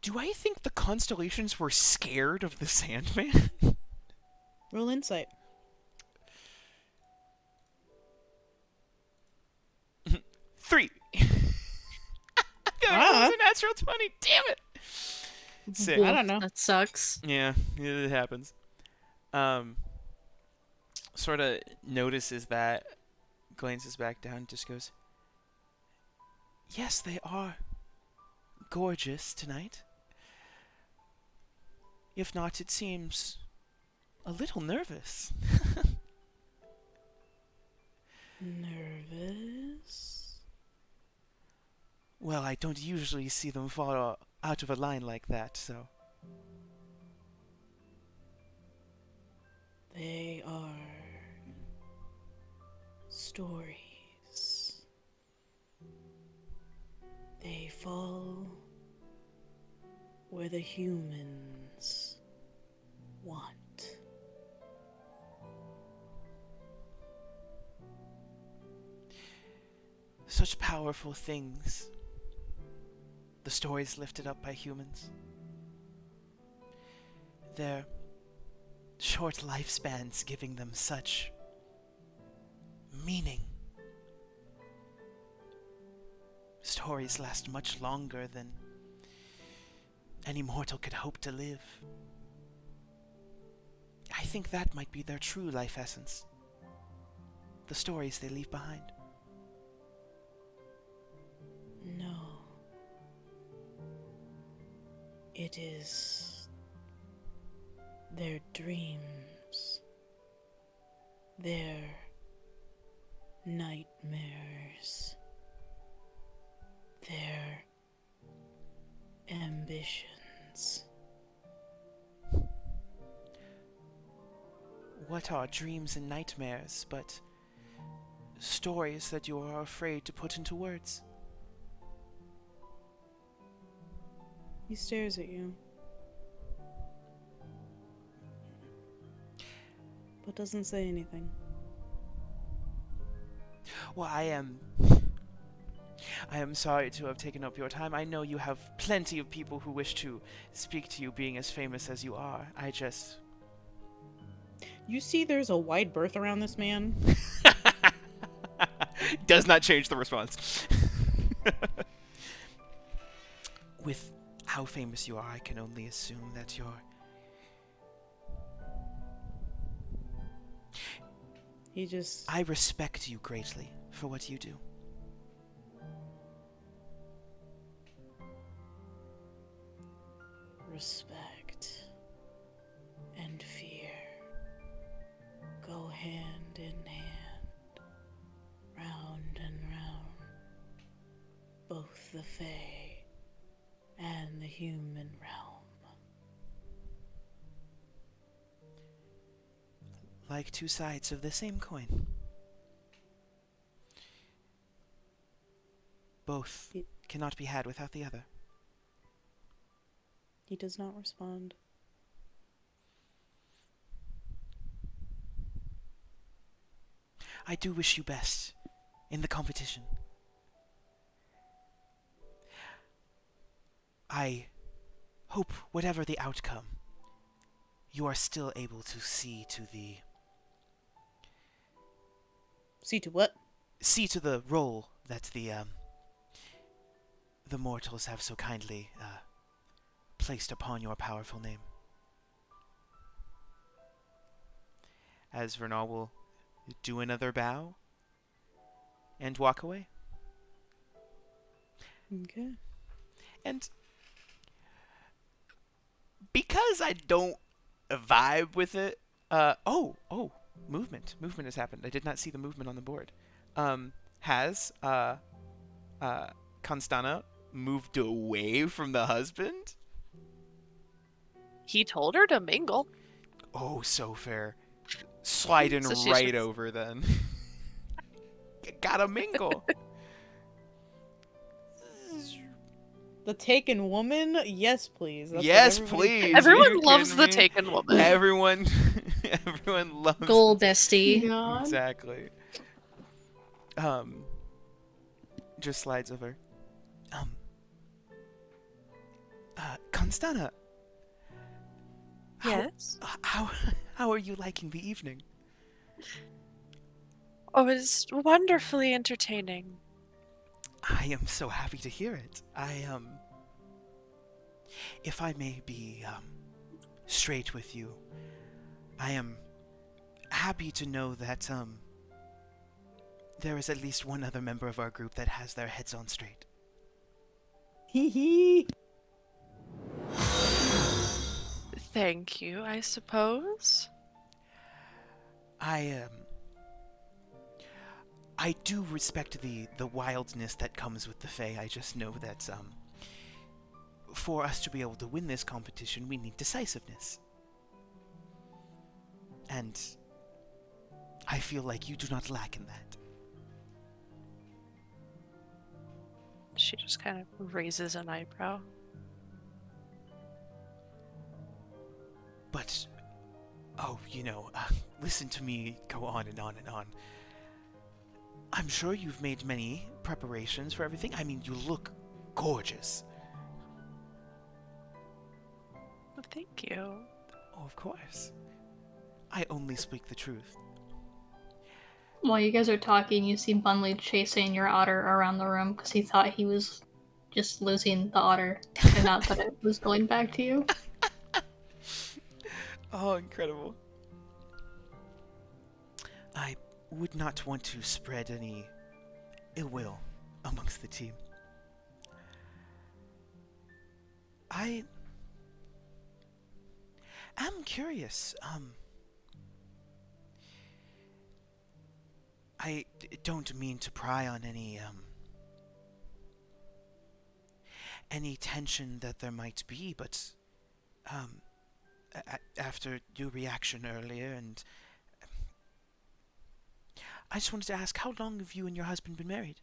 Do I think the constellations were scared of the Sandman? Roll insight. 3. It Ah. was a natural 20. Damn it. Sick. I don't know. That sucks. Yeah, it happens. Sort of notices that, glances back down, just goes, yes, they are gorgeous tonight. If not, it seems a little nervous. Nervous? Well, I don't usually see them fall out of a line like that, so. They are stories. They fall where the humans want. Such powerful things. The stories lifted up by humans. Their short lifespans giving them such meaning. Stories last much longer than any mortal could hope to live. I think that might be their true life essence. The stories they leave behind. No. It is their dreams, their nightmares, their ambitions. What are dreams and nightmares but stories that you are afraid to put into words? He stares at you, but doesn't say anything. Well, I am sorry to have taken up your time. I know you have plenty of people who wish to speak to you, being as famous as you are. You see there's a wide berth around this man? Does not change the response. With how famous you are, I can only assume that you're... I respect you greatly for what you do. Respect and fear go hand in hand, round and round, both the Fae and the human realm. Like two sides of the same coin. Both cannot be had without the other. He does not respond. I do wish you best in the competition. I hope, whatever the outcome, you are still able to see to the... See to what? See to the role that the mortals have so kindly placed upon your powerful name. As Vernal will do another bow and walk away. Okay. And because I don't vibe with it, movement has happened. I did not see the movement on the board. Has Constana moved away from the husband? He told her to mingle. Oh, so fair. Sliding So right over then. Gotta mingle. The taken woman? Yes, please. That's what Yes, everybody- please. Are you Everyone loves kidding the me? taken woman. Everyone loves Goal bestie. God. Exactly. Just slides over. Constana. Yes. How are you liking the evening? Oh, it's wonderfully entertaining. I am so happy to hear it. If I may be, straight with you, I am happy to know that, there is at least one other member of our group that has their heads on straight. Hee hee. Thank you, I suppose. I do respect the wildness that comes with the Fae. I just know that, for us to be able to win this competition, we need decisiveness. And I feel like you do not lack in that. She just kind of raises an eyebrow. But, listen to me go on and on and on. I'm sure you've made many preparations for everything. I mean, you look gorgeous. Well, thank you. Oh, of course. I only speak the truth. While you guys are talking, you see Bunley chasing your otter around the room because he thought he was just losing the otter and not that it was going back to you. Oh, incredible. I would not want to spread any ill will amongst the team. I am curious. I don't mean to pry on any tension that there might be, but after your reaction earlier, and I just wanted to ask, how long have you and your husband been married?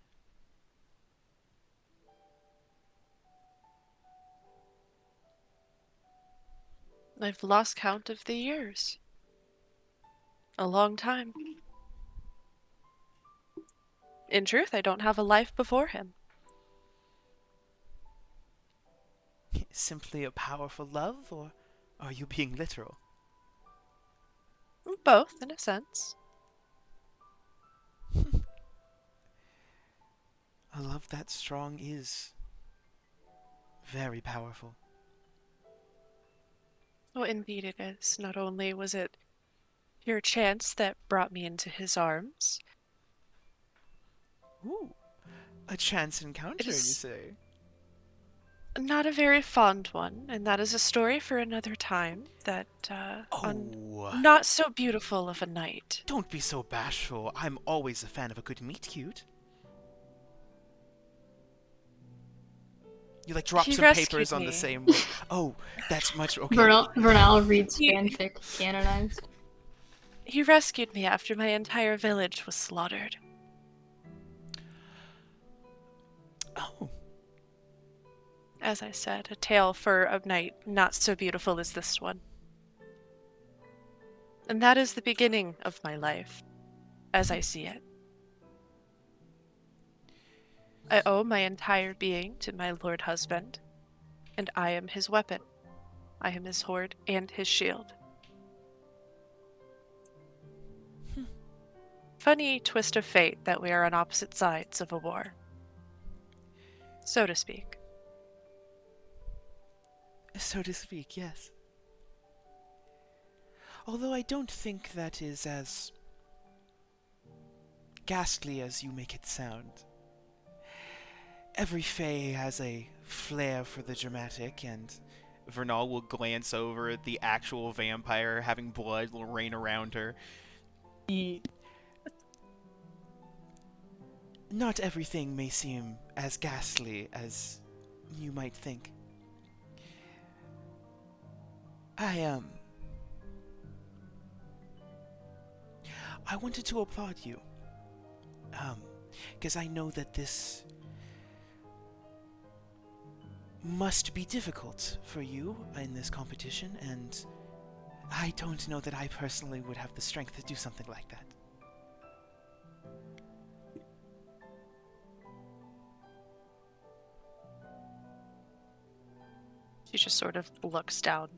I've lost count of the years. A long time. In truth, I don't have a life before him. Simply a powerful love, or are you being literal? Both, in a sense. A love that strong is very powerful. Oh, indeed it is. Not only was it pure chance that brought me into his arms. Ooh, a chance encounter, you say? Not a very fond one, and that is a story for another time. That, Oh, not so beautiful of a night. don't be so bashful. I'm always a fan of a good meet cute. You drop He some papers rescued on the me. same. Oh, that's much okay. Vernal reads fanfic canonized. He rescued me after my entire village was slaughtered. Oh, As I said, a tale for a night not so beautiful as this one. And that is the beginning of my life, as I see it. I owe my entire being to my lord husband, and I am his weapon. I am his horde and his shield. Funny twist of fate that we are on opposite sides of a war. So to speak. so to speak, yes. Although I don't think that is as ghastly as you make it sound. Every Fae has a flair for the dramatic, and Vernal will glance over at the actual vampire having blood rain around her. Not everything may seem as ghastly as you might think. I wanted to applaud you. Because I know that this must be difficult for you in this competition, and I don't know that I personally would have the strength to do something like that. She just sort of looks down.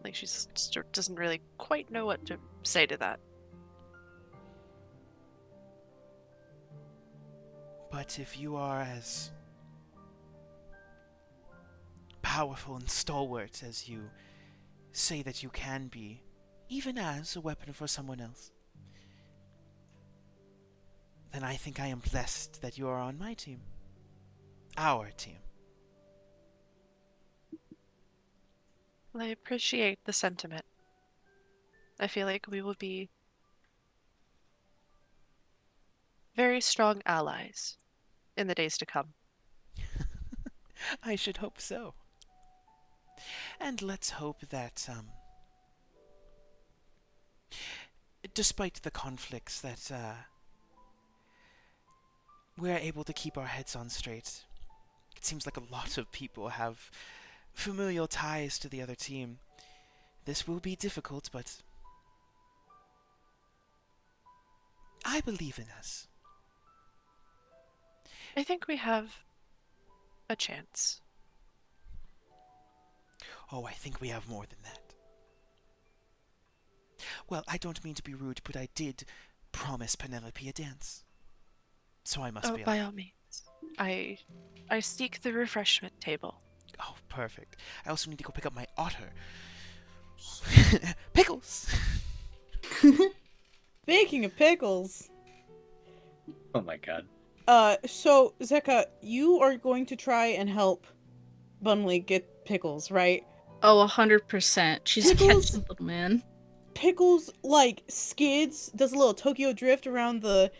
Like she doesn't really quite know what to say to that. But if you are as powerful and stalwart as you say that you can be, even as a weapon for someone else, then I think I am blessed that you are on my team. Our team. I appreciate the sentiment. I feel like we will be very strong allies in the days to come. I should hope so. And let's hope that, despite the conflicts, that, we're able to keep our heads on straight. It seems like a lot of people have familial ties to the other team. This will be difficult, but I believe in us. I think we have a chance. Oh, I think we have more than that. Well, I don't mean to be rude, but I did promise Penelope a dance. So I must Oh, be by all means. I seek the refreshment table. Oh, perfect. I also need to go pick up my otter. Pickles! Speaking of pickles, Oh my god. so Zeka, you are going to try and help Bumley get pickles, right? Oh, 100%. She's a Pickles? catchy little man. Pickles like skids, does a little Tokyo drift around the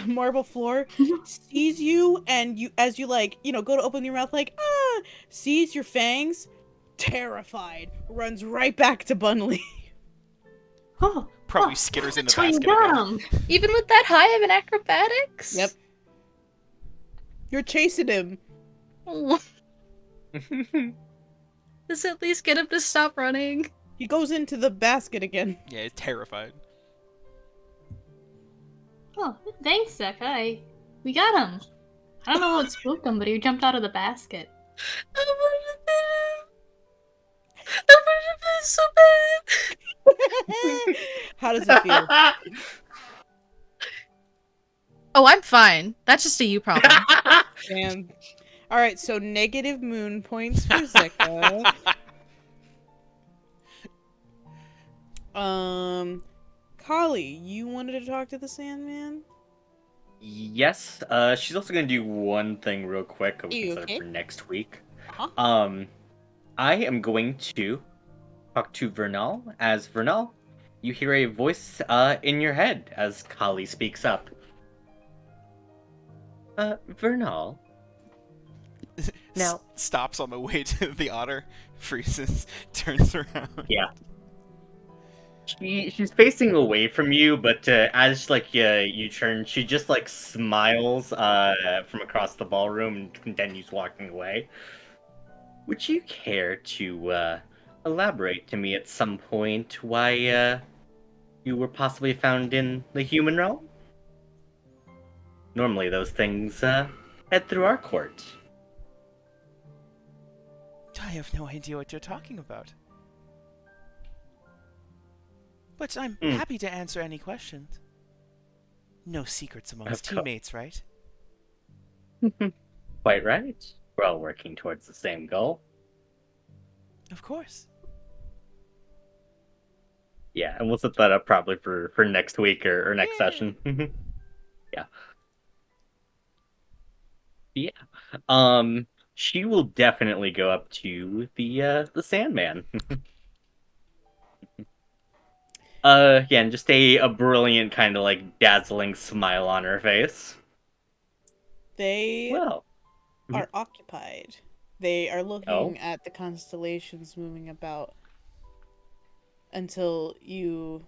marble floor, sees you, and you, as you like, you know, go to open your mouth like, sees your fangs, terrified, runs right back to Bunley. Oh, Probably skitters in the that's why you basket got again. him. Even with that high of an acrobatics? Yep. You're chasing him. Oh, does it at least get him to stop running? He goes into the basket again. Yeah, he's terrified. Oh, thanks, Zeka. We got him. I don't know what spooked him, but he jumped out of the basket. I would have been so bad. How does it feel? Oh, I'm fine. That's just a you problem. Damn. Alright, so negative moon points for Zeka. Kali, you wanted to talk to the Sandman? Yes, she's also gonna do one thing real quick we can set up Okay. for next week. Uh-huh. I am going to talk to Vernal. As Vernal, you hear a voice in your head as Kali speaks up. Vernal. Now- Stops on the way to the otter, freezes, turns around. Yeah. She's facing away from you, but as you turn, she just like smiles from across the ballroom and continues walking away. Would you care to elaborate to me at some point why you were possibly found in the human realm? Normally, those things head through our court. I have no idea what you're talking about. But I'm happy to answer any questions. No secrets amongst Of course. teammates, right? Quite right. We're all working towards the same goal. Of course. Yeah, and we'll set that up probably for next week or next Yeah. session. Yeah. Yeah. She will definitely go up to the Sandman. Yeah, and just a brilliant kind of like dazzling smile on her face. They Well, are occupied. They are looking at the constellations moving about until you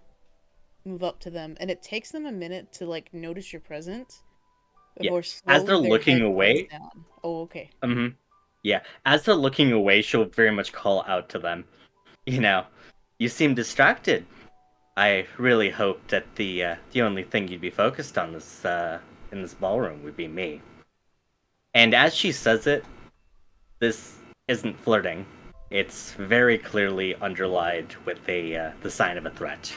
move up to them, and it takes them a minute to like notice your presence. Yeah, Before as they're slowly their looking head goes away- down. Oh, okay. yeah, as they're looking away, she'll very much call out to them. You know, you seem distracted. I really hoped that the only thing you'd be focused on this in this ballroom would be me. And as she says it, this isn't flirting. It's very clearly underlined with the sign of a threat.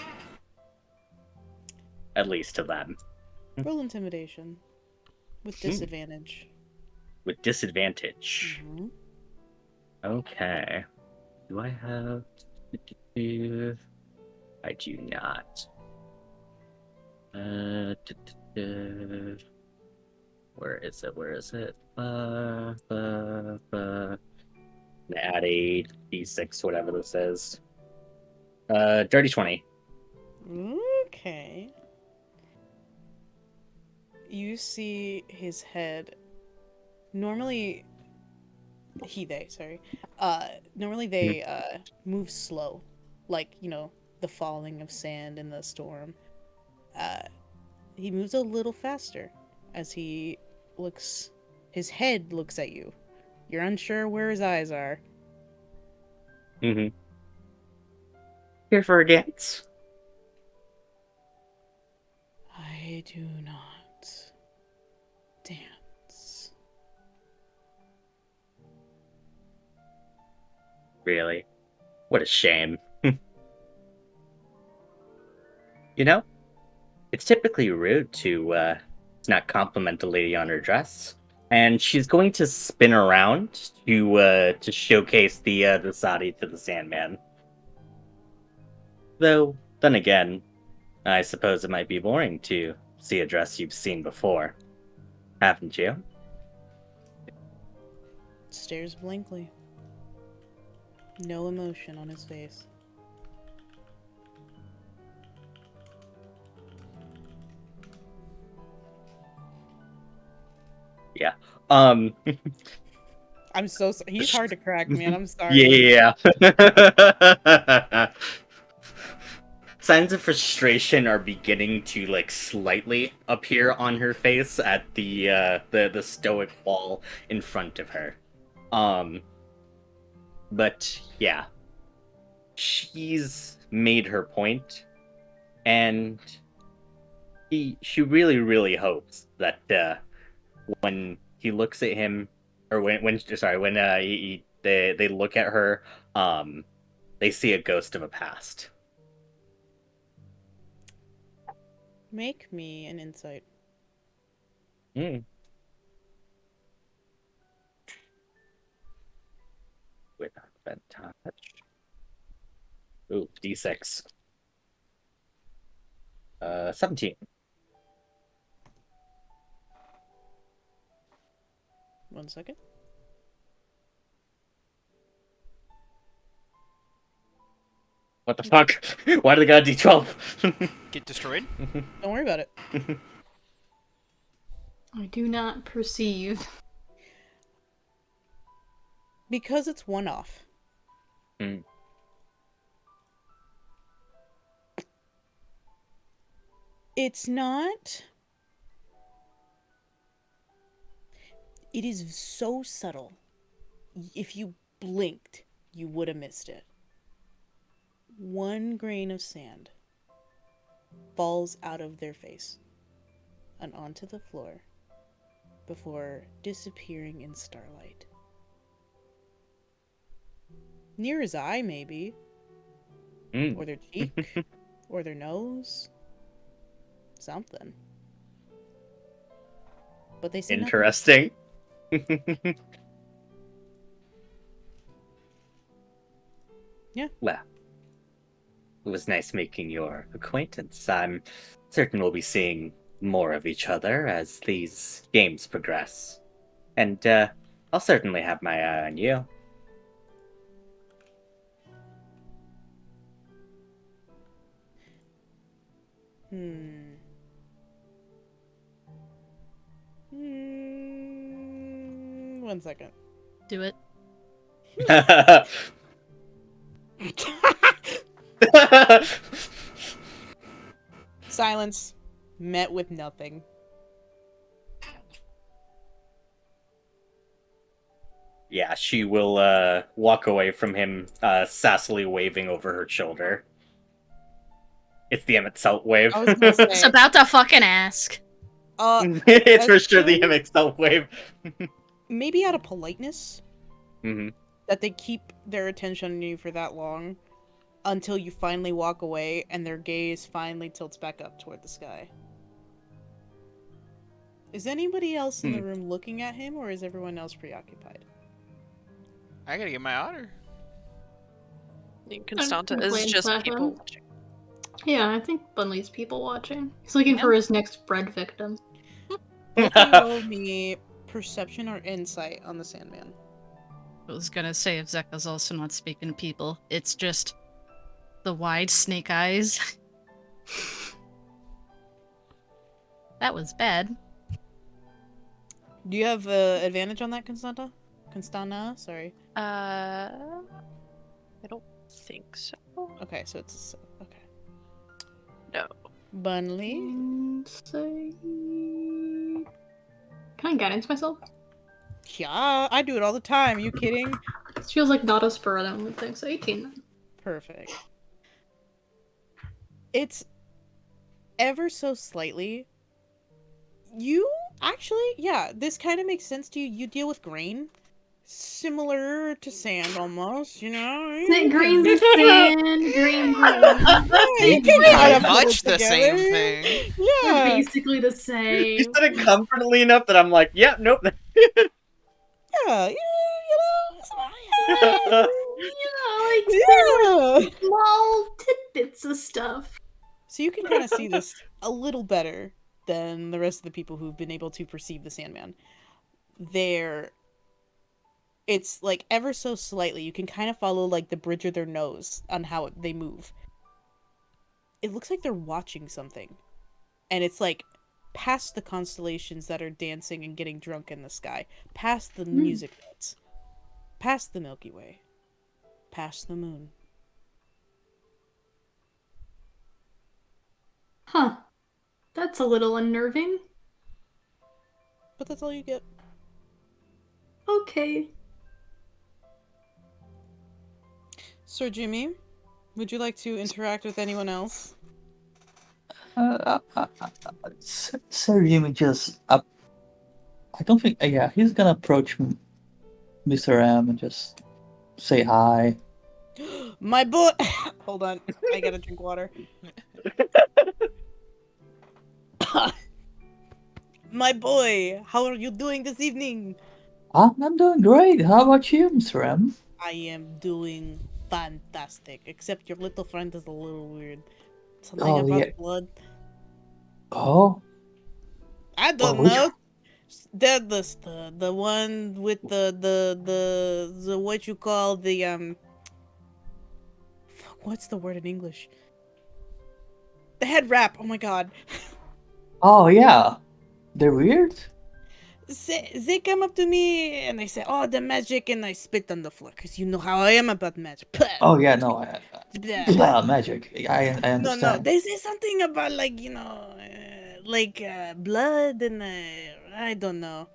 At least to them. Roll intimidation. With disadvantage. With disadvantage. Mhm. Okay. Do I have... I do not. Where is it? Where is it? Add a d6, whatever this is. Dirty 20. Okay. You see his head. Normally, normally they move slow, like the falling of sand in the storm. He moves a little faster as he looks. His head looks at you. You're unsure where his eyes are. Mm-hmm. Here for a dance. I do not dance. Really? What a shame. You know, it's typically rude to not compliment a lady on her dress. And she's going to spin around to showcase the sari to the Sandman. Though, then again, I suppose it might be boring to see a dress you've seen before. Haven't you? Stares blankly. No emotion on his face. Yeah. I'm so sorry. He's hard to crack, man. I'm sorry. Yeah. Signs of frustration are beginning to slightly appear on her face at the stoic wall in front of her. But yeah. She's made her point, and she really, really hopes that when he looks at him, or when they look at her, they see a ghost of a past. Make me an insight. Without that touch. Ooh, D6. 17. One second. What the fuck? Why did they got a D12? Get destroyed? Don't worry about it. I do not perceive. Because it's one off. It's not. It is so subtle. If you blinked, you would have missed it. One grain of sand falls out of their face and onto the floor before disappearing in starlight. Near his eye, maybe. Or their cheek. Or their nose. Something. But they say Interesting. Yeah. Well, it was nice making your acquaintance. I'm certain we'll be seeing more of each other as these games progress. And I'll certainly have my eye on you. One second. Do it. Silence met with nothing. Yeah, she will walk away from him, sassily waving over her shoulder. It's the Emmett Salt wave. I was gonna say, It's about to fucking ask. It's for sure the Emmett Salt wave. Maybe out of politeness, Mm-hmm. that they keep their attention on you for that long until you finally walk away and their gaze finally tilts back up toward the sky. Is anybody else in the room looking at him, or is everyone else preoccupied? I gotta get my otter. I think Constanta is glance just at people him. watching. Yeah, I think Bunley's people watching. He's looking Yeah. for his next bread victim. Both of you roll me perception or insight on the Sandman. I was gonna say if Zeka's also not speaking to people, it's just the wide snake eyes. That was bad. Do you have advantage on that, Constanta? Constana, sorry. I don't think so. Okay, so it's okay. No. Bunley. Insight. Can I guidance myself? Yeah, I do it all the time. Are you kidding? This feels like not a spur of the moment thing, so 18 then. Perfect. It's ever so slightly. You actually, yeah, this kind of makes sense to you. You deal with grain. Similar to sand almost, you know? Grains of sand, grains of... You can Pretty kind of put much it the same together. thing. They're Yeah. basically the You same. said it confidently enough that I'm like, yeah, nope. Yeah, you know, Yeah, like yeah. small tidbits of stuff. So you can kind of see this a little better than the rest of the people who've been able to perceive the Sandman. It's like ever so slightly. You can kind of follow like the bridge of their nose on how they move. It looks like they're watching something. And it's like past the constellations that are dancing and getting drunk in the sky, past the music notes, past the Milky Way, past the moon. Huh. That's a little unnerving. But that's all you get. Okay. Sir Jimmy, would you like to interact with anyone else? Sir Jimmy just I don't think. Yeah, he's gonna approach Mr. M and just say hi. My boy. Hold on, I gotta drink water. My boy, how are you doing this evening? I'm doing great. How about you, Mr. M? I am doing fantastic, except your little friend is a little weird. Something Oh, about yeah. blood. Oh, I don't which know. The one with the what you call the fuck, what's the word in English? The head wrap. Oh my god. Oh yeah, they're weird. They come up to me and they say, "Oh, the magic," and I spit on the floor because you know how I am about magic. Oh yeah, no, Blah. yeah, magic. I No, understand. they say something about blood and I don't know.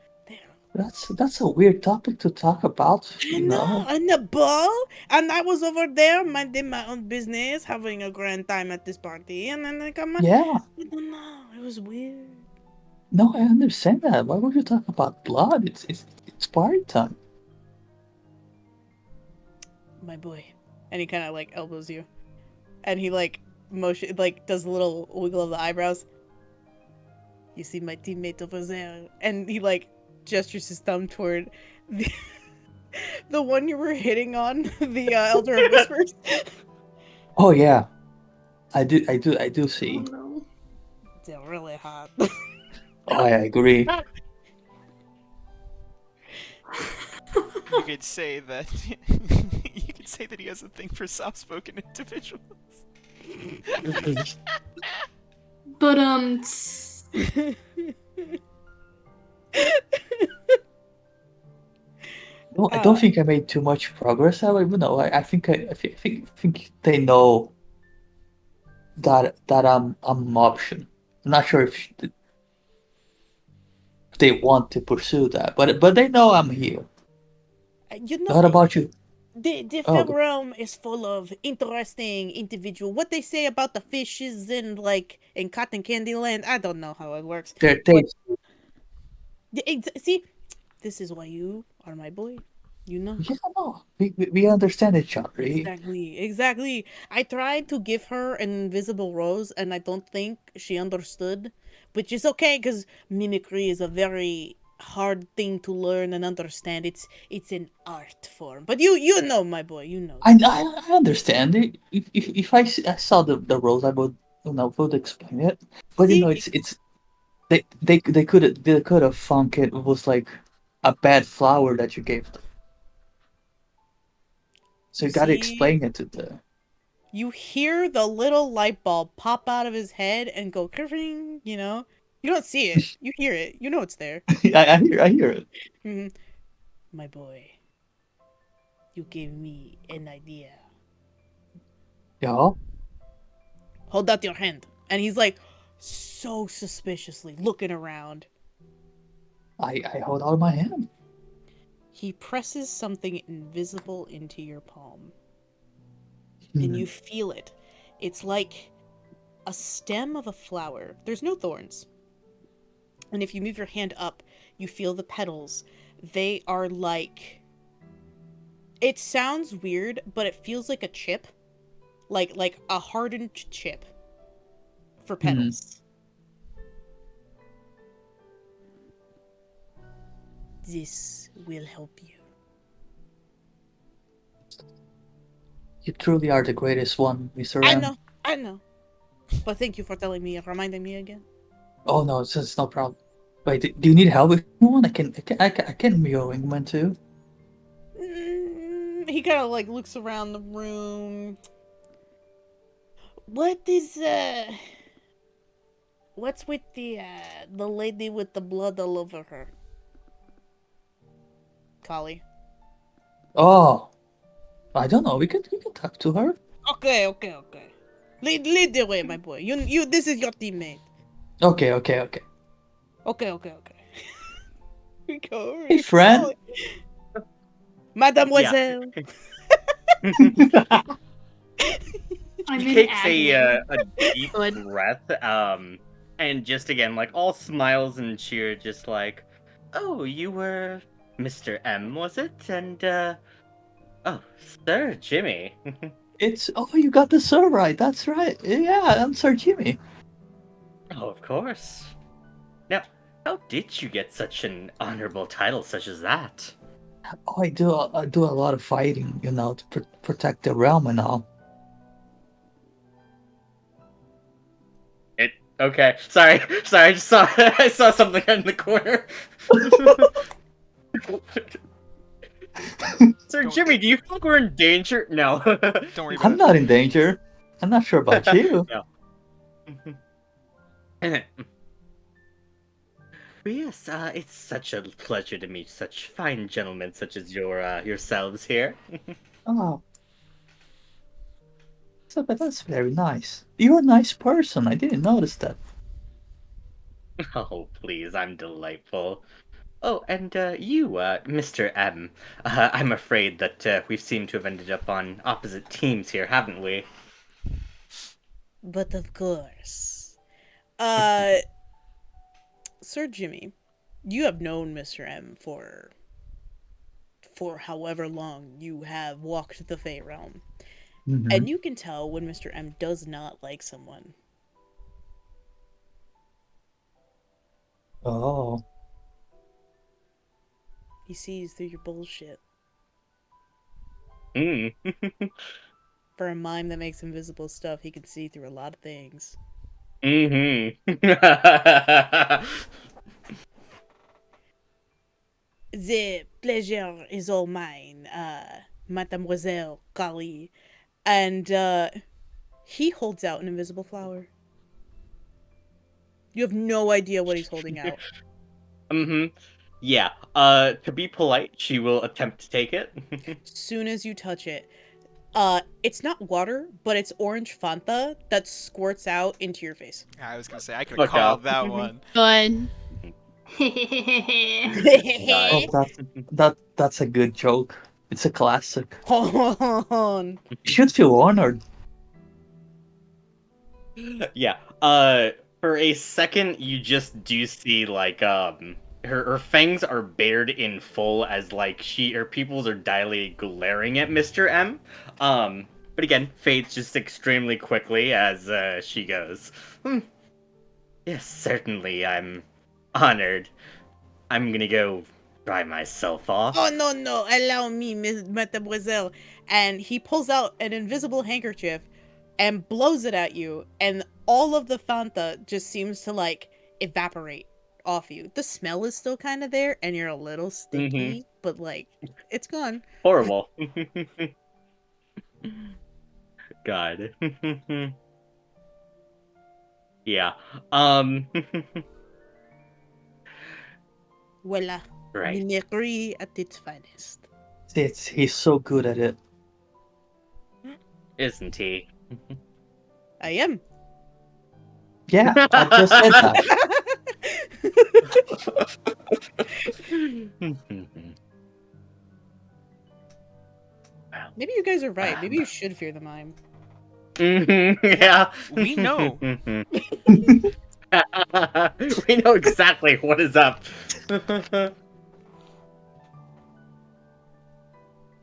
That's a weird topic to talk about. I know, and the ball, and I was over there minding my own business, having a grand time at this party, and then I come, Yeah, I don't know, it was weird. no, I understand that. Why would you talk about blood? It's party time. My boy, and he kind of like elbows you, and he like does a little wiggle of the eyebrows. You see my teammate over there, and he like gestures his thumb toward the one you were hitting on, the Elder of Whispers. Oh yeah, I do see. Oh no. They're really hot. Oh, I agree. You could say that. You could say that he has a thing for soft-spoken individuals. But No, I don't think I made too much progress. However, no, I think think they know that I'm an option. I'm not sure if they want to pursue that, but they know I'm here. You know, What about you? the Oh, film realm is full of interesting individual. What they say about the fishes in Cotton Candy Land, I don't know how it works. they See, this is why you are my boy. You know? Yeah, no, we understand each other. Exactly. I tried to give her an invisible rose, and I don't think she understood, which is okay because mimicry is a very hard thing to learn and understand. It's an art form, but you know, my boy, you know. I understand it. If I saw the rose, I would would explain it. But See, it's they could have thunk it was like a bad flower that you gave them. So you you gotta see, explain it to the. you hear the little light bulb pop out of his head and go kerring. You know, you don't see it, you hear it, you know it's there. I hear it. Mhm. My boy, you gave me an idea. Yeah, Hold out your hand. And he's like so suspiciously looking around. I hold out my hand. He presses something invisible into your palm. And Hmm. you feel it. It's like a stem of a flower. There's no thorns. And if you move your hand up, you feel the petals. They are like. It sounds weird, but it feels like a chip. Like a hardened chip for Hmm. petals. This will help you. You truly are the greatest one, Mr. I M. know, I know. But thank you for telling me and reminding me again. Oh no, it's no problem. Wait, do you need help with one? I can be your wingman too. He kind of like looks around the room. What is what's with the lady with the blood all over her? Kali. Oh, I don't know. We can talk to her. Okay. Lead the way, my boy. You this is your teammate. Okay. Okay. We go over Hey, to friend. Kali. Mademoiselle. I'm He in takes agony. a deep Good. breath, and just again, like all smiles and cheer, just like, oh, you were Mr. M, was it? And oh, Sir Jimmy. It's you got the sir right. That's right. Yeah, I'm Sir Jimmy. Oh, of course. Now, how did you get such an honorable title such as that? Oh, I do a lot of fighting, to protect the realm and all. It okay. Sorry, I just saw I saw something in the corner. Sir Don't- Jimmy, do you think we're in danger? No. Don't worry about I'm it. not in danger. I'm not sure about you. No. But yes, it's such a pleasure to meet such fine gentlemen such as yourselves here. Oh, but that's very nice. You're a nice person. I didn't notice that. Oh, please, I'm delightful. Oh, and you, Mr. M. I'm afraid that we seem to have ended up on opposite teams here, haven't we? But of course. Uh Sir Jimmy, you have known Mr. M for however long you have walked the Fey realm. Hmm. And you can tell when Mr. M does not like someone. Oh, He sees through your bullshit. Hmm. For a mime that makes invisible stuff, he can see through a lot of things. Mm-hmm. The pleasure is all mine, Mademoiselle Kali. And he holds out an invisible flower. You have no idea what he's holding out. Mm-hmm. Yeah. To be polite, she will attempt to take it. Soon as you touch it, it's not water, but it's orange Fanta that squirts out into your face. I was gonna say I could have Fuck called off. that one. Good. oh, that's a good joke. It's a classic. Hold on. You should feel honored. Yeah. For a second, you just do see like her fangs are bared in full as like her pupils are dilated, glaring at Mr. M. But again, fades just extremely quickly as she goes. Yes, certainly, I'm honored. I'm gonna go dry myself off. Oh, no, allow me, mademoiselle. And he pulls out an invisible handkerchief and blows it at you, and all of the Fanta just seems to, like, evaporate off you. The smell is still kind of there, and you're a little sticky, but, like, it's gone. Horrible. God. Yeah. Voila. Right. Mimicry at its finest. He's so good at it. Isn't he? I am. Yeah, I just said that. Maybe you guys are right. Maybe you should fear the mime. Yeah. We know. We know exactly what is up.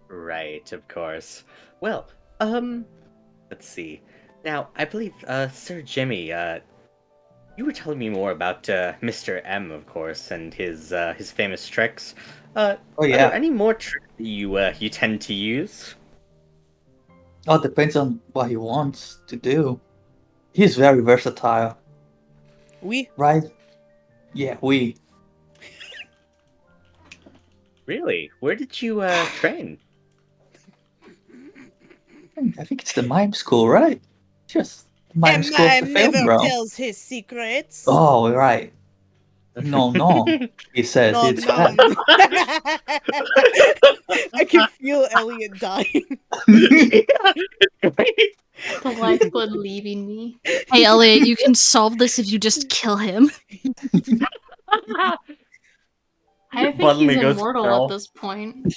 Right, of course. Well, let's see. Now, I believe, Sir Jimmy, you were telling me more about Mr. M, of course, and his famous tricks. Oh Are yeah. there any more tricks that you tend to use? Oh, depends on what he wants to do. He's very versatile, We? right? Yeah, we. Really? Where did you train? I think it's the mime school, right? Just mime And school of the mime film, never bro. tells his secrets. Oh, right. No. He says No, it's no. bad. I can feel Elliot dying. The lifeblood leaving me. Hey, Elliot, you can solve this if you just kill him. I think Suddenly he's goes immortal feral. at this point.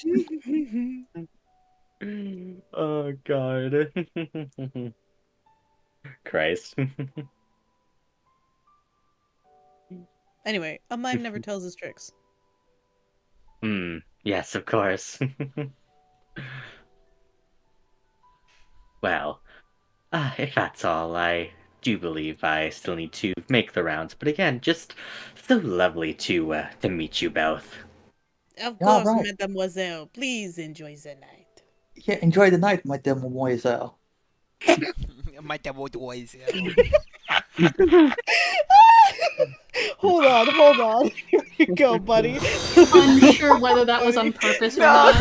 Oh god. Christ. Anyway, a mime never tells his tricks. Yes, of course. Well, if that's all, I do believe I still need to make the rounds. But again, just so lovely to meet you both. Of Yeah, course, right. mademoiselle. Please enjoy the night. Yeah, enjoy the night, my mademoiselle. My devil boys. Hold on. Here you go, buddy. Unsure whether that was on purpose or not.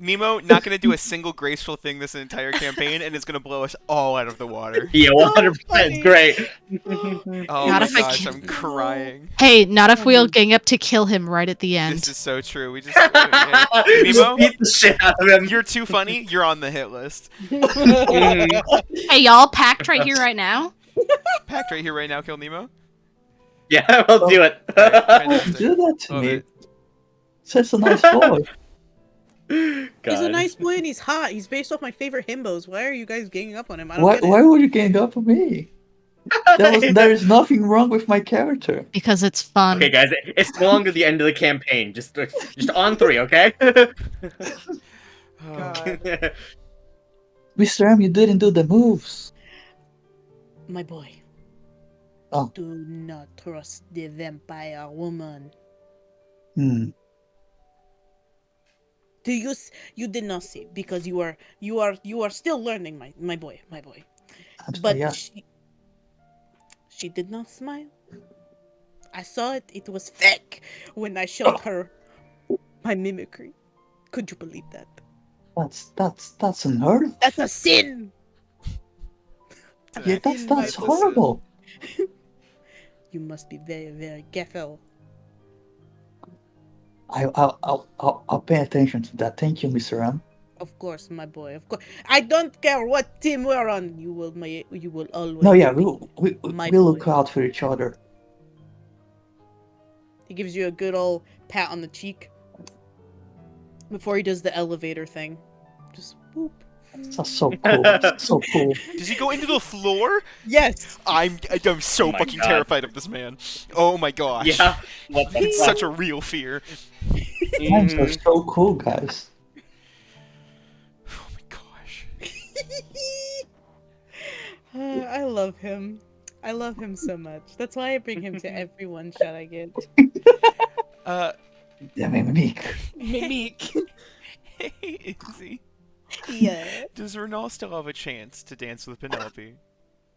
Nemo not gonna do a single graceful thing this entire campaign, and it's gonna blow us all out of the water. Yeah, 100% funny. great. Oh Not my if I gosh, can- I'm crying. Hey, not if we all gang up to kill him right at the end. This is so true. We just Just Nemo, beat the shit out of him. you're too funny. You're on the hit list. Hey, y'all packed right here, right now? Packed right here, right now. Kill Nemo. Yeah, we'll do it. Alright, Don't fantastic. do that to Love me. it. Such a nice boy. He's a God. nice boy and he's hot. He's based off my favorite himbos. Why are you guys ganging up on him? I don't Why get it. would you gang up on me? There is nothing wrong with my character. Because it's fun. Okay, guys, it's no longer the end of the campaign. Just on 3, okay? Oh, God. Mr. M, you didn't do the moves. My boy. Oh. Do not trust the vampire woman. Do you did not see because you are still learning, my boy. But Yeah. she did not smile. I saw it. It was fake when I showed her my mimicry. Could you believe that? That's unheard of. That's a sin. Yeah, Sin, that's my horrible. You must be very, very careful. I'll pay attention to that. Thank you, Mr. M. Of course, my boy. Of course. I don't care what team we're on. You will always. No, yeah, be we my look boy. out for each other. He gives you a good old pat on the cheek before he does the elevator thing. Just whoop That's so cool. That's so cool. Does he go into the floor? Yes. I'm so Oh my fucking God. terrified of this man. Oh my gosh. Yeah. What the It's fuck? such a real fear. Gnomes are Mhm. so cool, guys. Oh my gosh. I love him. I love him so much. That's why I bring him to every one shot I get. Uh, Yeah, Mimic. Mimic. hey, Izzy. Yeah. Does Vernal still have a chance to dance with Penelope?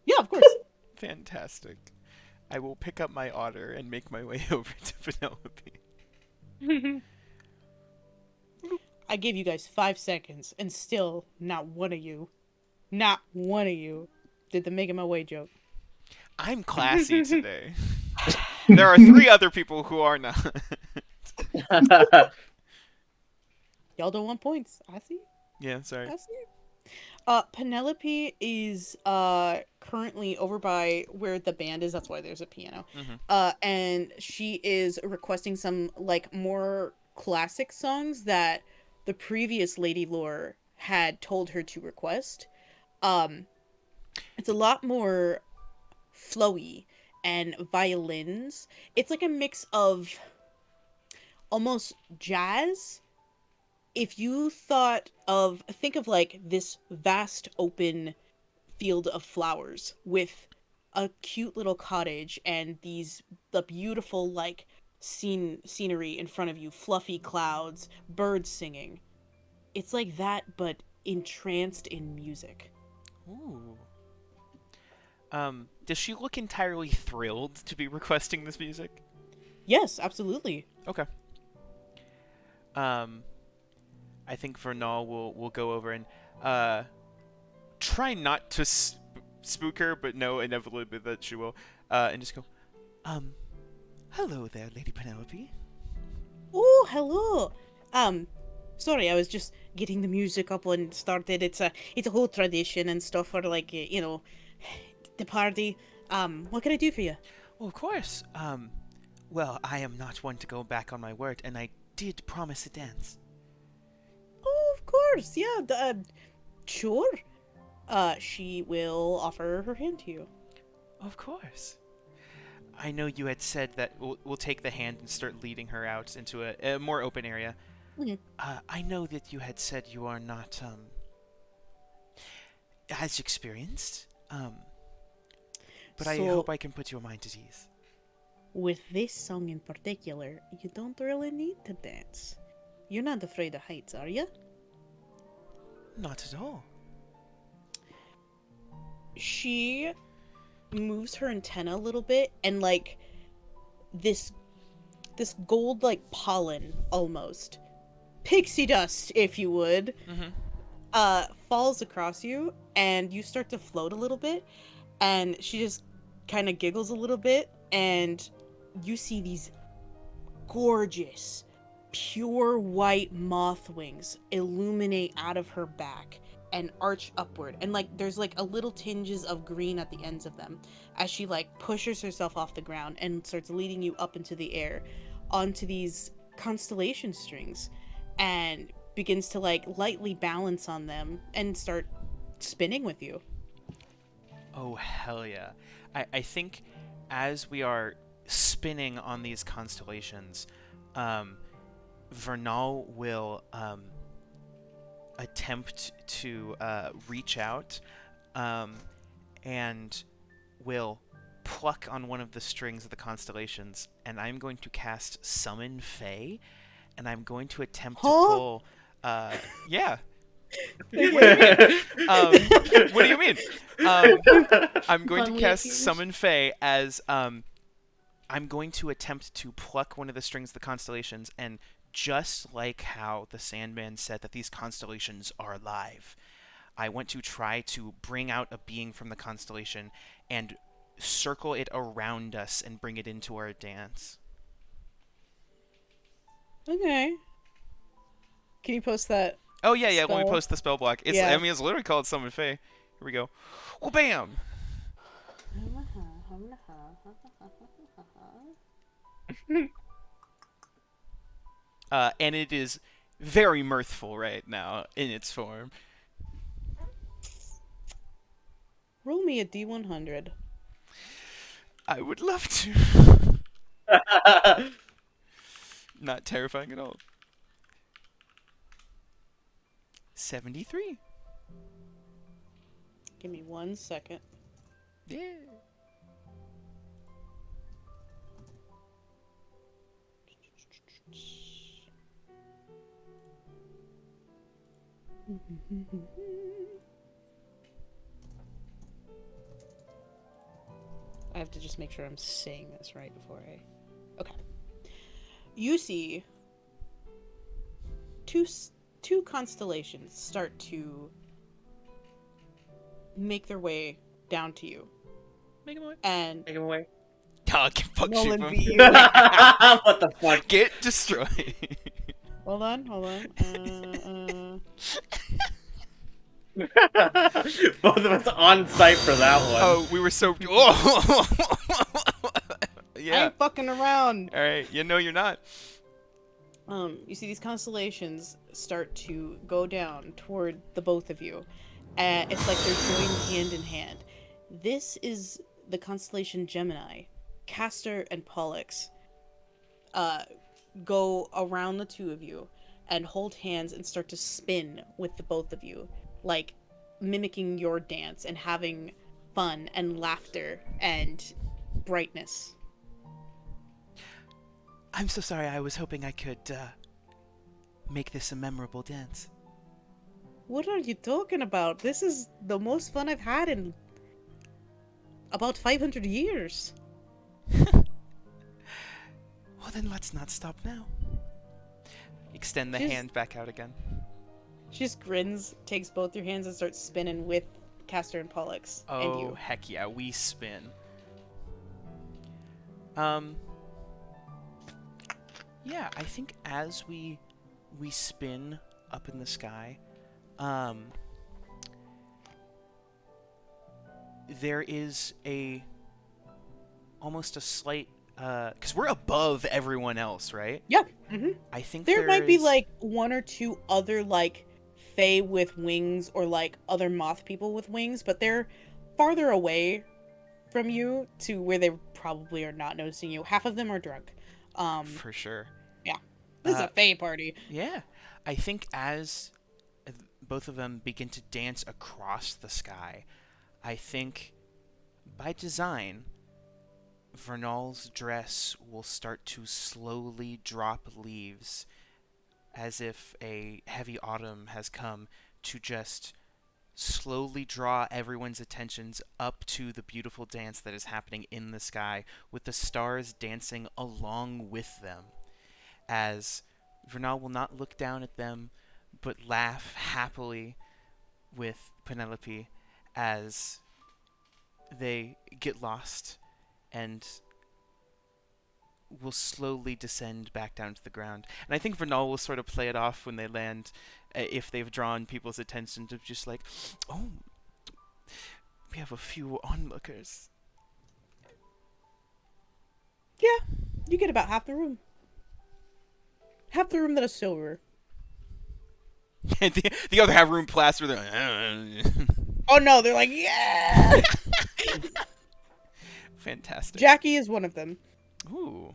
Yeah, of course. Fantastic. I will pick up my otter and make my way over to Penelope. I gave you guys 5 seconds, and still not one of you did the making my way joke. I'm classy today. There are 3 other people who are not. Y'all don't want points. I see. Yeah, sorry. I see. Penelope is currently over by where the band is. That's why there's a piano. And she is requesting some like more classic songs that the previous Lady Lore had told her to request. It's a lot more flowy and violins. It's like a mix of almost jazz. If you think of like this vast open field of flowers with a cute little cottage and the beautiful like scenery in front of you, fluffy clouds, birds singing. It's like that, but entranced in music. Ooh. Does she look entirely thrilled to be requesting this music? Yes, absolutely. Okay. I think Vernal will go over and try not to spook her, but know inevitably that she will, and just go, hello there, Lady Penelope. Oh, hello. Sorry, I was just getting the music up and started. It's a whole tradition and stuff for like the party. What can I do for you? Well, of course. Well, I am not one to go back on my word, and I did promise a dance. Oh, of course. Yeah. Sure. She will offer her hand to you. Of course. I know you had said that we'll take the hand and start leading her out into a more open area. Mhm. I know that you had said you are not as experienced. But I So- hope I can put your mind at ease. With this song in particular, you don't really need to dance. You're not afraid of heights, are you? Not at all. She moves her antenna a little bit, and like this gold like pollen almost pixie dust, if you would, falls across you, and you start to float a little bit, and she just kind of giggles a little bit, and you see these gorgeous pure white moth wings illuminate out of her back and arch upward, and like there's like a little tinges of green at the ends of them as she like pushes herself off the ground and starts leading you up into the air onto these constellation strings, and begins to like lightly balance on them and start spinning with you. Oh, hell yeah. I think as we are spinning on these constellations, Vernal will attempt to reach out and will pluck on one of the strings of the constellations, and I'm going to cast Summon Fae, and I'm going to attempt to pull... yeah. What do you mean? I'm going to Suddenly cast appears. Summon Fae as I'm going to attempt to pluck one of the strings of the constellations, and just like how the Sandman said that these constellations are alive, I want to try to bring out a being from the constellation and circle it around us and bring it into our dance. Okay. Can you post that? Oh, yeah, let me Spell. post the spell block. It's, Yeah. I mean, it's literally called Summon Fae. Here we go. Well, bam! And it is very mirthful right now in its form. Roll me a D100. I would love to. Not terrifying at all. 73. Give me 1 second. Yeah. I have to just make sure I'm saying this right before I... Okay. You see two constellations start to make their way down to you. Make him away. And Take him away. Oh, fuck Nolan shoot beat him. you. What the fuck? Get destroyed. Hold on. Both of us on site for that one. Oh, we were so. Oh. I Yeah. ain't fucking around. All right. You know you're not. You see these constellations start to go down toward the both of you. And it's like they're going hand in hand. This is the constellation Gemini. Castor and Pollux go around the two of you and hold hands and start to spin with the both of you, like mimicking your dance and having fun and laughter and brightness. I'm so sorry. I was hoping I could make this a memorable dance. What are you talking about? This is the most fun I've had in about 500 years. Well, then let's not stop now. Extend the Just- hand back out again. She just grins, takes both your hands and starts spinning with Castor and Pollux and Oh, you. heck yeah. We spin. Yeah, I think as we spin up in the sky, there is almost a slight, because we're above everyone else, right? Yeah. Mm-hmm. I think There might be is- like one or two other like Fae with wings or like other moth people with wings, but they're farther away from you to where they probably are not noticing you. Half of them are drunk. for sure. This is a Fae party. Yeah, I think as both of them begin to dance across the sky, I think by design, Vernal's dress will start to slowly drop leaves as if a heavy autumn has come to just slowly draw everyone's attentions up to the beautiful dance that is happening in the sky, with the stars dancing along with them, as Vernal will not look down at them but laugh happily with Penelope as they get lost and will slowly descend back down to the ground. And I think Vernal will sort of play it off when they land, if they've drawn people's attention, to just like, oh, we have a few onlookers. Yeah, you get about half the room. Half the room that is silver. And the other half room plaster. Oh no, they're like, yeah! Fantastic. Jackie is one of them. Ooh.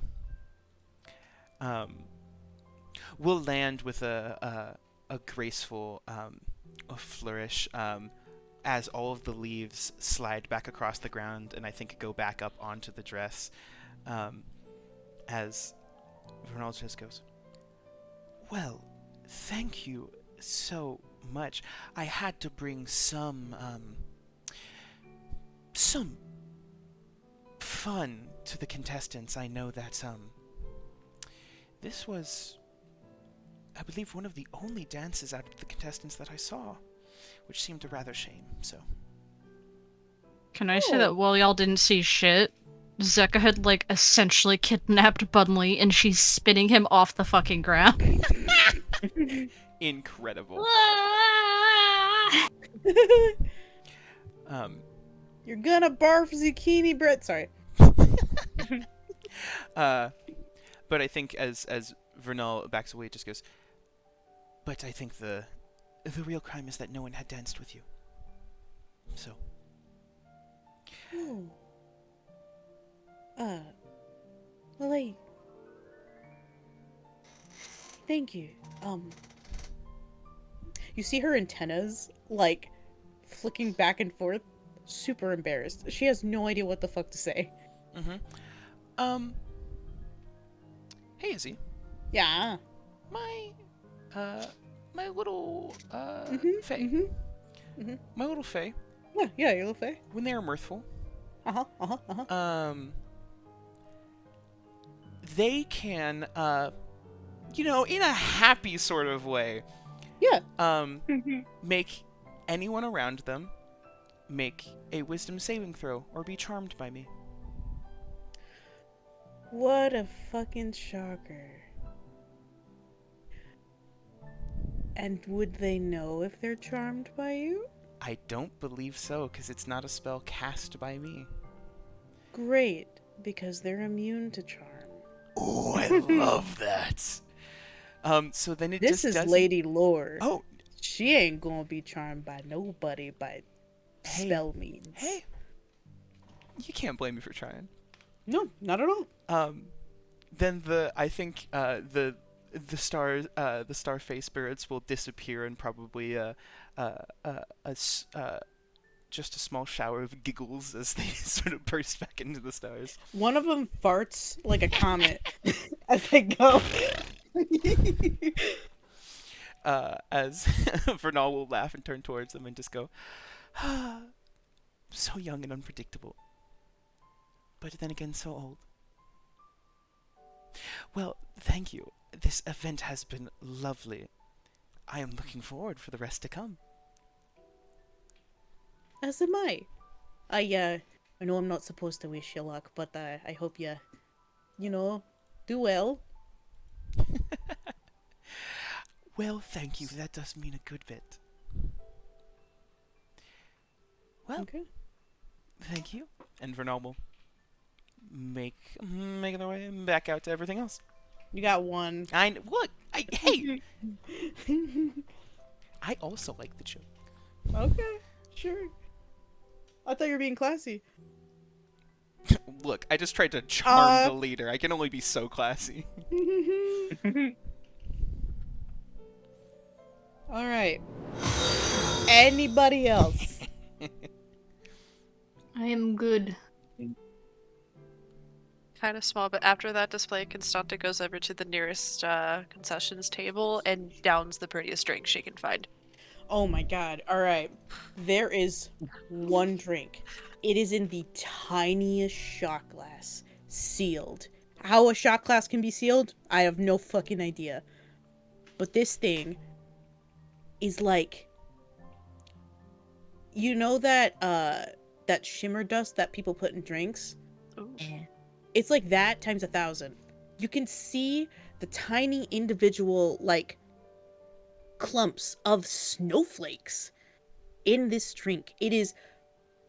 We'll land with a graceful a flourish as all of the leaves slide back across the ground and I think go back up onto the dress, as Vernal just goes, well, thank you so much. I had to bring some fun to the contestants. I know that this was, I believe, one of the only dances out of the contestants that I saw, which seemed a rather shame. So Can I say that while y'all didn't see shit, Zeka had, like, essentially kidnapped Bunley and she's spinning him off the fucking ground. incredible. You're gonna barf zucchini bread. Sorry. But I think as Vernal backs away, it just goes, but I think the real crime is that no one had danced with you. So Oh. Well, thank you. You see her antennas, like, flicking back and forth, super embarrassed. She has no idea what the fuck to say. Hey, Izzy. Yeah. My little, Fae. My little Fae, Yeah, you're a little Fae. when they are mirthful, they can, in a happy sort of way, Yeah. make anyone around them make a wisdom saving throw or be charmed by me. What a fucking shocker. And would they know if they're charmed by you? I don't believe so, because it's not a spell cast by me. Great, because they're immune to charm. Oh, I love that. So then it This just is doesn't... Lady Lore. Oh, She ain't gonna be charmed by nobody by spell means. hey. You can't blame me for trying. No, not at all. Then the star face spirits will disappear and probably just a small shower of giggles as they sort of burst back into the stars. One of them farts like a comet as they go. As Vernal will laugh and turn towards them and just go, so young and unpredictable. But then again, so old. Well, thank you. This event has been lovely. I am looking forward for the rest to come. As am I. I know I'm not supposed to wish you luck, but I hope you do well. Well, thank you. That does mean a good bit. Well, Okay. thank you. And Vernal will make their way back out to everything else. You got one. Hey! I also like the joke. Okay, sure. I thought you were being classy. Look, I just tried to charm the leader. I can only be so classy. All right. Anybody else? I am good. Kind of small, but after that display, Constanta goes over to the nearest concessions table and downs the prettiest drink she can find. Oh my god. All right. There is one drink. It is in the tiniest shot glass, sealed. How a shot glass can be sealed, I have no fucking idea. But this thing is like, you know that shimmer dust that people put in drinks? Ooh. It's like that times 1,000. You can see the tiny individual, like, clumps of snowflakes in this drink. It is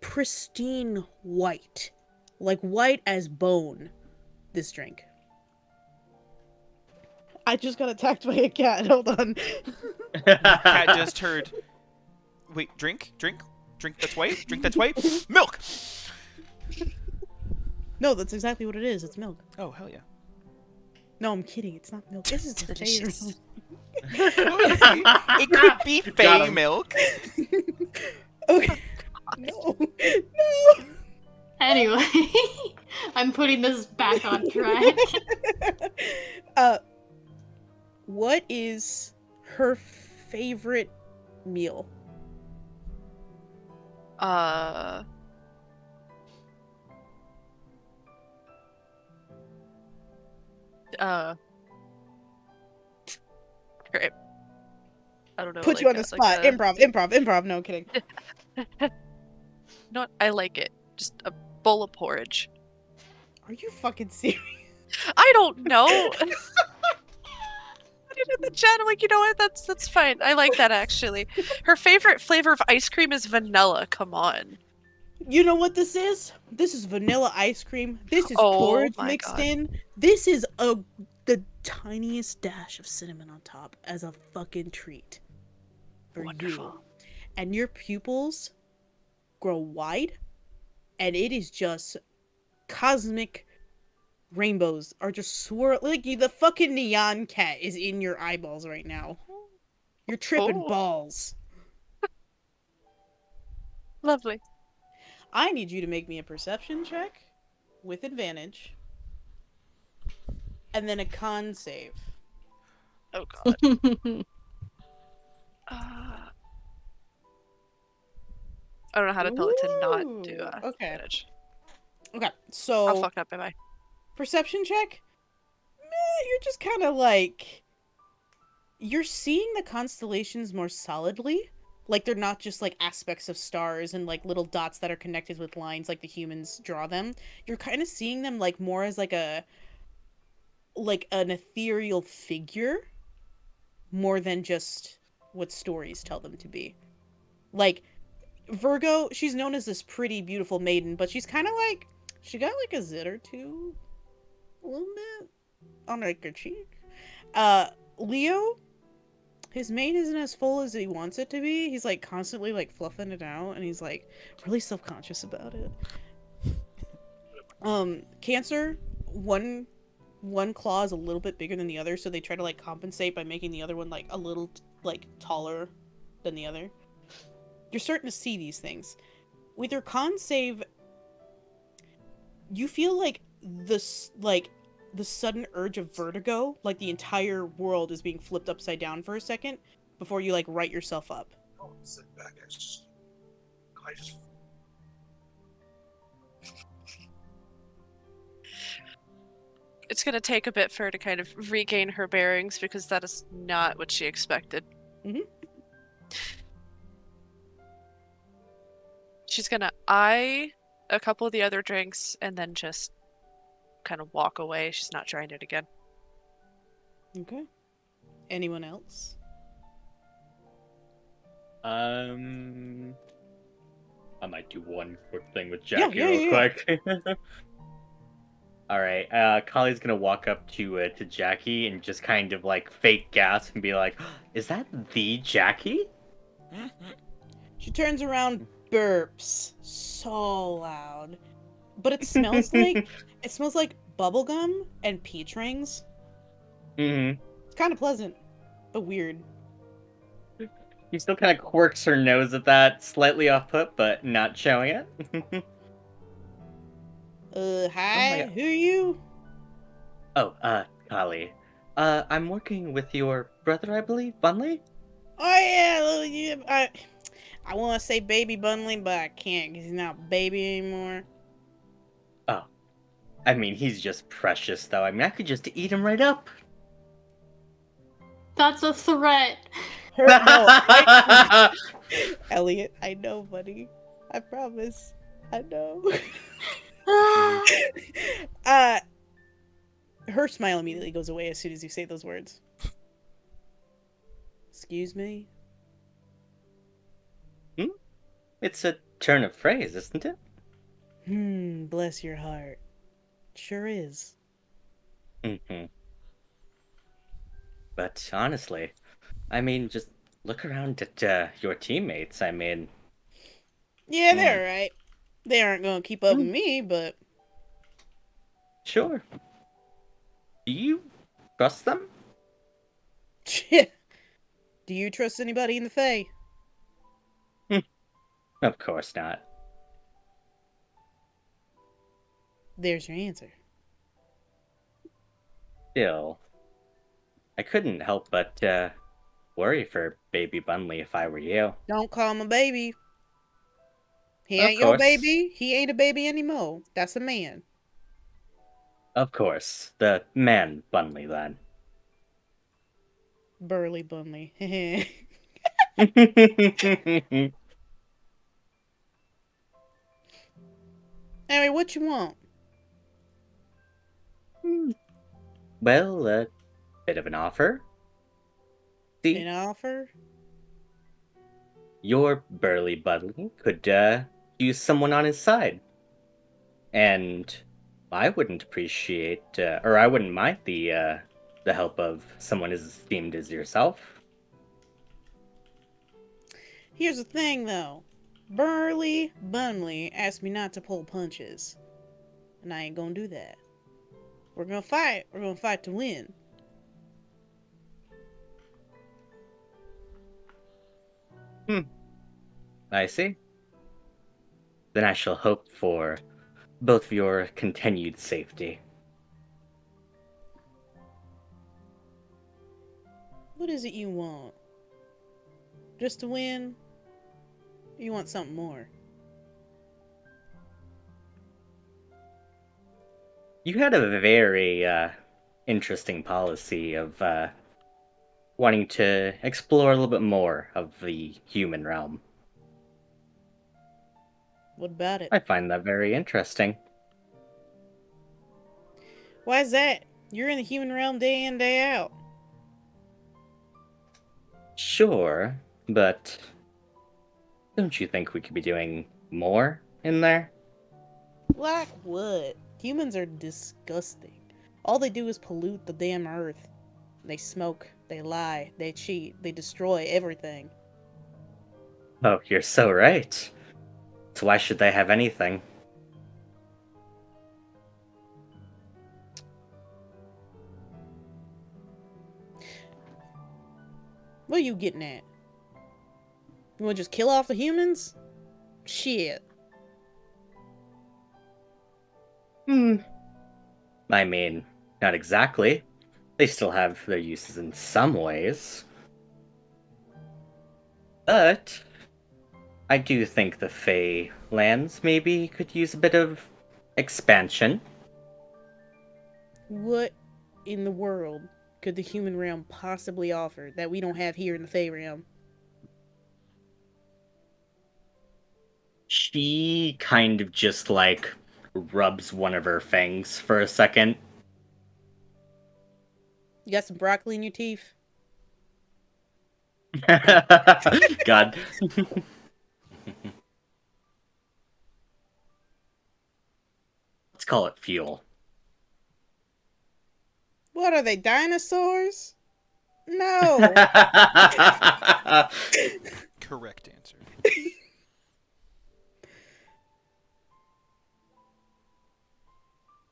pristine white. Like white as bone, this drink. I just got attacked by a cat. Hold on. Cat just heard. Wait, drink that's white? Drink that's white? Milk! No, that's exactly what it is. It's milk. Oh, hell yeah. No, I'm kidding. It's not milk. This is the Delicious. It could be Got Fae him. milk. Okay. No. No. Anyway, I'm putting this back on track. What is her favorite meal? Great. I don't know. Put you on the spot. Improv. No, kidding. No, I like it. Just a bowl of porridge. Are you fucking serious? I don't know. Put it in the chat. I'm like, you know what? That's fine. I like that actually. Her favorite flavor of ice cream is vanilla. Come on. You know what this is? This is vanilla ice cream. This is Oh porridge my mixed God. in. This is the tiniest dash of cinnamon on top as a fucking treat for Wonderful. you. And your pupils grow wide and it is just cosmic rainbows are just swirl like the fucking neon cat is in your eyeballs right now. You're tripping Oh. balls. Lovely. I need you to make me a perception check with advantage, and then a con save. Oh god. I don't know how to tell it to not do Ooh, okay. advantage. Okay, I'll so fuck up, am I? perception check. You're just kind of like you're seeing the constellations more solidly. Like they're not just like aspects of stars and like little dots that are connected with lines like the humans draw them. You're kind of seeing them like more as like an ethereal figure more than just what stories tell them to be. Like Virgo, she's known as this pretty beautiful maiden, but she's kind of like she got like a zit or two a little bit on like her cheek. Leo, his mane isn't as full as he wants it to be. He's like constantly like fluffing it out, and he's like really self-conscious about it. Cancer, one claw is a little bit bigger than the other, so they try to like compensate by making the other one like a little like taller than the other. You're starting to see these things. With your con save, you feel like this like the sudden urge of vertigo, like the entire world is being flipped upside down for a second before you like right yourself up. Oh, sit back. I just. It's gonna take a bit for her to kind of regain her bearings because that is not what she expected. Mhm. She's gonna eye a couple of the other drinks and then just kind of walk away. She's not trying it again. Okay. Anyone else? I might do one quick thing with Jackie Yeah. real quick. All right, Kali's gonna walk up to Jackie and just kind of like fake gasp and be like, "Is that the Jackie?" She turns around, burps so loud, but it smells like bubblegum and peach rings. Mm-hmm. It's kind of pleasant, but weird. She still kind of quirks her nose at that, slightly off put, but not showing it. Hi, God. who are you? Oh, Kali. I'm working with your brother, I believe, Bunley? Oh yeah, I want to say baby Bunley, but I can't because he's not baby anymore. Oh. I mean, he's just precious, though. I mean, I could just eat him right up. That's a threat. Elliot, I know, buddy. I promise. I know. Her smile immediately goes away as soon as you say those words. Excuse me? It's a turn of phrase, isn't it? Bless your heart. Sure is. Mm-hmm. But honestly, I mean, just look around at your teammates. I mean... Yeah, they're alright. They aren't gonna keep up with me, but... Sure. Do you trust them? Do you trust anybody in the Fae? Of course not. There's your answer. Still, I couldn't help but worry for baby Bunley if I were you. Don't call him a baby. He Of ain't your course. baby. He ain't a baby anymore. That's a man. Of course. The man Bunley, then. Burly Bunley. Anyway, what you want? Well, a bit of an offer. See, An offer? your burly Bunley could use someone on his side. And I wouldn't appreciate, or I wouldn't mind the help of someone as esteemed as yourself. Here's the thing, though. Burly Bunley asked me not to pull punches. And I ain't gonna do that. We're gonna fight. We're gonna fight to win. I see. Then I shall hope for both of your continued safety. What is it you want? Just to win? Or you want something more? You had a very interesting policy of wanting to explore a little bit more of the human realm. What about it? I find that very interesting. Why is that? You're in the human realm day in, day out. Sure, but don't you think we could be doing more in there? Like what? Humans are disgusting. All they do is pollute the damn earth. They smoke, they lie, they cheat, they destroy everything. Oh, you're so right. So why should they have anything? What are you getting at? You wanna just kill off the humans? Shit. I mean, not exactly. They still have their uses in some ways. But I do think the Fae lands maybe could use a bit of expansion. What in the world could the human realm possibly offer that we don't have here in the Fae realm? She kind of just like rubs one of her fangs for a second. You got some broccoli in your teeth? God. Let's call it fuel. What are they, dinosaurs? No. Correct answer.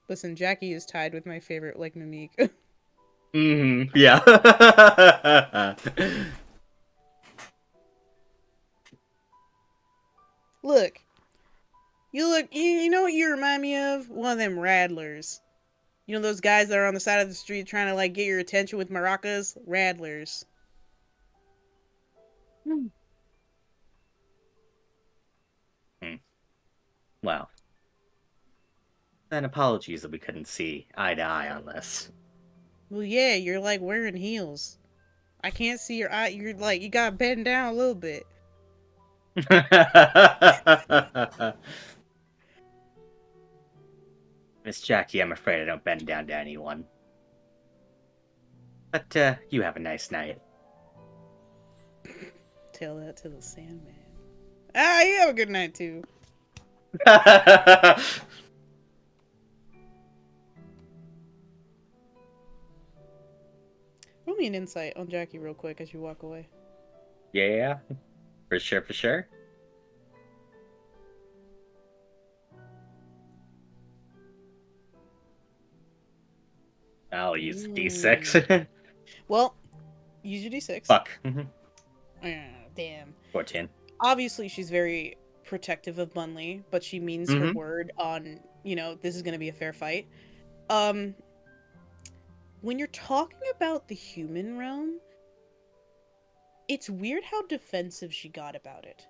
Listen, Jackie is tied with my favorite, like, Mimique. Yeah. Look, you know what you remind me of? One of them rattlers. You know those guys that are on the side of the street trying to, like, get your attention with maracas? Rattlers. Well, then apologies that we couldn't see eye to eye on this. Well, yeah, you're, like, wearing heels. I can't see your eye. You're, like, you gotta bend down a little bit. Miss Jackie, I'm afraid I don't bend down to anyone. But, you have a nice night. Tell that to the Sandman. Ah, you have a good night, too. Roll me an insight on Jackie real quick as you walk away. Yeah, for sure, for sure. I'll use D6. Well, use your D6. Fuck. Damn. 14. Obviously, she's very protective of Bunley, but she means her word on, this is going to be a fair fight. When you're talking about the human realm, it's weird how defensive she got about it.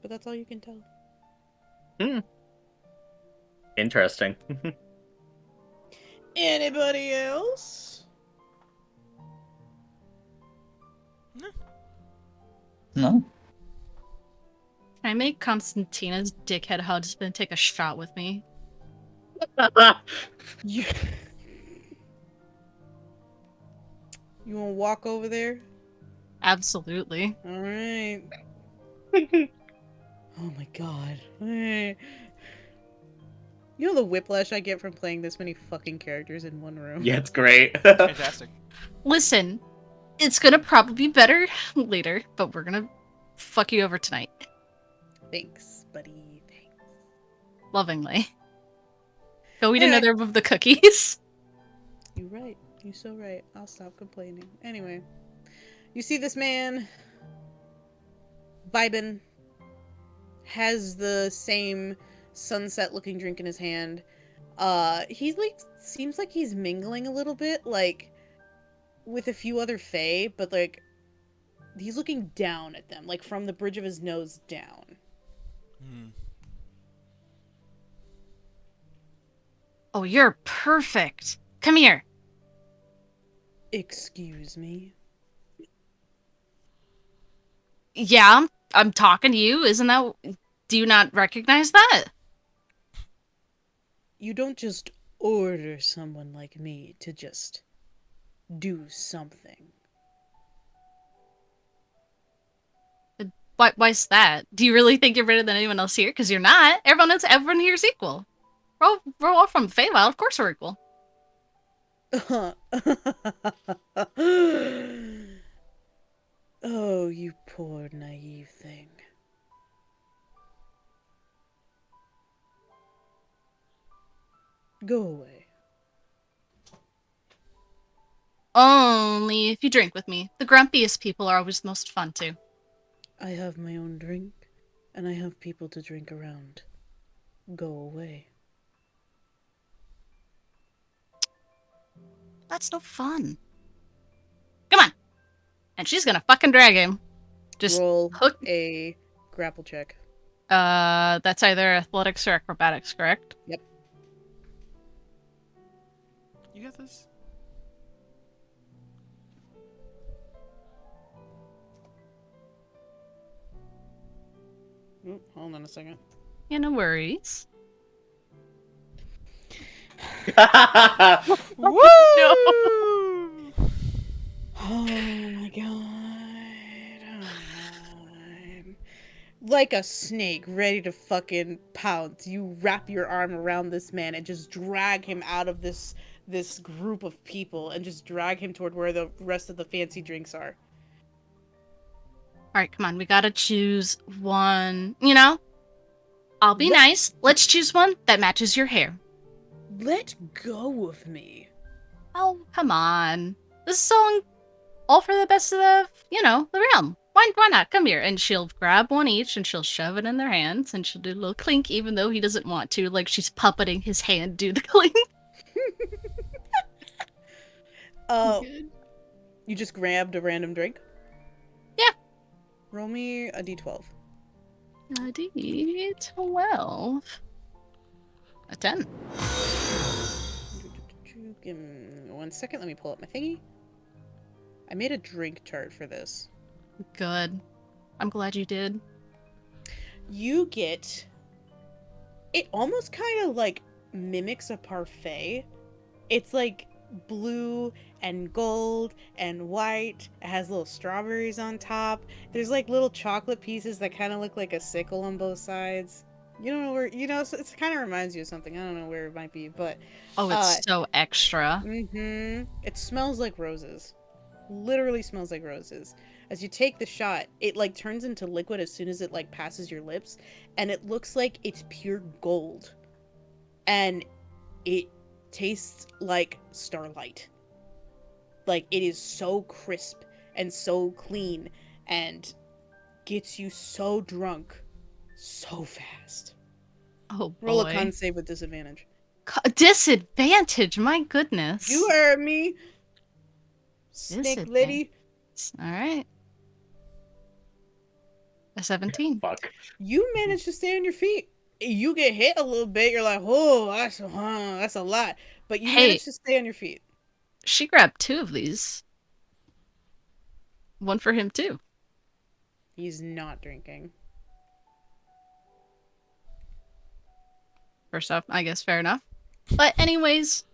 But that's all you can tell. Interesting. Anybody else? No? Can I make Constantina's dickhead husband take a shot with me? You want to walk over there? Absolutely. All right. Oh my god. You know the whiplash I get from playing this many fucking characters in one room? Yeah, it's great. Fantastic. Listen, It's gonna probably be better later, but we're gonna fuck you over tonight. Thanks, buddy. Thanks. Lovingly. Go eat Anyway. another of the cookies. You right. You so right. I'll stop complaining. Anyway. You see this man vibing, has the same sunset looking drink in his hand. He's like seems like he's mingling a little bit, like with a few other fae, but like he's looking down at them, like from the bridge of his nose down. Oh, you're perfect. Come here. Excuse me. Yeah, I'm talking to you. Isn't that... Do you not recognize that? You don't just order someone like me to just do something. Why's that? Do you really think you're better than anyone else here? Because you're not. Everyone here's equal. We're all from Feywild. Of course we're equal. Oh, you poor naive thing. Go away. Only if you drink with me. The grumpiest people are always the most fun, too. I have my own drink, and I have people to drink around. Go away. That's no fun. Come on. And she's gonna fucking drag him. Just roll hook. a grapple check. That's either athletics or acrobatics, correct? Yep. You got this. Ooh, hold on a second. Yeah, no worries. Woo! No. Oh my god. Oh my god. Like a snake ready to fucking pounce, you wrap your arm around this man and just drag him out of this group of people and just drag him toward where the rest of the fancy drinks are. Alright, come on. We gotta choose one. You know? I'll be nice. Let's choose one that matches your hair. Let go of me. Oh, come on. This song, all for the best of the, the realm. Why not? Come here. And she'll grab one each and she'll shove it in their hands and she'll do a little clink even though he doesn't want to. Like she's puppeting his hand do the clink. Oh, you just grabbed a random drink? Yeah. Roll me a d12. A d12. A 10. Give me 1 second. Let me pull up my thingy. I made a drink chart for this. Good. I'm glad you did. You get... It almost kind of like mimics a parfait. It's like blue and gold and white. It has little strawberries on top. There's like little chocolate pieces that kind of look like a sickle on both sides. You don't know where, it kind of reminds you of something. I don't know where it might be, but... Oh, it's so extra. Mm-hmm. It smells like roses. Literally smells like roses. As you take the shot, it like turns into liquid as soon as it like passes your lips, and it looks like it's pure gold. And it tastes like starlight. Like it is so crisp and so clean and gets you so drunk so fast. Oh boy. Roll a con save with disadvantage. Disadvantage? My goodness. You heard me. Snake lady. Alright. A 17. Fuck. You managed to stay on your feet. You get hit a little bit, you're like, oh, that's a lot. But you managed to stay on your feet. She grabbed 2 of these. One for him too. He's not drinking. First off, I guess fair enough. But anyways,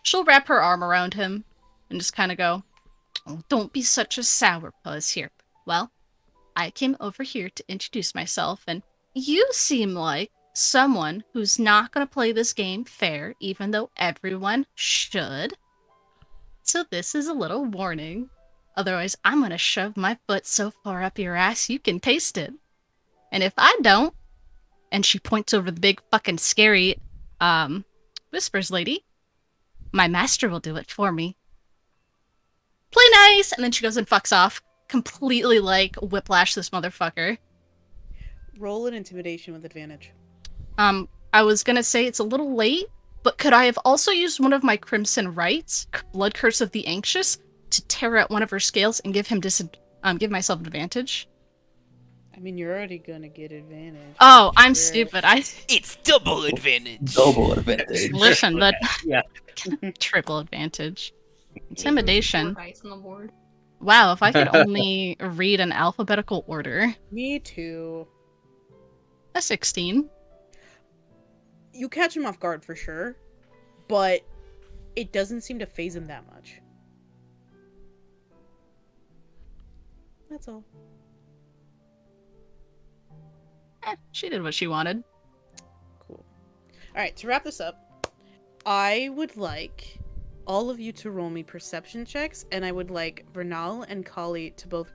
she'll wrap her arm around him and just kind of go, oh, don't be such a sourpuss here. Well, I came over here to introduce myself, and you seem like someone who's not going to play this game fair, even though everyone should. So this is a little warning. Otherwise, I'm gonna shove my foot so far up your ass you can taste it. And if I don't, and she points over the big fucking scary, whispers lady, my master will do it for me. Play nice! And then she goes and fucks off. Completely, like, whiplash this motherfucker. Roll an intimidation with advantage. I was gonna say it's a little late, but could I have also used one of my Crimson Rights, Blood Curse of the Anxious, to tear out one of her scales and give myself advantage? I mean, you're already gonna get advantage. Oh, I'm Sure. stupid. It's double advantage. Double advantage. Listen, that Yeah. triple advantage. Intimidation. 4 dice on the board. Wow, if I could only read an alphabetical order. Me too. A 16. You catch him off guard for sure, but it doesn't seem to phase him that much. That's all. She did what she wanted. Cool. Alright, to wrap this up, I would like all of you to roll me perception checks, and I would like Vernal and Kali to both...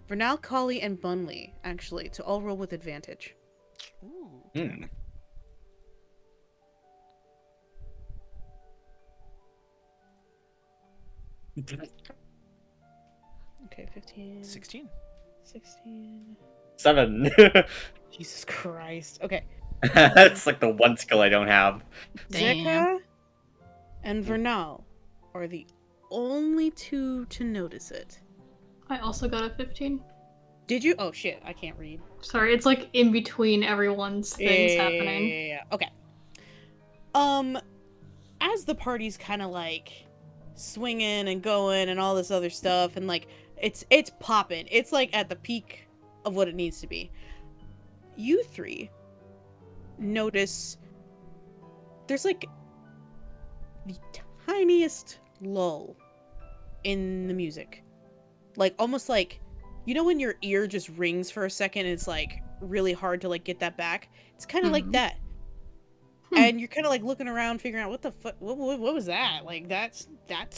Vernal, Kali, and Bunley, actually, to all roll with advantage. Hmm. Okay, 15... 16. 16... 7. Jesus Christ. Okay. That's like the one skill I don't have. Damn. Zeka and Vernal are the only two to notice it. I also got a 15. Did you? Oh shit, I can't read. Sorry, it's like in between everyone's things happening. Yeah. Okay. As the party's kind of like swinging and going and all this other stuff, and like it's popping. It's like at the peak of what it needs to be. You three notice there's like the tiniest lull in the music, like almost like, you know when your ear just rings for a second and it's like really hard to like get that back? It's kind of like that. And you're kind of like looking around figuring out what the fuck, what was that? Like that's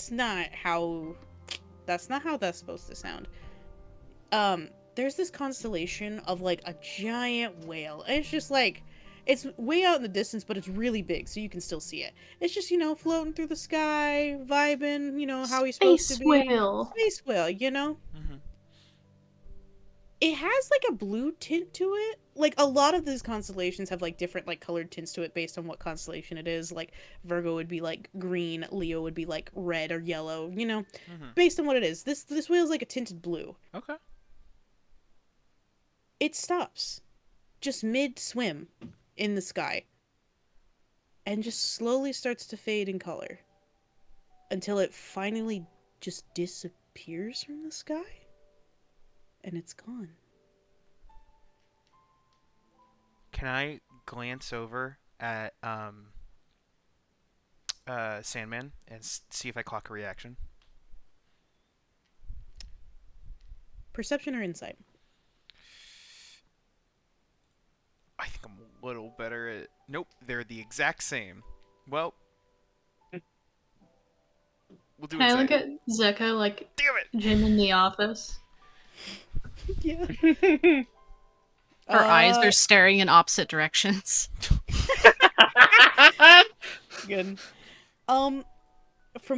not how that's supposed to sound. There's this constellation of like a giant whale, and it's just like, it's way out in the distance, but it's really big, so you can still see it. It's just, floating through the sky, vibing, how he's supposed to be. Whale. Space whale, Mm-hmm. It has like a blue tint to it. Like a lot of these constellations have like different like colored tints to it based on what constellation it is. Like Virgo would be like green, Leo would be like red or yellow, based on what it is. This whale's like a tinted blue. Okay. It stops just mid-swim in the sky and just slowly starts to fade in color until it finally just disappears from the sky and it's gone. Can I glance over at Sandman and see if I clock a reaction? Perception or insight? I think I'm a little better at... Nope, they're the exact same. Well, we'll do Can I insight. look at Zeka like Damn it! Jim in the office? Yeah. Her eyes are staring in opposite directions. Good. From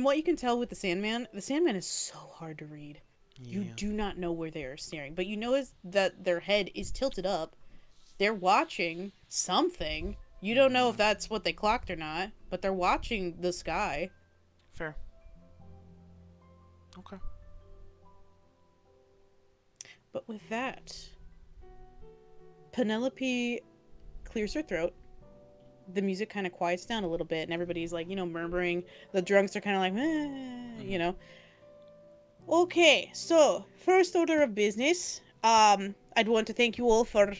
what you can tell with the Sandman is so hard to read. You do not know where they are staring, but you know is that their head is tilted up. They're watching something. You don't know if that's what they clocked or not, but they're watching the sky. Fair. Okay. But with that, Penelope clears her throat. The music kind of quiets down a little bit, and everybody's like, murmuring. The drunks are kind of like, Okay, so first order of business. I'd want to thank you all for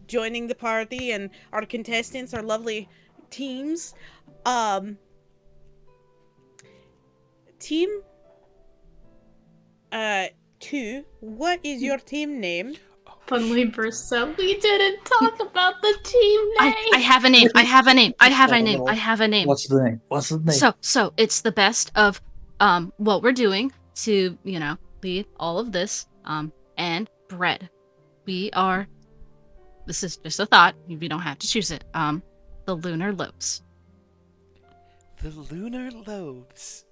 joining the party and our contestants, our lovely teams. Team 2, what is your team name? Funly bursts out. We didn't talk about the team name. I have a name. I have a name. I have a name. I have a name. What's the name? So it's the best of what we're doing to, lead all of this, and bread. We are, this is just a thought, you don't have to choose it, the lunar loaves. The lunar loaves.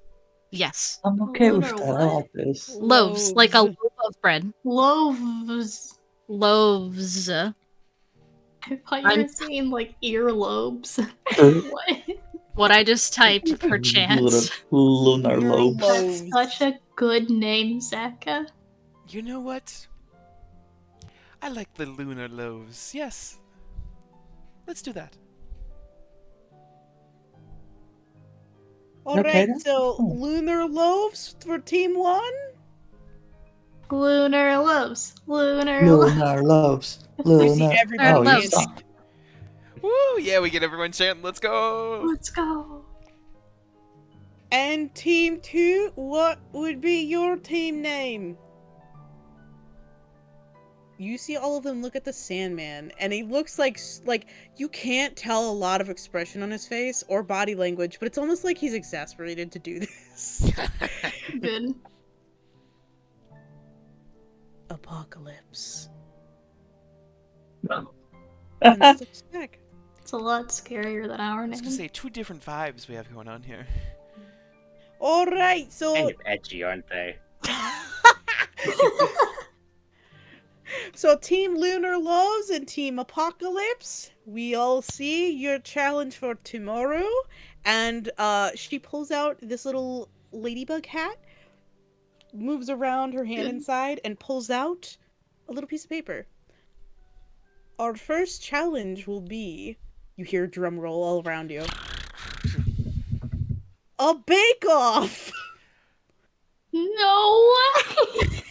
Yes. I'm okay with Lunar that. I what? like this. Loaves, like a Loaves. loaf of bread. Loaves. Loaves. I thought you were I'm- saying like earlobes. What? What I just typed, Lunar, perchance. lunar Lunar lobes. loaves. That's such a good name, Zaka. You know what? I like the lunar loaves. Yes. Let's do that. All Okay, right, that's so fine. lunar loaves for team 1. Lunar loves. Lunar loves. Lunar loves. I see Lunar. everybody Oh, you loves. stop. Woo! Yeah, we get everyone chanting. Let's go. Let's go. And team 2, what would be your team name? You see all of them look at the Sandman, and he looks like you can't tell a lot of expression on his face or body language, but it's almost like he's exasperated to do this. Good. Apocalypse. And steps back. It's a lot scarier than our I was name. gonna say 2 different vibes we have going on here. All right, so Kind of edgy, aren't they? so Team Lunar Loves and Team Apocalypse, we all see your challenge for tomorrow. And she pulls out this little ladybug hat, moves around her hand inside, and pulls out a little piece of paper. Our first challenge will be, you hear drum roll all around you, a bake-off! No way!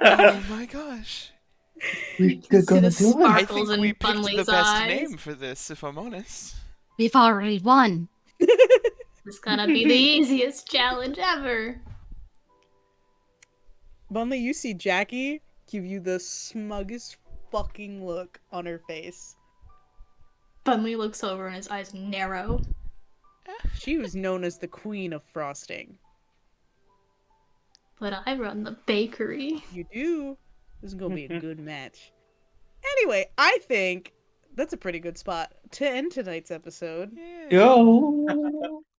Oh my gosh. We're You see gonna the do it. I sparkles think we in picked the Bunley's best eyes. name for this, if I'm honest. We've already won. It's gonna be the easiest challenge ever. Bunley, you see Jackie give you the smuggest fucking look on her face. Bunley looks over and his eyes narrow. She was known as the queen of frosting. But I run the bakery. You do. This is gonna be a good match. Anyway, I think that's a pretty good spot to end tonight's episode. Yeah. Yo.